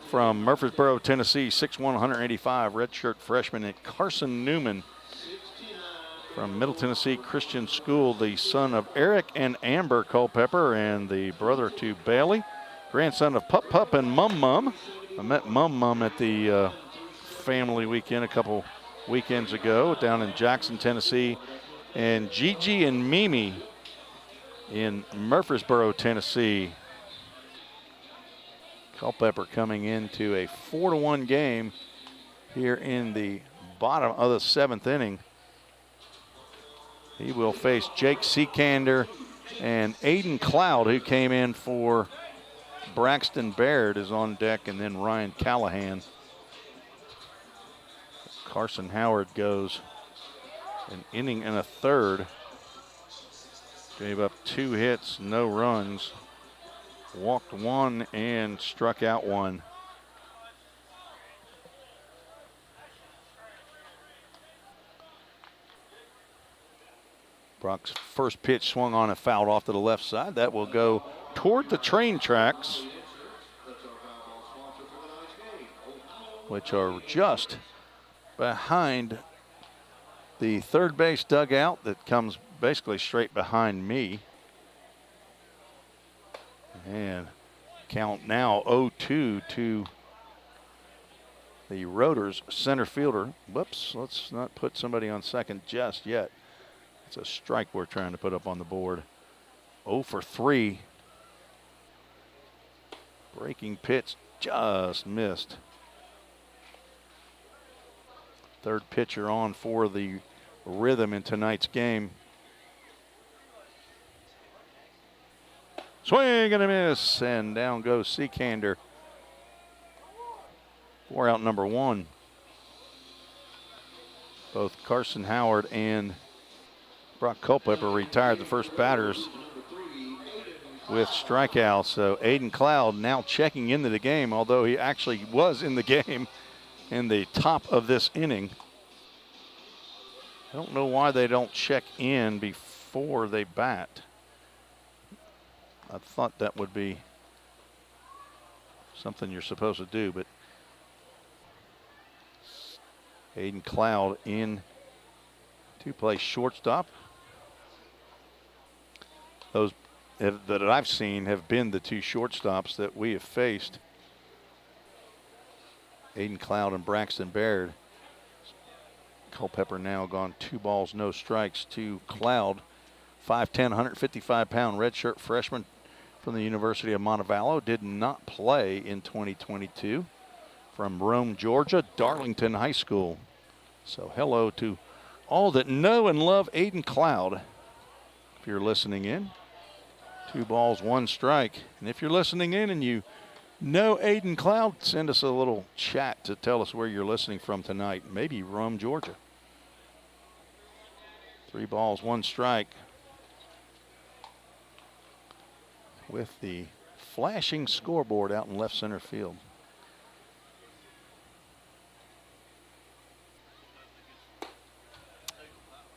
from Murfreesboro, Tennessee, 6'1", 185, redshirt freshman. And Carson Newman from Middle Tennessee Christian School, the son of Eric and Amber Culpepper and the brother to Bailey, grandson of Pup Pup and Mum Mum. I met Mum Mum at the family weekend a couple weekends ago down in Jackson, Tennessee. And Gigi and Mimi in Murfreesboro, Tennessee. Culpepper coming into a 4-1 game here in the bottom of the 7th inning. He will face Jake Seekander and Aiden Cloud, who came in for Braxton Baird, is on deck, and then Ryan Callahan. Carson Howard goes an inning and a third. Gave up 2 hits, no runs. Walked 1 and struck out 1. Brock's first pitch swung on and fouled off to the left side. That will go toward the train tracks, which are just behind the third base dugout that comes basically straight behind me. And count now 0-2 to the Rotors center fielder. Whoops, let's not put somebody on second just yet. It's a strike we're trying to put up on the board. 0 for 3. Breaking pitch just missed. Third pitcher on for the Rhythm in tonight's game. Swing and a miss, and down goes Seekander. 4 out number 1. Both Carson Howard and Brock Culpepper retired the first batters with strikeouts. So Aiden Cloud now checking into the game, although he actually was in the game in the top of this inning. I don't know why they don't check in before they bat. I thought that would be something you're supposed to do, but Aiden Cloud in to play shortstop. Those that I've seen have been the 2 shortstops that we have faced. Aiden Cloud and Braxton Baird. Culpepper now gone 2 balls, no strikes to Cloud. 5'10", 155-pound redshirt freshman from the University of Montevallo. Did not play in 2022. From Rome, Georgia, Darlington High School. So hello to all that know and love Aiden Cloud. If you're listening in, 2 balls, 1 strike. And if you're listening in and you know Aiden Cloud, send us a little chat to tell us where you're listening from tonight. Maybe Rome, Georgia. 3 balls, 1 strike. With the flashing scoreboard out in left center field.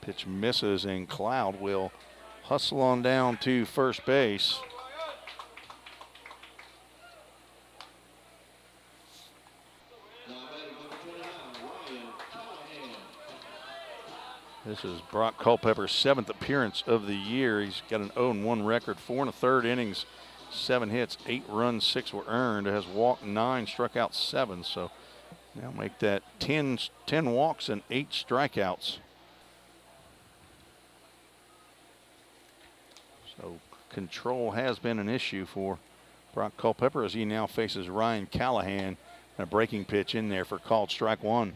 Pitch misses, and Cloud will hustle on down to first base. This is Brock Culpepper's 7th appearance of the year. He's got an 0-1 record, 4 1/3 innings, 7 hits, 8 runs, 6 were earned. Has walked 9, struck out 7. So now make that 10 walks and 8 strikeouts. So control has been an issue for Brock Culpepper as he now faces Ryan Callahan. And a breaking pitch in there for called strike 1.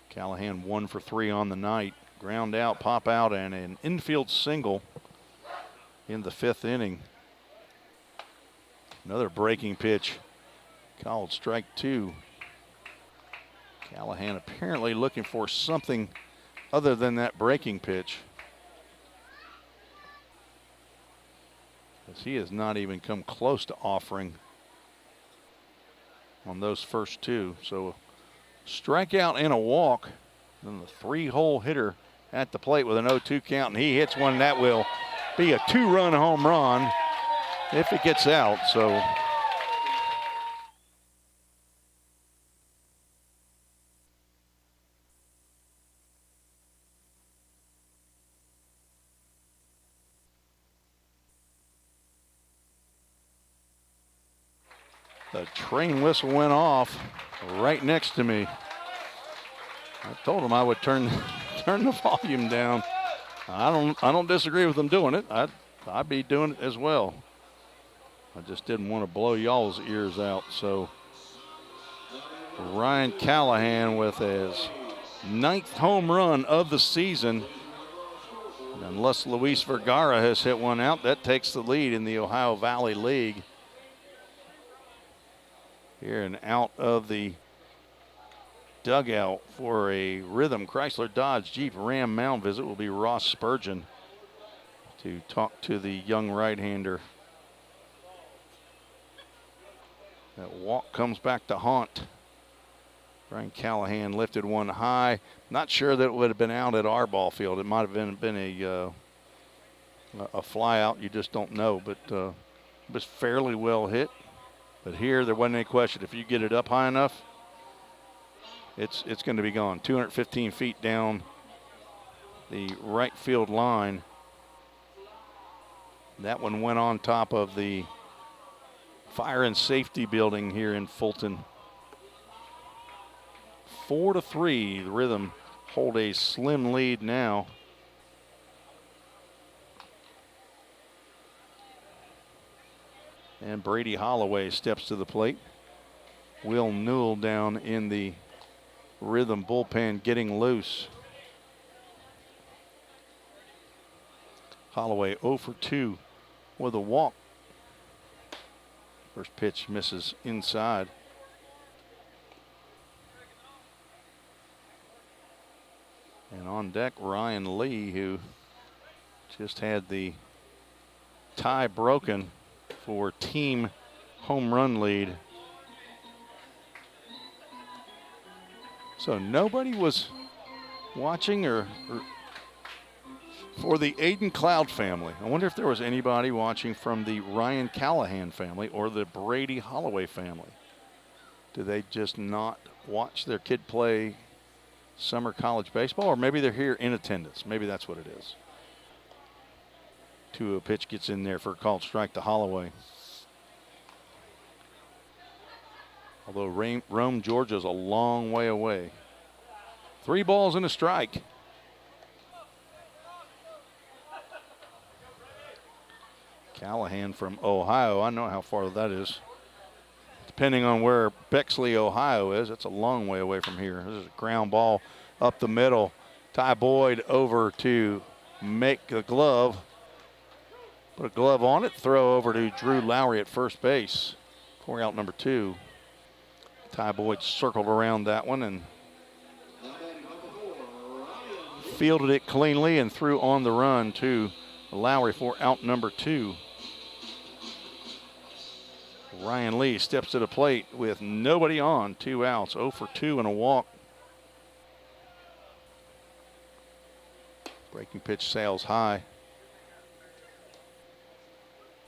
Callahan 1 for 3 on the night. Ground out, pop out, and an infield single in the 5th inning. Another breaking pitch. Called strike 2. Callahan apparently looking for something other than that breaking pitch, as he has not even come close to offering on those first 2. So strikeout and a walk. Then the 3-hole hitter at the plate with an 0-2 count, and he hits one that will be a 2-run home run if it gets out. So the train whistle went off right next to me. I told him I would turn the volume down. I don't disagree with them doing it. I'd be doing it as well. I just didn't want to blow y'all's ears out. So Ryan Callahan with his 9th home run of the season. And unless Luis Vergara has hit one out, that takes the lead in the Ohio Valley League. Here and out of the dugout for a Rhythm Chrysler Dodge Jeep Ram mound visit will be Ross Spurgeon to talk to the young right-hander. That walk comes back to haunt. Brian Callahan lifted one high. Not sure that it would have been out at our ball field. It might have been a fly out. You just don't know, but it was fairly well hit. But here, there wasn't any question. If you get it up high enough, it's going to be gone. 215 feet down the right field line. That one went on top of the fire and safety building here in Fulton. 4-3, the Rhythm hold a slim lead now. And Brady Holloway steps to the plate. Will Newell down in the Rhythm bullpen getting loose. Holloway 0 for 2 with a walk. First pitch misses inside. And on deck, Ryan Lee, who just had the tie broken for team home run lead. So nobody was watching or for the Aiden Cloud family. I wonder if there was anybody watching from the Ryan Callahan family or the Brady Holloway family. Do they just not watch their kid play summer college baseball? Or maybe they're here in attendance. Maybe that's what it is. 2-0 pitch gets in there for a called strike to Holloway. Although Rome, Georgia is a long way away. 3 balls and a strike. Callahan from Ohio. I know how far that is. Depending on where Bexley, Ohio is, it's a long way away from here. This is a ground ball up the middle. Ty Boyd over to make the glove. Put a glove on it. Throw over to Drew Lowry at first base. For out number 2. Ty Boyd circled around that one and fielded it cleanly and threw on the run to Lowry for out number 2. Ryan Lee steps to the plate with nobody on. 2 outs. 0 for 2 and a walk. Breaking pitch sails high.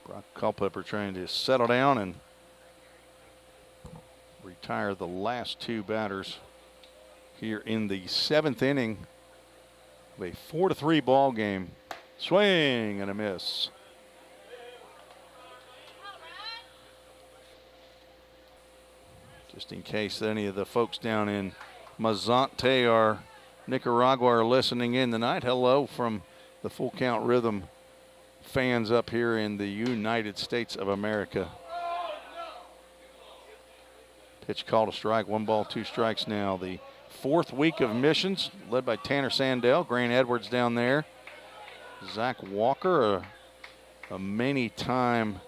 Brock Culpepper trying to settle down and retire the last 2 batters here in the 7th inning of a 4-3 ball game. Swing and a miss. Just in case any of the folks down in Mazante or Nicaragua are listening in tonight, hello from the Full Count Rhythm fans up here in the United States of America. Pitch called a strike. 1 ball, 2 strikes now. The 4th week of missions led by Tanner Sandell. Grant Edwards down there. Zach Walker, a many-time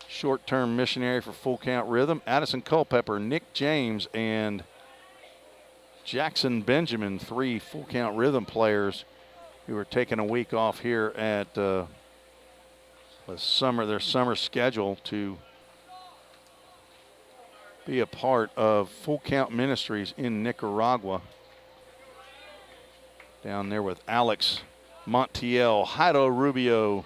short-term missionary for Full Count Rhythm. Addison Culpepper, Nick James, and Jackson Benjamin, 3 Full Count Rhythm players who are taking a week off here at their summer schedule to be a part of Full Count Ministries in Nicaragua. down there with Alex Montiel, Jairo Rubio,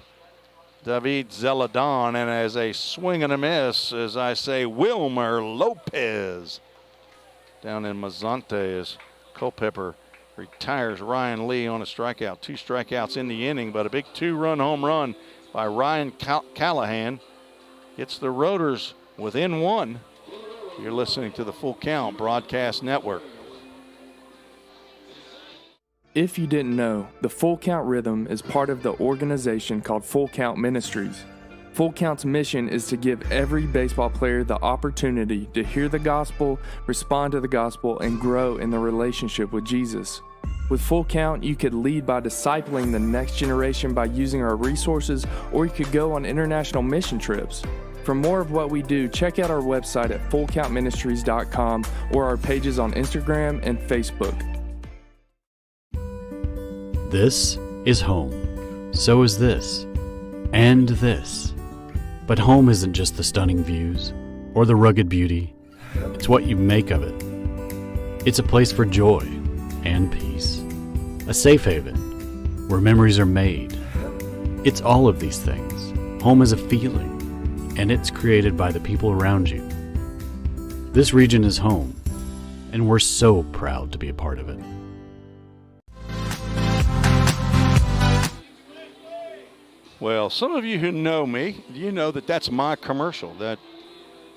David Zeladon, and as a swing and a miss, as I say, Wilmer Lopez. Down in Mazante as Culpepper retires Ryan Lee on a strikeout. 2 strikeouts in the inning, but a big 2-run home run by Ryan Callahan gets the Rotors within 1. You're listening to the Full Count Broadcast Network. If you didn't know, the Full Count Rhythm is part of the organization called Full Count Ministries. Full Count's mission is to give every baseball player the opportunity to hear the gospel, respond to the gospel, and grow in their relationship with Jesus. With Full Count, you could lead by discipling the next generation by using our resources, or you could go on international mission trips. For more of what we do, check out our website at fullcountministries.com or our pages on Instagram and Facebook. This is home. So is this. And this. But home isn't just the stunning views or the rugged beauty. It's what you make of it. It's a place for joy and peace. A safe haven where memories are made. It's all of these things. Home is a feeling, and it's created by the people around you. This region is home, and we're so proud to be a part of it. Well, some of you who know me, you know that that's my commercial. That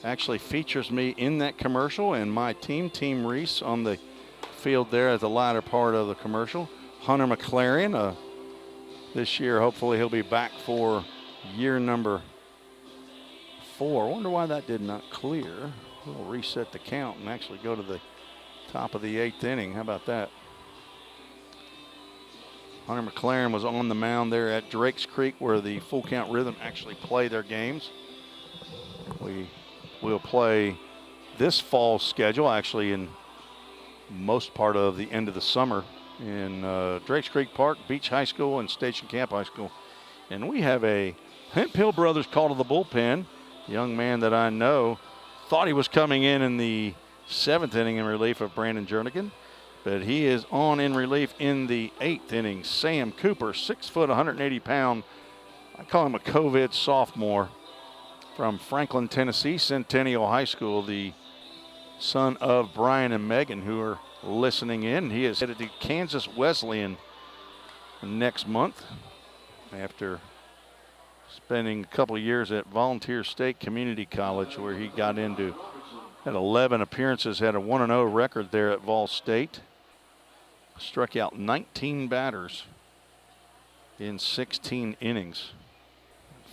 actually features me in that commercial and my team, Team Reese, on the field there at the latter part of the commercial. Hunter McLaren, this year, hopefully he'll be back for year number 4. I wonder why that did not clear. We'll reset the count and actually go to the top of the 8th inning. How about that? Hunter McLaren was on the mound there at Drakes Creek, where the Full Count Rhythm actually play their games. We will play this fall schedule actually in most part of the end of the summer in Drakes Creek Park, Beach High School, and Station Camp High School. And we have a Hemp brothers call to the bullpen. A young man that I know thought he was coming in the 7th inning in relief of Brandon Jernigan. But he is on in relief in the 8th inning. Sam Cooper, 6 foot, 180 pound. I call him a COVID sophomore from Franklin, Tennessee, Centennial High School, the son of Brian and Megan, who are listening in. He is headed to Kansas Wesleyan next month after spending a couple of years at Volunteer State Community College, where he got into, had 11 appearances, had a 1-0 record there at Vol State. Struck out 19 batters in 16 innings.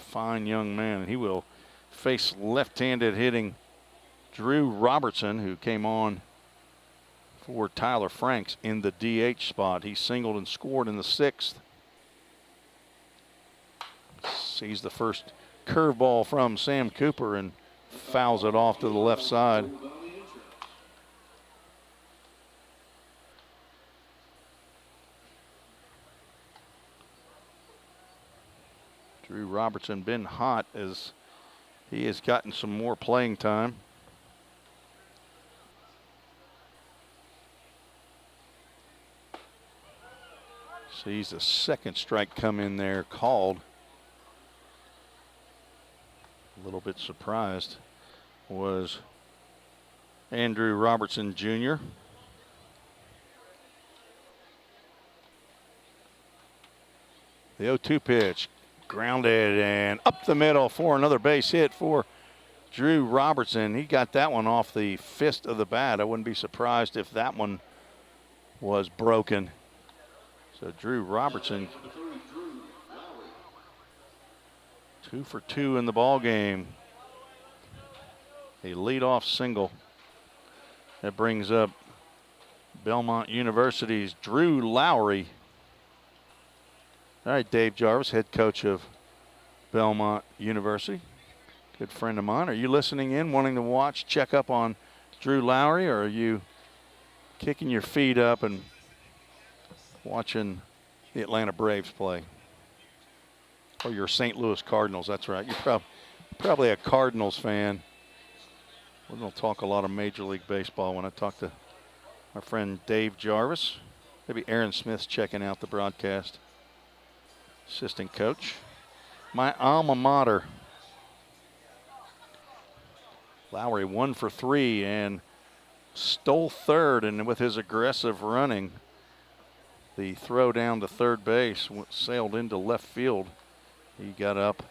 Fine young man. He will face left-handed hitting Drew Robertson, who came on for Tyler Franks in the DH spot. He singled and scored in the 6th. Sees the first curveball from Sam Cooper and fouls it off to the left side. Drew Robertson been hot as he has gotten some more playing time. Sees the second strike come in there called. A little bit surprised was Andrew Robertson Jr. The 0-2 pitch. Grounded and up the middle for another base hit for Drew Robertson. He got that one off the fist of the bat. I wouldn't be surprised if that one was broken. So Drew Robertson, 2 for 2 in the ball game. A leadoff single. That brings up Belmont University's Drew Lowry. All right, Dave Jarvis, head coach of Belmont University. Good friend of mine. Are you listening in, wanting to watch, check up on Drew Lowry, or are you kicking your feet up and watching the Atlanta Braves play? Or your St. Louis Cardinals, that's right. You're probably a Cardinals fan. We're going to talk a lot of Major League Baseball when I talk to our friend Dave Jarvis. Maybe Aaron Smith's checking out the broadcast. Assistant coach. My alma mater. Lowry 1 for 3 and stole third, and with his aggressive running, the throw down to third base sailed into left field. He got up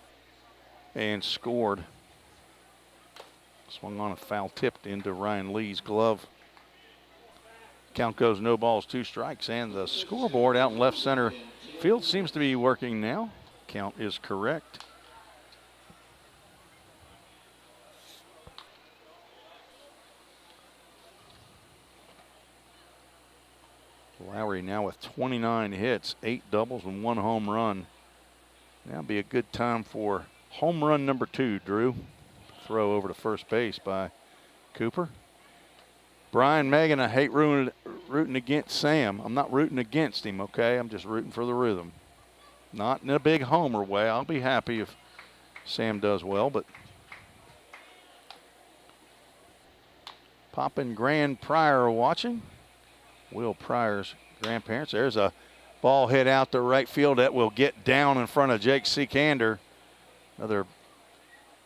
and scored. Swung on a foul tipped into Ryan Lee's glove. Count goes no balls, 2 strikes, and the scoreboard out in left center field seems to be working now. Count is correct. Lowry now with 29 hits, 8 doubles and 1 home run. Now be a good time for home run number 2, Drew. Throw over to first base by Cooper. Brian Megan, I hate rooting against Sam. I'm not rooting against him, okay? I'm just rooting for the rhythm. Not in a big homer way. I'll be happy if Sam does well, but Pop and Grand Pryor are watching. Will Pryor's grandparents. There's a ball hit out to right field that will get down in front of Jake Seekander.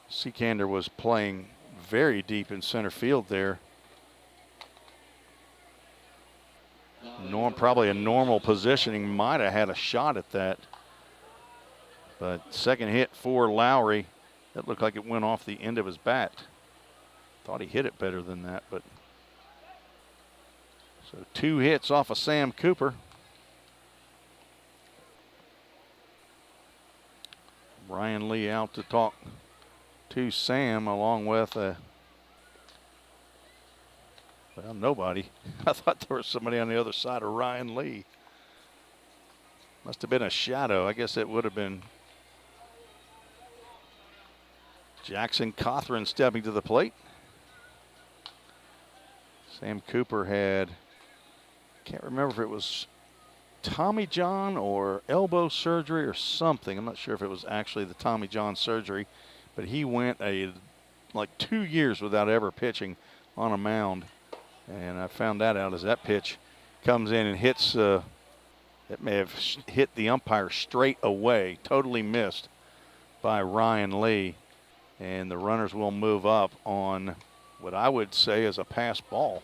Seekander was playing very deep in center field there. Probably a normal positioning, might have had a shot at that. But second hit for Lowry, that looked like it went off the end of his bat. Thought he hit it better than that, but so 2 hits off of Sam Cooper. Brian Lee out to talk to Sam along with nobody. I thought there was somebody on the other side of Ryan Lee. Must have been a shadow. I guess it would have been Jackson Cothran stepping to the plate. Sam Cooper had, can't remember if it was Tommy John or elbow surgery or something. I'm not sure if it was actually the Tommy John surgery, but he went like 2 years without ever pitching on a mound. And I found that out as that pitch comes in and hits, it may have hit the umpire straight away, totally missed by Ryan Lee. And the runners will move up on what I would say is a pass ball.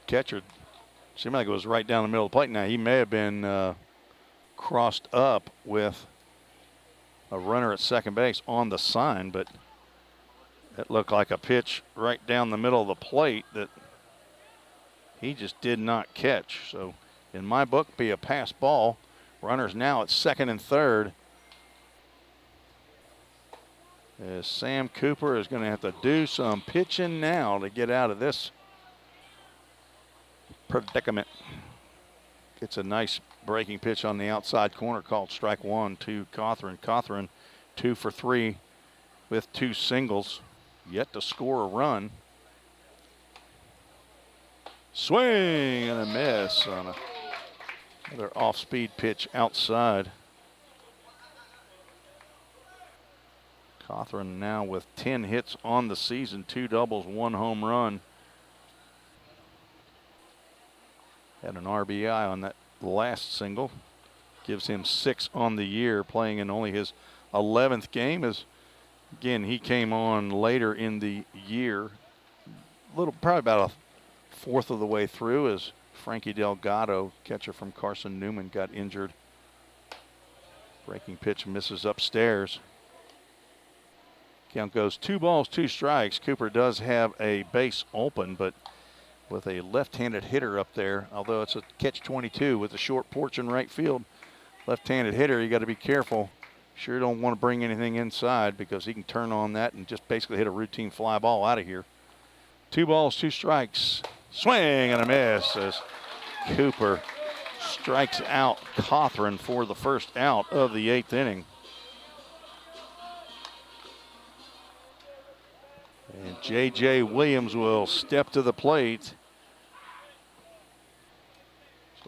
Catcher seemed like it was right down the middle of the plate. Now, he may have been crossed up with a runner at second base on the sign, but it looked like a pitch right down the middle of the plate that he just did not catch. So, in my book, be a pass ball. Runners now at second and third. As Sam Cooper is going to have to do some pitching now to get out of this predicament. It's a nice breaking pitch on the outside corner called strike 1 to Cothran. Cothran 2 for 3 with 2 singles, yet to score a run. Swing and a miss on another off-speed pitch outside. Cothran now with 10 hits on the season, 2 doubles, 1 home run. Had an RBI on that last single. Gives him 6 on the year, playing in only his 11th game. Again, he came on later in the year. Probably about a fourth of the way through as Frankie Delgado, catcher from Carson Newman, got injured. Breaking pitch misses upstairs. Count goes 2 balls, 2 strikes. Cooper does have a base open, but with a left-handed hitter up there, although it's a catch-22 with a short porch in right field, left-handed hitter, you got to be careful. Sure don't want to bring anything inside because he can turn on that and just basically hit a routine fly ball out of here. 2 balls, 2 strikes. Swing and a miss as Cooper strikes out Cothran for the first out of the 8th inning. And J.J. Williams will step to the plate.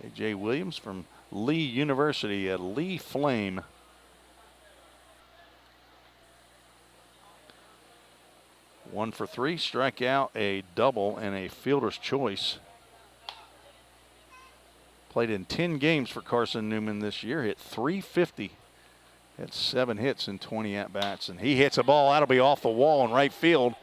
J.J. Williams from Lee University, a Lee Flame. 1 for 3, strikeout, a double, and a fielder's choice. Played in 10 games for Carson Newman this year, hit .350. Had 7 hits in 20 at-bats, and he hits a ball. That'll be off the wall in right field.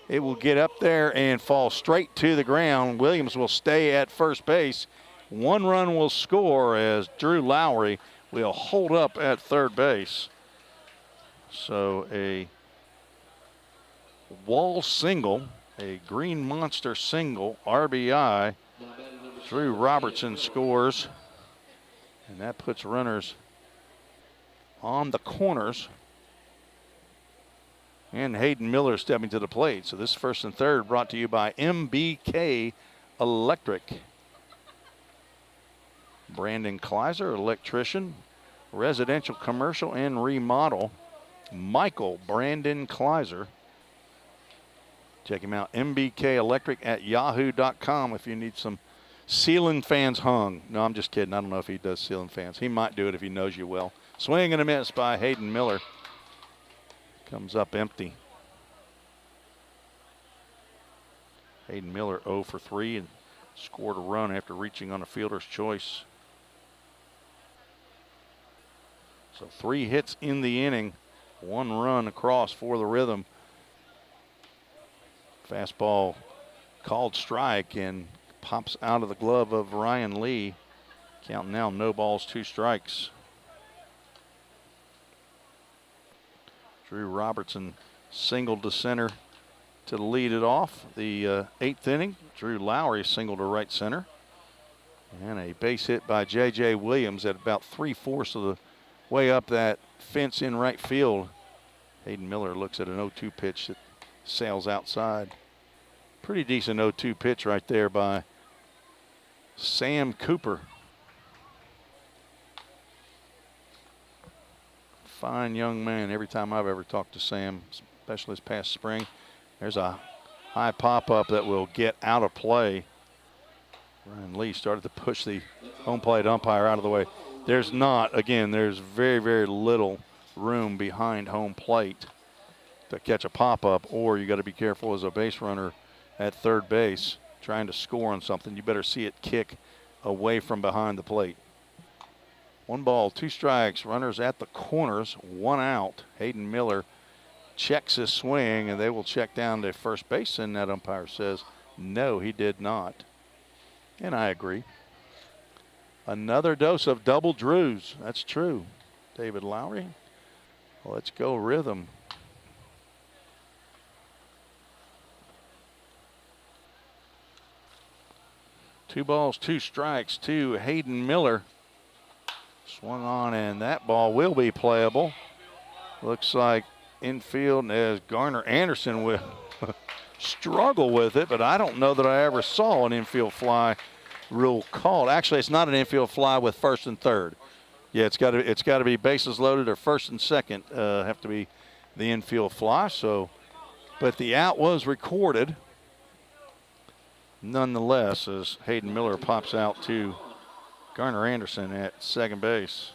It will get up there and fall straight to the ground. Williams will stay at first base. 1 run will score as Drew Lowry will hold up at third base. So a wall single, a Green Monster single, RBI. Drew Robertson scores, and that puts runners on the corners. And Hayden Miller stepping to the plate. So this first and third brought to you by MBK Electric. Brandon Kleiser, electrician, residential, commercial, and remodel. Michael Brandon Kleiser. Check him out, MBK Electric at yahoo.com if you need some ceiling fans hung. No, I'm just kidding. I don't know if he does ceiling fans. He might do it if he knows you well. Swing and a miss by Hayden Miller. Comes up empty. Hayden Miller 0 for 3 and scored a run after reaching on a fielder's choice. So 3 hits in the inning, 1 run across for the Rhythm. Fastball called strike and pops out of the glove of Ryan Lee. Count now, no balls, 2 strikes. Drew Robertson singled to center to lead it off. The 8th inning, Drew Lowry singled to right center. And a base hit by J.J. Williams at about 3/4 of the way up that fence in right field. Hayden Miller looks at an 0-2 pitch that sails outside. Pretty decent 0-2 pitch right there by Sam Cooper. Fine young man. Every time I've ever talked to Sam, especially this past spring, there's a high pop-up that will get out of play. Ryan Lee started to push the home plate umpire out of the way. There's not, again, there's very, very little room behind home plate to catch a pop-up, or you got to be careful as a base runner at third base trying to score on something. You better see it kick away from behind the plate. 1 ball, 2 strikes, runners at the corners, 1 out. Hayden Miller checks his swing, and they will check down to first base, and that umpire says, no, he did not. And I agree. Another dose of double Drews. That's true. David Lowry. Let's go Rhythm. Two balls, 2 strikes to Hayden Miller. Swung on, and that ball will be playable. Looks like infield as Garner Anderson will struggle with it, but I don't know that I ever saw an infield fly rule called. Actually, it's not an infield fly with first and third. Yeah, it's got to be bases loaded or first and second have to be the infield fly. So, but the out was recorded nonetheless as Hayden Miller pops out to Garner Anderson at second base.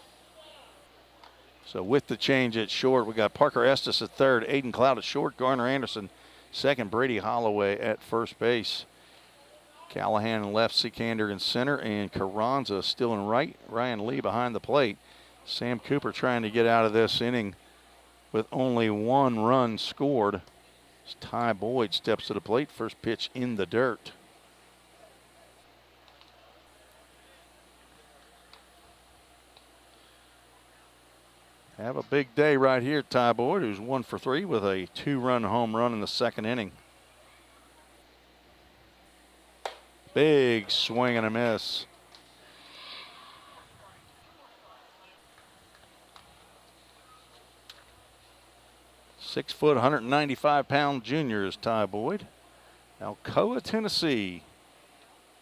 So with the change at short, we got Parker Estes at third, Aiden Cloud at short, Garner Anderson second, Brady Holloway at first base. Callahan in left, Sikander in center, and Carranza still in right. Ryan Lee behind the plate. Sam Cooper trying to get out of this inning with only 1 run scored. As Ty Boyd steps to the plate, first pitch in the dirt. Have a big day right here, Ty Boyd, who's 1 for 3 with a 2-run home run in the second inning. Big swing and a miss. Six-foot, 195-pound junior is Ty Boyd. Alcoa, Tennessee.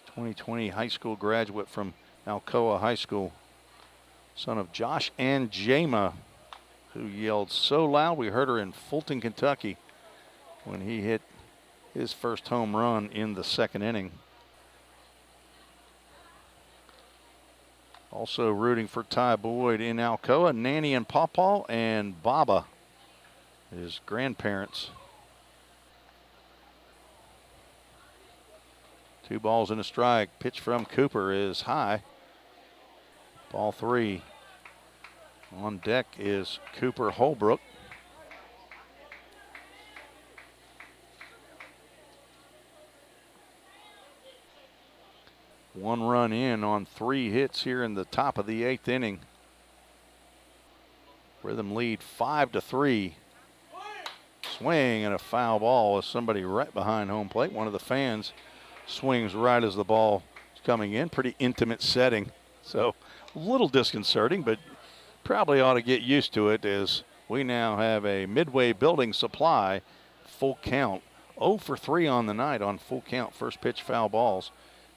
2020 high school graduate from Alcoa High School. Son of Josh and Jama, who yelled so loud we heard her in Fulton, Kentucky when he hit his first home run in the second inning. Also rooting for Ty Boyd in Alcoa, Nanny and Pawpaw and Baba, his grandparents. 2 balls and a strike. Pitch from Cooper is high. Ball 3. On deck is Cooper Holbrook. One run in on 3 hits here in the top of the 8th inning. Rhythm lead 5-3. Swing and a foul ball with somebody right behind home plate. One of the fans swings right as the ball is coming in. Pretty intimate setting. So a little disconcerting, but probably ought to get used to it as we now have a Midway Building Supply full count. 0 for 3 on the night on full count first pitch foul balls.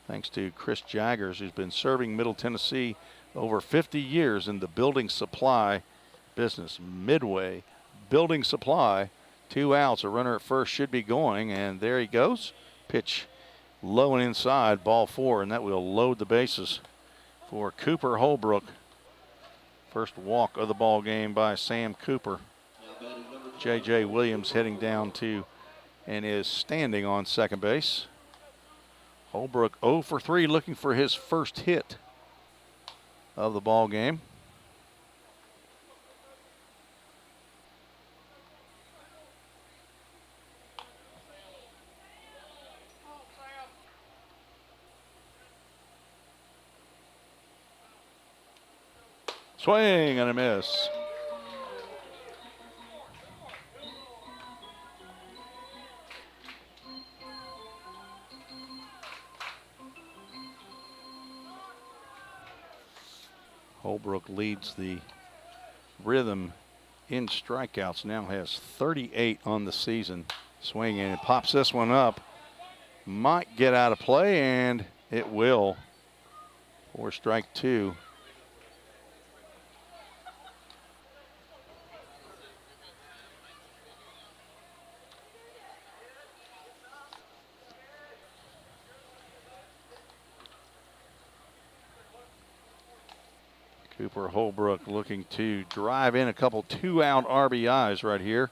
Thanks to Chris Jaggers, who's been serving Middle Tennessee over 50 years in the building supply business. Midway Building Supply. 2 outs, a runner at first should be going, and there he goes. Pitch low and inside, ball 4, and that will load the bases for Cooper Holbrook. First walk of the ball game by Sam Cooper. J.J. Williams heading down to and is standing on second base. Holbrook 0 for 3, looking for his first hit of the ball game. Swing and a miss. Holbrook leads the Rhythm in strikeouts, now has 38 on the season. Swing and it pops this one up. Might get out of play, and it will for strike 2. Cooper Holbrook looking to drive in a couple 2-out RBIs right here,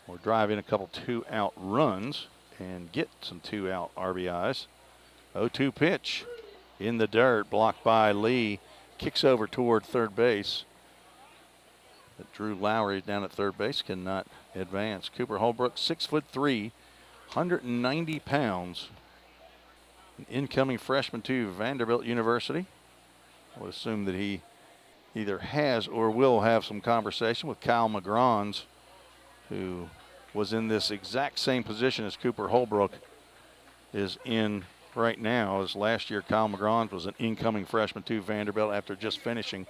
or drive in a couple 2-out runs and get some 2-out RBIs. 0-2 pitch in the dirt, blocked by Lee, kicks over toward third base. But Drew Lowry down at third base cannot advance. Cooper Holbrook, 6'3", 190 pounds. An incoming freshman to Vanderbilt University. I would assume that he either has or will have some conversation with Kyle McGrons, who was in this exact same position as Cooper Holbrook is in right now. As last year, Kyle McGrons was an incoming freshman to Vanderbilt after just finishing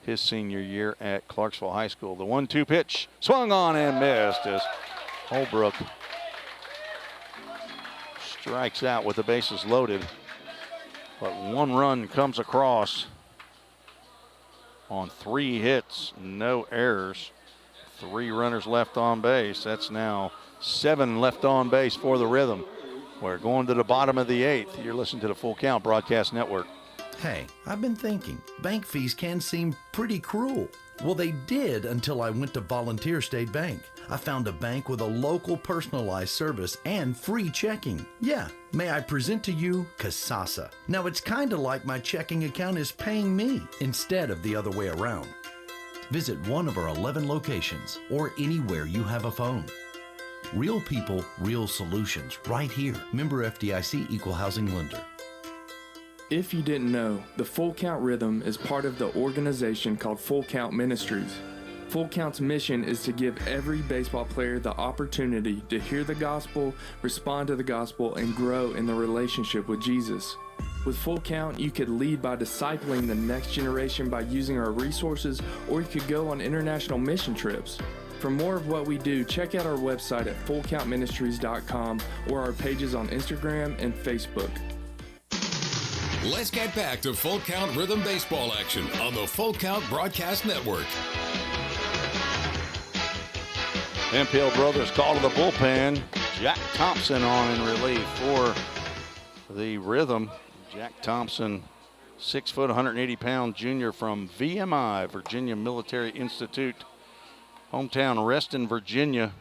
his senior year at Clarksville High School. The 1-2 pitch swung on and missed as Holbrook strikes out with the bases loaded. But 1 run comes across on 3 hits, no errors. 3 runners left on base. That's now 7 left on base for the Rhythm. We're going to the bottom of the 8th. You're listening to the Full Count Broadcast Network. Hey, I've been thinking, bank fees can seem pretty cruel. Well, they did until I went to Volunteer State Bank. I found a bank with a local personalized service and free checking. Yeah, may I present to you Kasasa. Now, it's kind of like my checking account is paying me instead of the other way around. Visit one of our 11 locations or anywhere you have a phone. Real people, real solutions, right here. Member FDIC Equal Housing Lender. If you didn't know, the Full Count Rhythm is part of the organization called Full Count Ministries. Full Count's mission is to give every baseball player the opportunity to hear the gospel, respond to the gospel, and grow in the relationship with Jesus. With Full Count, you could lead by discipling the next generation by using our resources, or you could go on international mission trips. For more of what we do, check out our website at fullcountministries.com or our pages on Instagram and Facebook. Let's get back to Full Count Rhythm baseball action on the Full Count Broadcast Network. MPL Brothers call to the bullpen. Jack Thompson on in relief for the Rhythm. Jack Thompson, 6 foot, 180-pound junior from VMI, Virginia Military Institute. Hometown Reston, Virginia.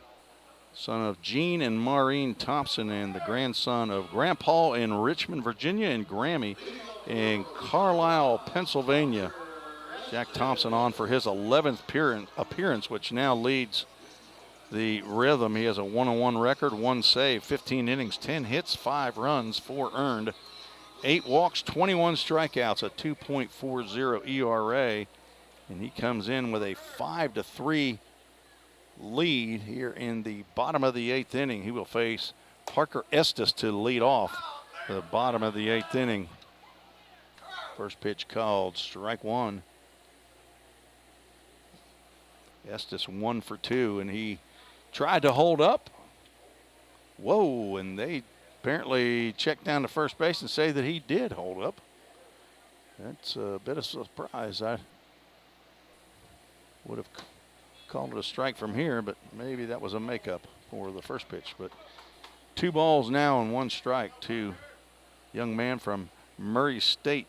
son of Gene and Maureen Thompson, and the grandson of Grandpa in Richmond, Virginia, and Grammy in Carlisle, Pennsylvania. Jack Thompson on for his 11th appearance, which now leads the Rhythm. He has a 1-1 record, 1 save, 15 innings, 10 hits, 5 runs, 4 earned, 8 walks, 21 strikeouts, a 2.40 ERA. And he comes in with a 5-3 lead here in the bottom of the 8th inning. He will face Parker Estes to lead off the bottom of the 8th inning. First pitch called, strike one. Estes 1 for 2, and he tried to hold up. Whoa, and they apparently checked down to first base and say that he did hold up. That's a bit of a surprise. I would have called it a strike from here, but maybe that was a makeup for the first pitch. But 2 balls now and 1 strike to young man from Murray State.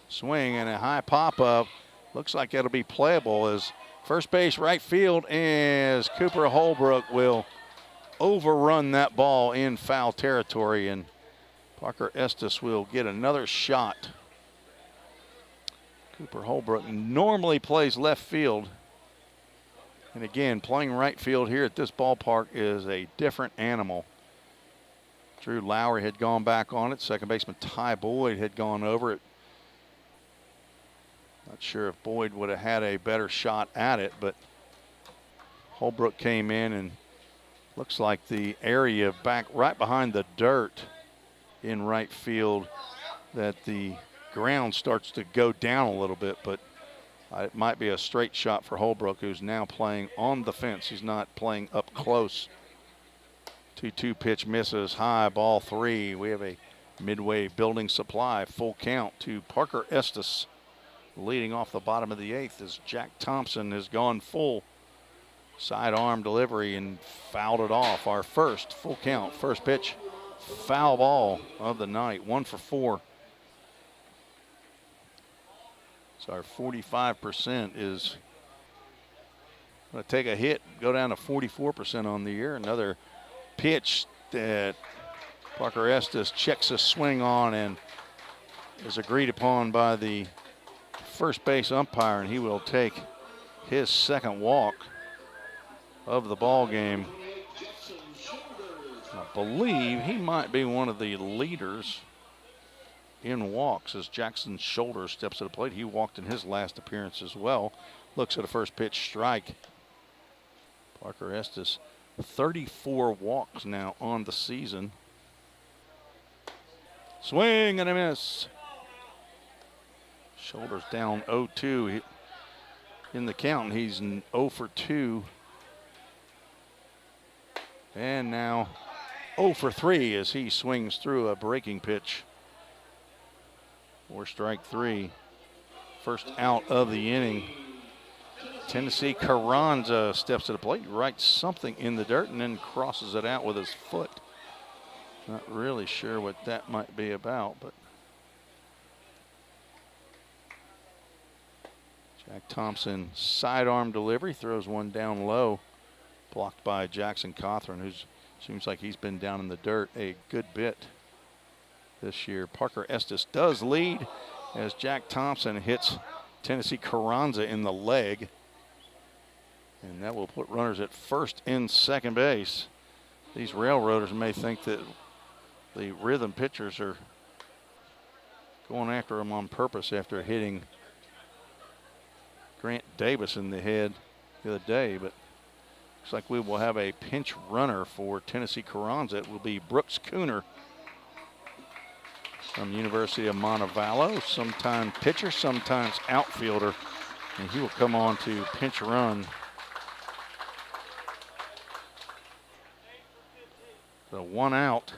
Swing and a high pop-up. Looks like it'll be playable as first base right field as Cooper Holbrook will overrun that ball in foul territory, and Parker Estes will get another shot. Cooper Holbrook normally plays left field, and again, playing right field here at this ballpark is a different animal. Drew Lowry had gone back on it. Second baseman Ty Boyd had gone over it. Not sure if Boyd would have had a better shot at it, but Holbrook came in, and looks like the area back right behind the dirt in right field, that the ground starts to go down a little bit, but it might be a straight shot for Holbrook, who's now playing on the fence. He's not playing up close. 2-2 pitch misses high, ball 3. We have a Midway Building Supply full count to Parker Estes. Leading off the bottom of the 8th as Jack Thompson has gone full sidearm delivery and fouled it off. Our first full count, first pitch, foul ball of the night, 1 for 4. So our 45% is going to take a hit, go down to 44% on the year. Another pitch that Parker Estes checks a swing on and is agreed upon by the first base umpire, and he will take his second walk of the ball game. I believe he might be one of the leaders in walks as Jackson Shoulders steps to the plate. He walked in his last appearance as well. Looks at a first pitch strike. Parker Estes, 34 walks now on the season. Swing and a miss. Shoulders down 0-2 in the count. He's 0 for 2. And now 0 for 3 as he swings through a breaking pitch for strike 3. First out of the inning. Tennessee Carranza steps to the plate, writes something in the dirt, and then crosses it out with his foot. Not really sure what that might be about, but Jack Thompson sidearm delivery, throws one down low, blocked by Jackson Cothran, who seems like he's been down in the dirt a good bit this year. Parker Estes does lead as Jack Thompson hits Tennessee Carranza in the leg, and that will put runners at first and second base. These Railroaders may think that the Rhythm pitchers are going after him on purpose after hitting Grant Davis in the head the other day, but looks like we will have a pinch runner for Tennessee Carranza. It will be Brooks Cooner from the University of Montevallo, sometimes pitcher, sometimes outfielder, and he will come on to pinch run. So 1 out.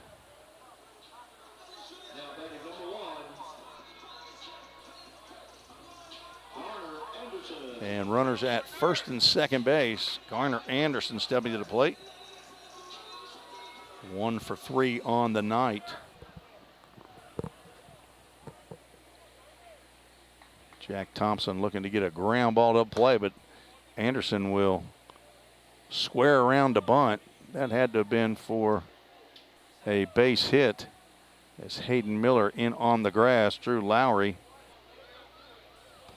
And runners at first and second base. Garner Anderson stepping to the plate. 1 for 3 on the night. Jack Thompson looking to get a ground ball to play, but Anderson will square around the bunt. That had to have been for a base hit as Hayden Miller in on the grass. Drew Lowry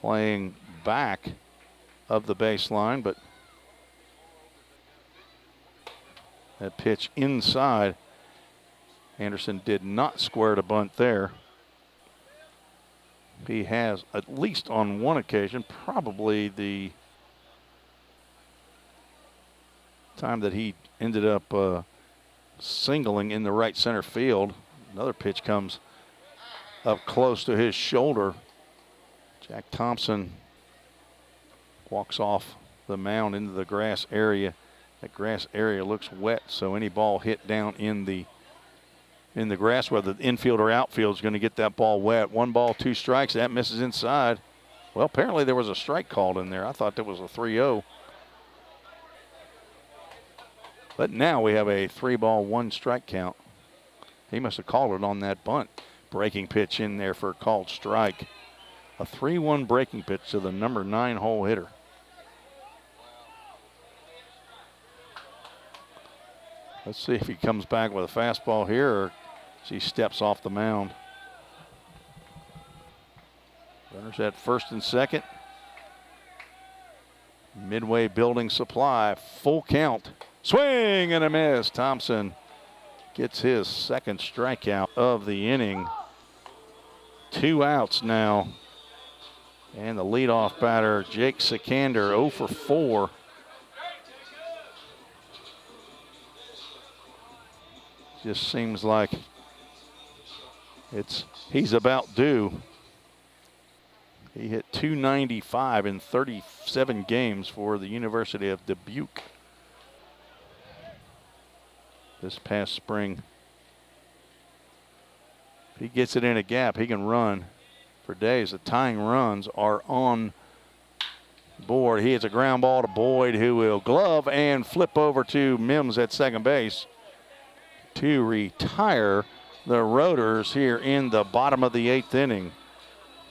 playing back of the baseline, but that pitch inside. Anderson did not square the bunt there. He has, at least on one occasion, probably the time that he ended up singling in the right center field. Another pitch comes up close to his shoulder. Jack Thompson walks off the mound into the grass area. That grass area looks wet, so any ball hit down in the grass, whether the infield or outfield, is going to get that ball wet. 1 ball, 2 strikes. That misses inside. Well, apparently there was a strike called in there. I thought that was a 3-0. But now we have a 3-ball, 1 strike count. He must have called it on that bunt. Breaking pitch in there for a called strike. A 3-1 breaking pitch to the number 9 hole hitter. Let's see if he comes back with a fastball here or as he steps off the mound. Runners at first and second. Midway Building Supply, full count. Swing and a miss. Thompson gets his second strikeout of the inning. 2 outs now. And the leadoff batter, Jake Sikander, 0 for 4. Just seems like he's about due. He hit .295 in 37 games for the University of Dubuque this past spring. If he gets it in a gap, he can run for days. The tying runs are on board. He hits a ground ball to Boyd, who will glove and flip over to Mims at second base to retire the Rotors here in the bottom of the 8th inning.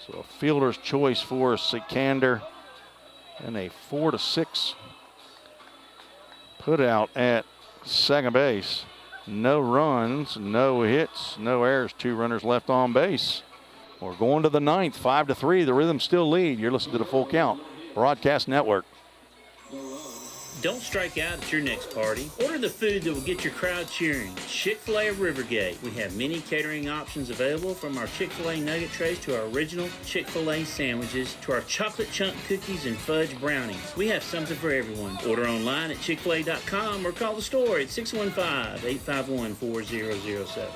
So a fielder's choice for Sikander and a 4-6 put out at second base. No runs, no hits, no errors, 2 runners left on base. We're going to the 9th, 5-3. The Rhythm still lead. You're listening to the Full Count Broadcast Network. Don't strike out at your next party. Order the food that will get your crowd cheering. Chick-fil-A of Rivergate. We have many catering options available, from our Chick-fil-A nugget trays to our original Chick-fil-A sandwiches to our chocolate chunk cookies and fudge brownies. We have something for everyone. Order online at chickfil-a.com or call the store at 615-851-4007.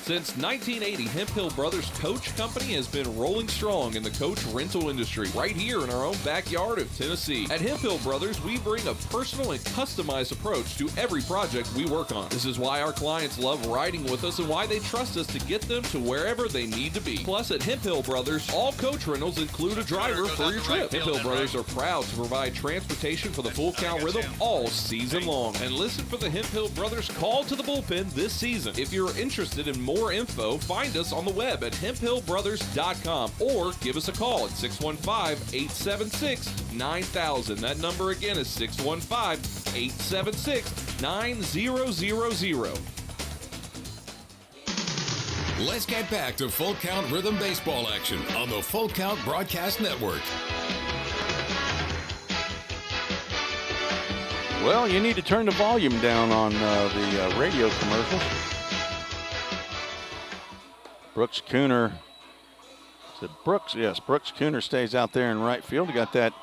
Since 1980, Hemp Hill Brothers Coach Company has been rolling strong in the coach rental industry right here in our own backyard of Tennessee. At Hemp Hill Brothers, we bring a personal and customized approach to every project we work on. This is why our clients love riding with us and why they trust us to get them to wherever they need to be. Plus, at Hemp Hill Brothers, all coach rentals include a driver for your trip. Hemp Hill Brothers are proud to provide transportation for the Full Count Rhythm all season long. And listen for the Hemp Hill Brothers call to the bullpen this season. If you're interested in more info, find us on the web at hemphillbrothers.com or give us a call at 615-876-9000. That number again is 615-876-9000. Let's get back to Full Count Rhythm baseball action on the Full Count Broadcast Network. Well, you need to turn the volume down on the radio commercials. Brooks Cooner. Is it Brooks? Yes, Brooks Cooner stays out there in right field. We got that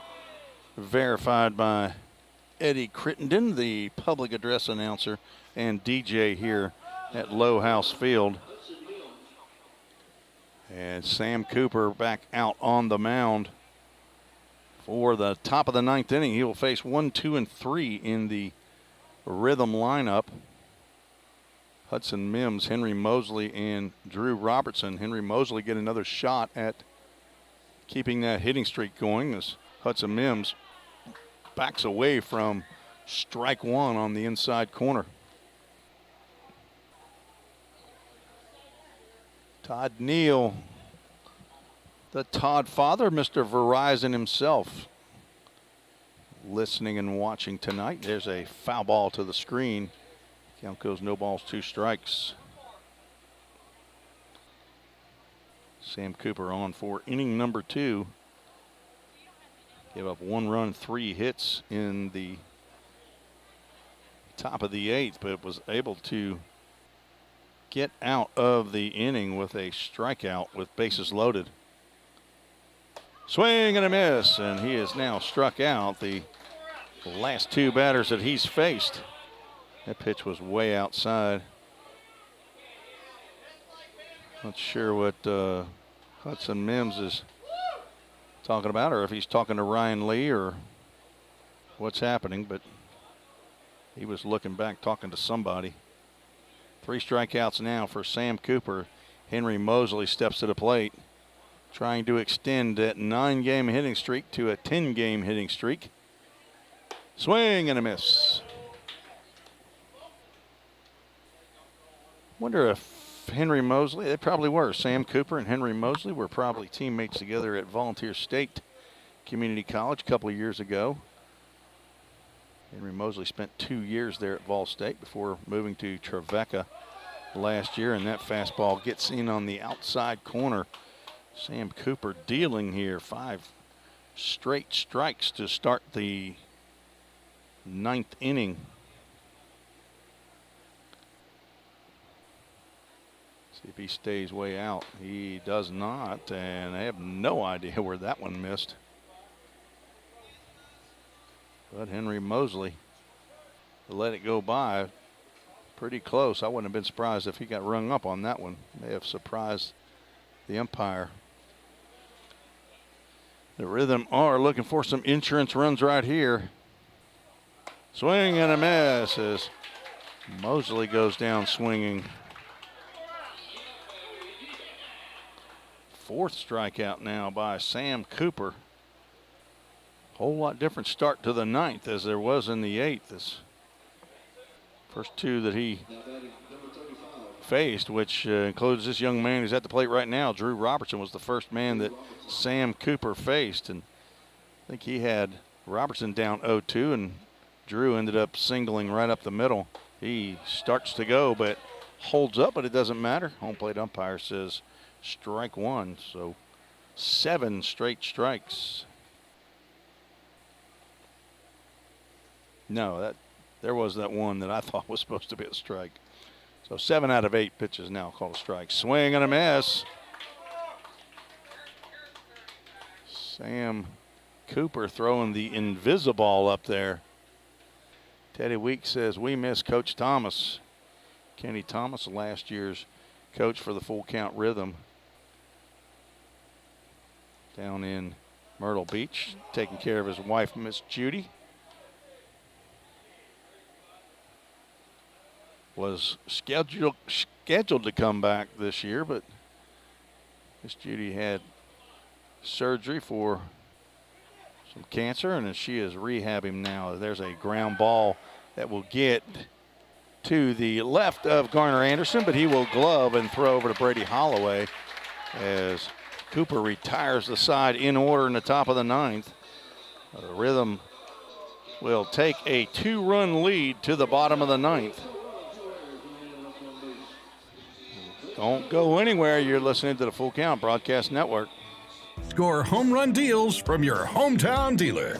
verified by Eddie Crittenden, the public address announcer and DJ here at Low House Field. And Sam Cooper back out on the mound for the top of the 9th inning. He will face 1, 2, and 3 in the Rhythm lineup. Hudson Mims, Henry Mosley, and Drew Robertson. Henry Mosley get another shot at keeping that hitting streak going as Hudson Mims backs away from strike 1 on the inside corner. Todd Neal, the Todd father, Mr. Verizon himself. listening and watching tonight. There's a foul ball to the screen. Count goes no balls, 2 strikes. Sam Cooper on for inning number 2. Gave up 1 run, 3 hits in the top of the 8th, but was able to get out of the inning with a strikeout with bases loaded. Swing and a miss, and he has now struck out the last 2 batters that he's faced. That pitch was way outside. Not sure what Hudson Mims is talking about, or if he's talking to Ryan Lee or what's happening, but he was looking back talking to somebody. 3 strikeouts now for Sam Cooper. Henry Mosley steps to the plate, trying to extend that 9-game hitting streak to a 10-game hitting streak. Swing and a miss. Wonder if Henry Mosley, they probably were. Sam Cooper and Henry Mosley were probably teammates together at Volunteer State Community College a couple of years ago. Henry Mosley spent 2 years there at Vol State before moving to Trevecca last year, and that fastball gets in on the outside corner. Sam Cooper dealing here, 5 straight strikes to start the 9th inning. See if he stays way out. He does not, and I have no idea where that one missed. But Henry Mosley let it go by pretty close. I wouldn't have been surprised if he got rung up on that one. May have surprised the umpire. The Rhythm are looking for some insurance runs right here. Swing and a miss as Mosley goes down swinging. 4th strikeout now by Sam Cooper. Whole lot different start to the 9th as there was in the 8th. This first 2 that he faced, which includes this young man who's at the plate right now. Drew Robertson was the first man that Sam Cooper faced, and I think he had Robertson down 0-2, and Drew ended up singling right up the middle. He starts to go, but holds up, but it doesn't matter. Home plate umpire says strike 1, so 7 straight strikes. No, there was that one that I thought was supposed to be a strike. So 7 out of 8 pitches now called a strike. Swing and a miss. Sam Cooper throwing the invisible up there. Teddy Weeks says, we miss Coach Thomas. Kenny Thomas, last year's coach for the Full Count Rhythm down in Myrtle Beach, taking care of his wife, Miss Judy. Was scheduled to come back this year, but Miss Judy had surgery for some cancer, and she is rehabbing now. There's a ground ball that will get to the left of Garner Anderson, but he will glove and throw over to Brady Holloway as Cooper retires the side in order in the top of the 9th. The Rhythm will take a 2-run lead to the bottom of the 9th. Don't go anywhere. You're listening to the Full Count Broadcast Network. Score home run deals from your hometown dealer.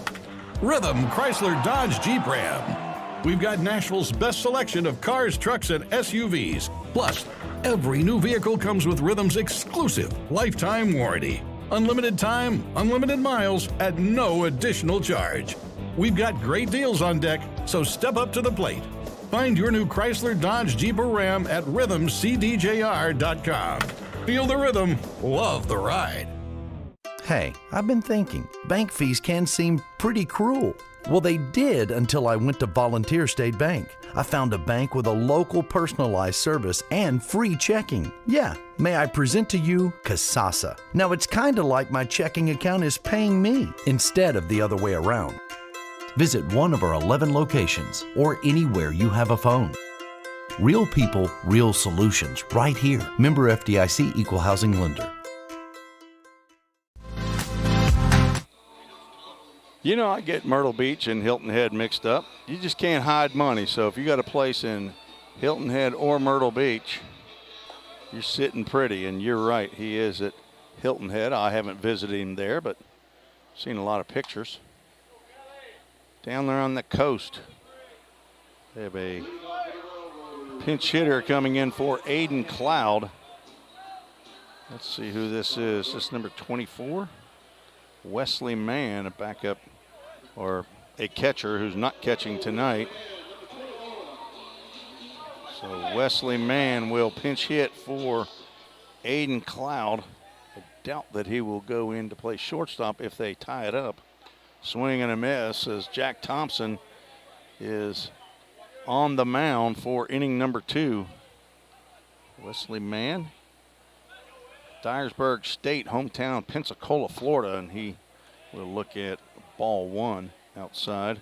Rhythm Chrysler Dodge Jeep Ram. We've got Nashville's best selection of cars, trucks, and SUVs. Plus, every new vehicle comes with Rhythm's exclusive lifetime warranty. Unlimited time, unlimited miles at no additional charge. We've got great deals on deck, so step up to the plate. Find your new Chrysler Dodge Jeep or Ram at rhythmcdjr.com. Feel the rhythm, love the ride. Hey, I've been thinking, bank fees can seem pretty cruel. Well, they did until I went to Volunteer State Bank. I found a bank with a local personalized service and free checking. Yeah, may I present to you Kasasa. Now, it's kind of like my checking account is paying me instead of the other way around. Visit one of our 11 locations or anywhere you have a phone. Real people, real solutions, right here. Member FDIC Equal Housing Lender. You know, I get Myrtle Beach and Hilton Head mixed up. You just can't hide money. So if you got a place in Hilton Head or Myrtle Beach, you're sitting pretty. And you're right, he is at Hilton Head. I haven't visited him there, but seen a lot of pictures. Down there on the coast, they have a pinch hitter coming in for Aiden Cloud. Let's see who this is. This number 24, Wesley Mann, a backup or a catcher who's not catching tonight. So Wesley Mann will pinch hit for Aiden Cloud. I doubt that he will go in to play shortstop if they tie it up. Swing and a miss as Jack Thompson is on the mound for inning number 2. Wesley Mann, Dyersburg State, hometown Pensacola, Florida, and he will look at ball 1 outside.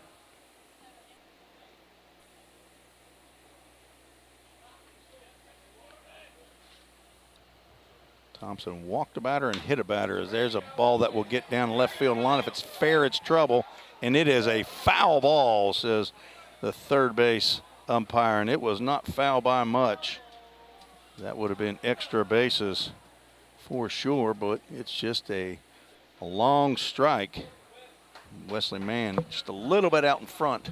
Thompson walked a batter and hit a batter as there's a ball that will get down left field line. If it's fair, it's trouble, and it is a foul ball, says the third base umpire, and it was not foul by much. That would have been extra bases for sure, but it's just a long strike. Wesley Mann just a little bit out in front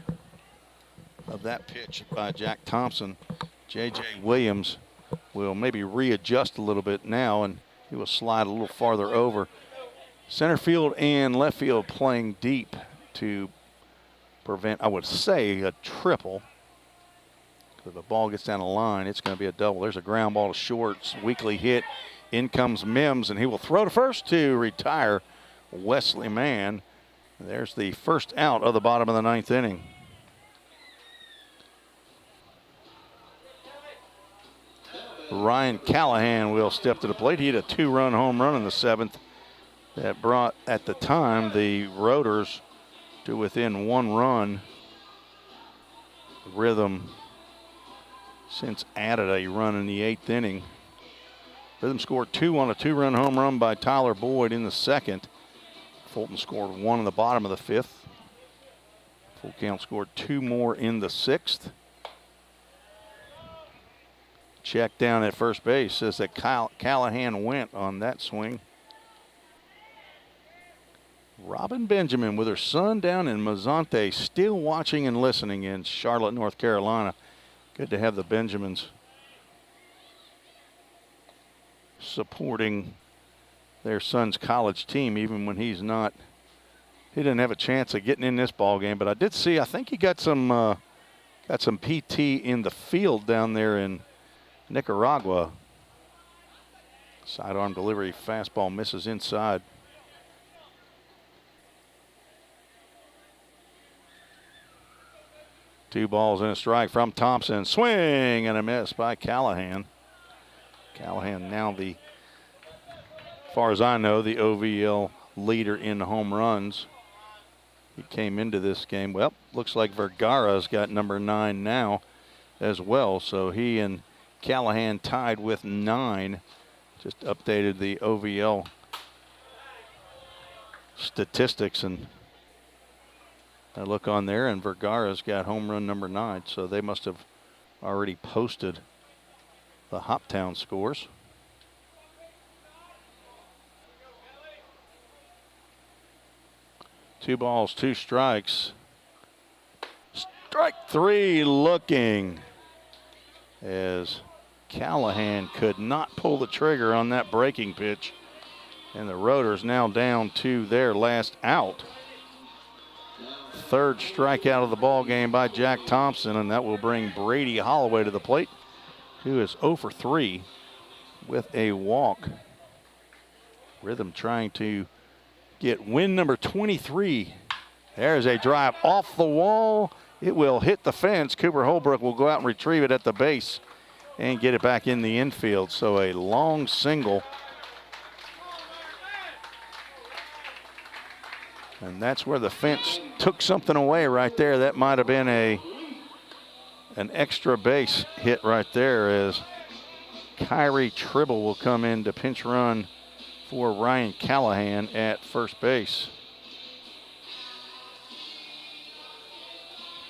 of that pitch by Jack Thompson. J.J. Williams will maybe readjust a little bit now, and he will slide a little farther over. Center field and left field playing deep to prevent, I would say, a triple. If the ball gets down the line, it's going to be a double. There's a ground ball to short. Weekly hit. In comes Mims, and he will throw to first to retire Wesley Mann. There's the first out of the bottom of the 9th inning. Ryan Callahan will step to the plate. He hit a 2-run home run in the 7th that brought, at the time, the Rotors to within 1 run. Rhythm since added a run in the 8th inning. Rhythm scored 2 on a 2-run home run by Tyler Boyd in the 2nd. Fulton scored 1 in the bottom of the 5th. Full Count scored 2 more in the 6th. Check down at first base says that Callahan went on that swing. Robin Benjamin with her son down in Mazante, still watching and listening in Charlotte, North Carolina. Good to have the Benjamins supporting their son's college team, even when he's not. He didn't have a chance of getting in this ball game, but I did see. I think he got some PT in the field down there in Nicaragua. Sidearm delivery, fastball misses inside. Two balls and a strike from Thompson. Swing and a miss by Callahan. Callahan now the, as far as I know, the OVL leader in home runs. He came into this game. Well, looks like Vergara's got number 9 now as well. So he and Callahan tied with 9. Just updated the OVL statistics, and I look on there, and Vergara's got home run number 9. So they must have already posted the Hoptown scores. Two balls, 2 strikes. Strike 3 looking, as Callahan could not pull the trigger on that breaking pitch. And the Rotors now down to their last out. 3rd strikeout of the ball game by Jack Thompson, and that will bring Brady Holloway to the plate, who is 0 for 3 with a walk. Rhythm trying to get win number 23. There's a drive off the wall. It will hit the fence. Cooper Holbrook will go out and retrieve it at the base and get it back in the infield. So a long single. And that's where the fence took something away right there. That might have been an extra base hit right there, as Kyrie Tribble will come in to pinch run for Ryan Callahan at first base.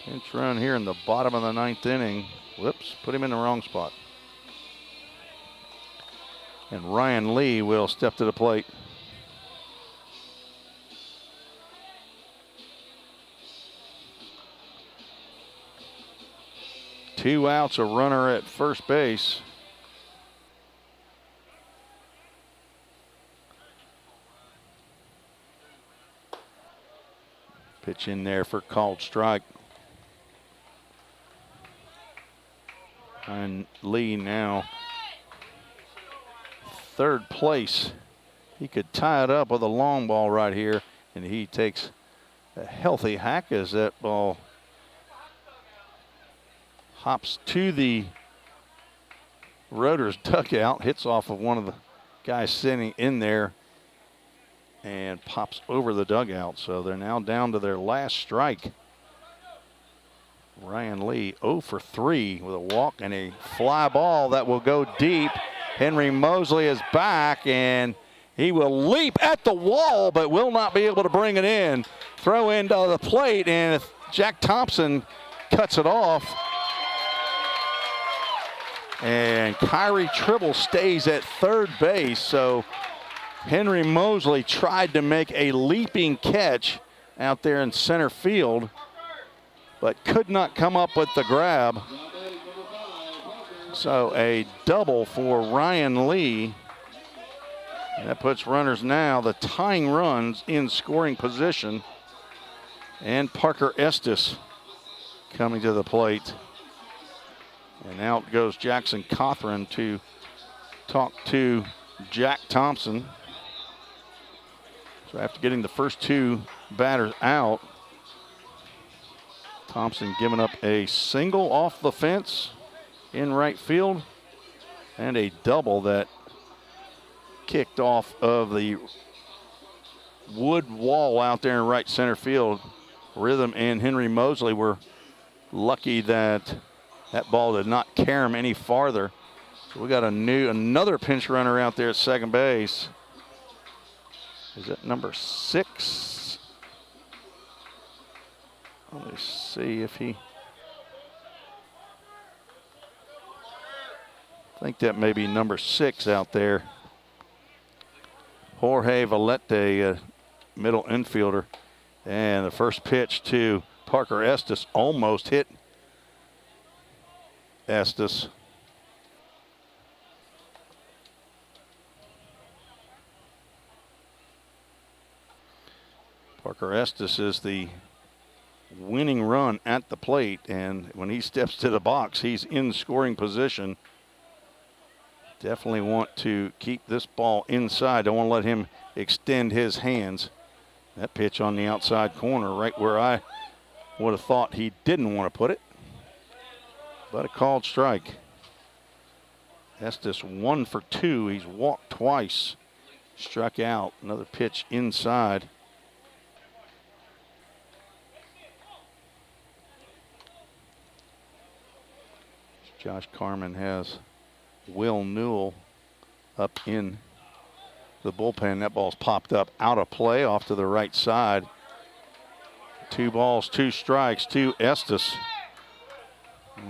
Pinch run here in the bottom of the 9th inning. Whoops, put him in the wrong spot. And Ryan Lee will step to the plate. Two outs, a runner at first base. Pitch in there for called strike. And Lee now third place. He could tie it up with a long ball right here, and he takes a healthy hack as that ball hops to the Rotor's dugout, hits off of one of the guys sitting in there, and pops over the dugout. So they're now down to their last strike. Ryan Lee 0 for 3 with a walk and a fly ball that will go deep. Henry Mosley is back, and he will leap at the wall, but will not be able to bring it in. Throw into the plate, and Jack Thompson cuts it off. And Kyrie Tribble stays at third base. So Henry Mosley tried to make a leaping catch out there in center field, but could not come up with the grab. So a double for Ryan Lee. That puts runners now, the tying runs, in scoring position. And Parker Estes coming to the plate. And out goes Jackson Cothran to talk to Jack Thompson. So after getting the first two batters out, Thompson giving up a single off the fence in right field and a double that kicked off of the wood wall out there in right center field. Rhythm and Henry Mosley were lucky that that ball did not carry him any farther. So we got another pinch runner out there at second base. Is it number 6? Let me see if he. I think that may be number 6 out there. Jorge Valete, middle infielder. And the first pitch to Parker Estes almost hit Estes. Parker Estes is the winning run at the plate, and when he steps to the box, he's in scoring position. Definitely want to keep this ball inside. Don't want to let him extend his hands. That pitch on the outside corner, right where I would have thought he didn't want to put it. But a called strike. Estes 1 for 2. He's walked twice, struck out. Another pitch inside. Josh Carman has Will Newell up in the bullpen. That ball's popped up out of play off to the right side. 2 balls, 2 strikes to Estes.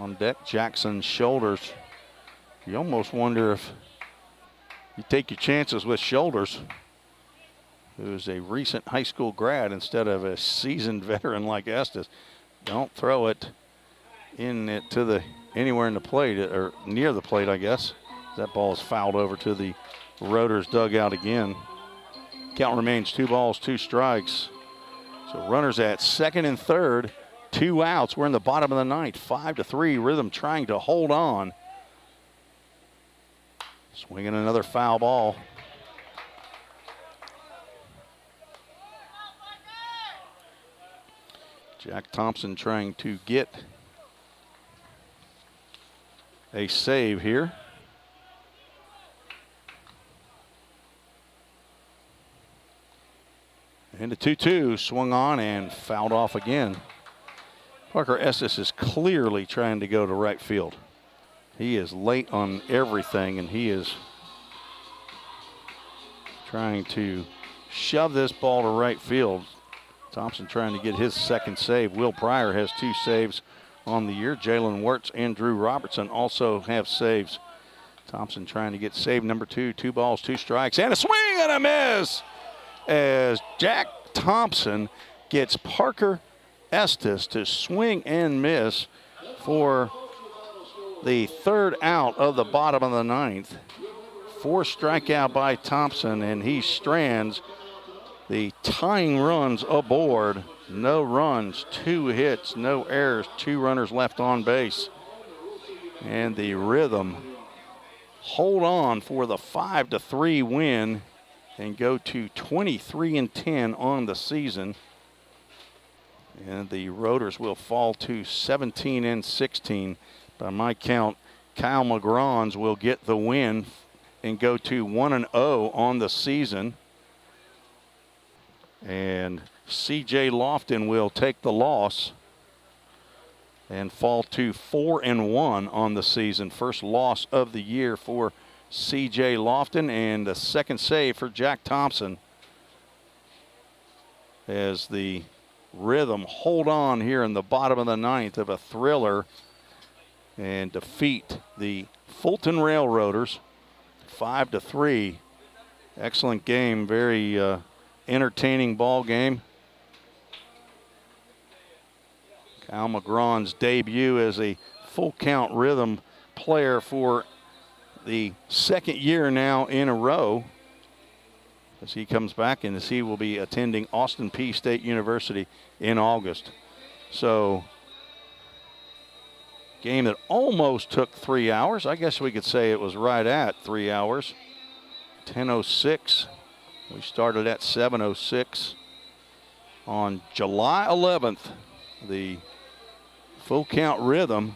On deck, Jackson's shoulders. You almost wonder if you take your chances with Shoulders, who's a recent high school grad instead of a seasoned veteran like Estes. Don't throw it in it to the anywhere in the plate or near the plate, I guess. That ball is fouled over to the Rotor's dugout again. Count remains 2 balls, 2 strikes. So runners at second and third, 2 outs. We're in the bottom of the 9th, 5-3. Rhythm trying to hold on. Swinging another foul ball. Jack Thompson trying to get a save here. And the 2-2 swung on and fouled off again. Parker Estes is clearly trying to go to right field. He is late on everything, and he is trying to shove this ball to right field. Thompson trying to get his second save. Will Pryor has 2 saves on the year. Jalen Wirtz and Drew Robertson also have saves. Thompson trying to get save number 2. 2 balls, 2 strikes, and a swing and a miss as Jack Thompson gets Parker Estes to swing and miss for the 3rd out of the bottom of the 9th. 4 strikeout by Thompson, and he strands the tying runs aboard. No runs, 2 hits, no errors, 2 runners left on base. And the Rhythm hold on for the 5-3 win and go to 23-10 on the season. And the Rotors will fall to 17-16. By my count, Kyle McGrons will get the win and go to 1-0 on the season. And C.J. Lofton will take the loss and fall to 4-1 on the season. First loss of the year for C.J. Lofton, and the second save for Jack Thompson as the Rhythm hold on here in the bottom of the 9th of a thriller and defeat the Fulton Railroaders 5-3. Excellent game, very entertaining ball game. Kyle McGrawn's debut as a full count Rhythm player for the 2nd year now in a row as he comes back, and as he will be attending Austin Peay State University in August. So, game that almost took 3 hours. I guess we could say it was right at 3 hours. 10:06. We started at 7:06 on July 11th. The full count Rhythm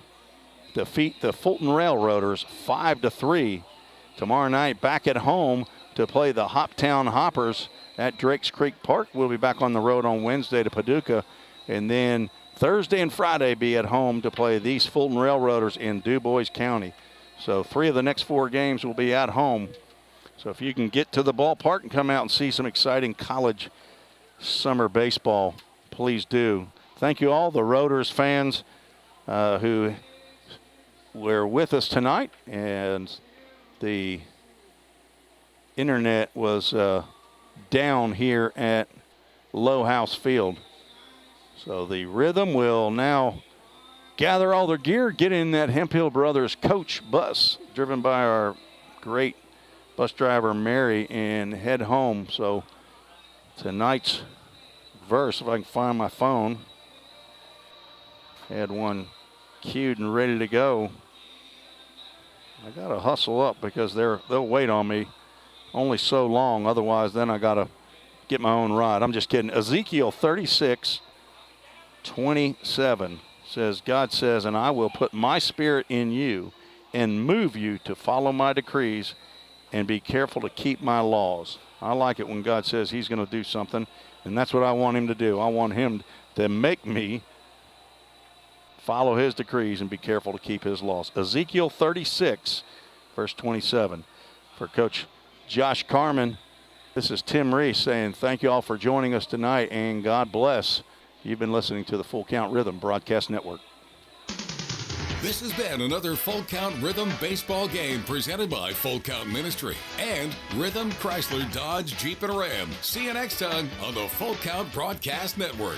defeat the Fulton Railroaders 5-3. Tomorrow night back at home to play the Hoptown Hoppers at Drakes Creek Park. We'll be back on the road on Wednesday to Paducah, and then Thursday and Friday be at home to play these Fulton Railroaders in Du Bois County. So 3 of the next 4 games will be at home. So if you can get to the ballpark and come out and see some exciting college summer baseball, please do. Thank you all, the Rotors fans who were with us tonight, and the internet was down here at Low House Field. So the Rhythm will now gather all their gear, get in that Hemphill Brothers coach bus driven by our great bus driver Mary, and head home. So tonight's verse, if I can find my phone, had one queued and ready to go. I gotta hustle up because they'll wait on me only so long, otherwise then I gotta get my own ride. I'm just kidding. Ezekiel 36:27 says, God says, and I will put my spirit in you and move you to follow my decrees and be careful to keep my laws. I like it when God says he's going to do something, and that's what I want him to do. I want him to make me follow his decrees and be careful to keep his laws. Ezekiel 36, verse 27. For Coach Josh Carman, this is Tim Reese saying thank you all for joining us tonight, and God bless. You've been listening to the Full Count Rhythm Broadcast Network. This has been another Full Count Rhythm baseball game presented by Full Count Ministry and Rhythm Chrysler Dodge Jeep and Ram. See you next time on the Full Count Broadcast Network.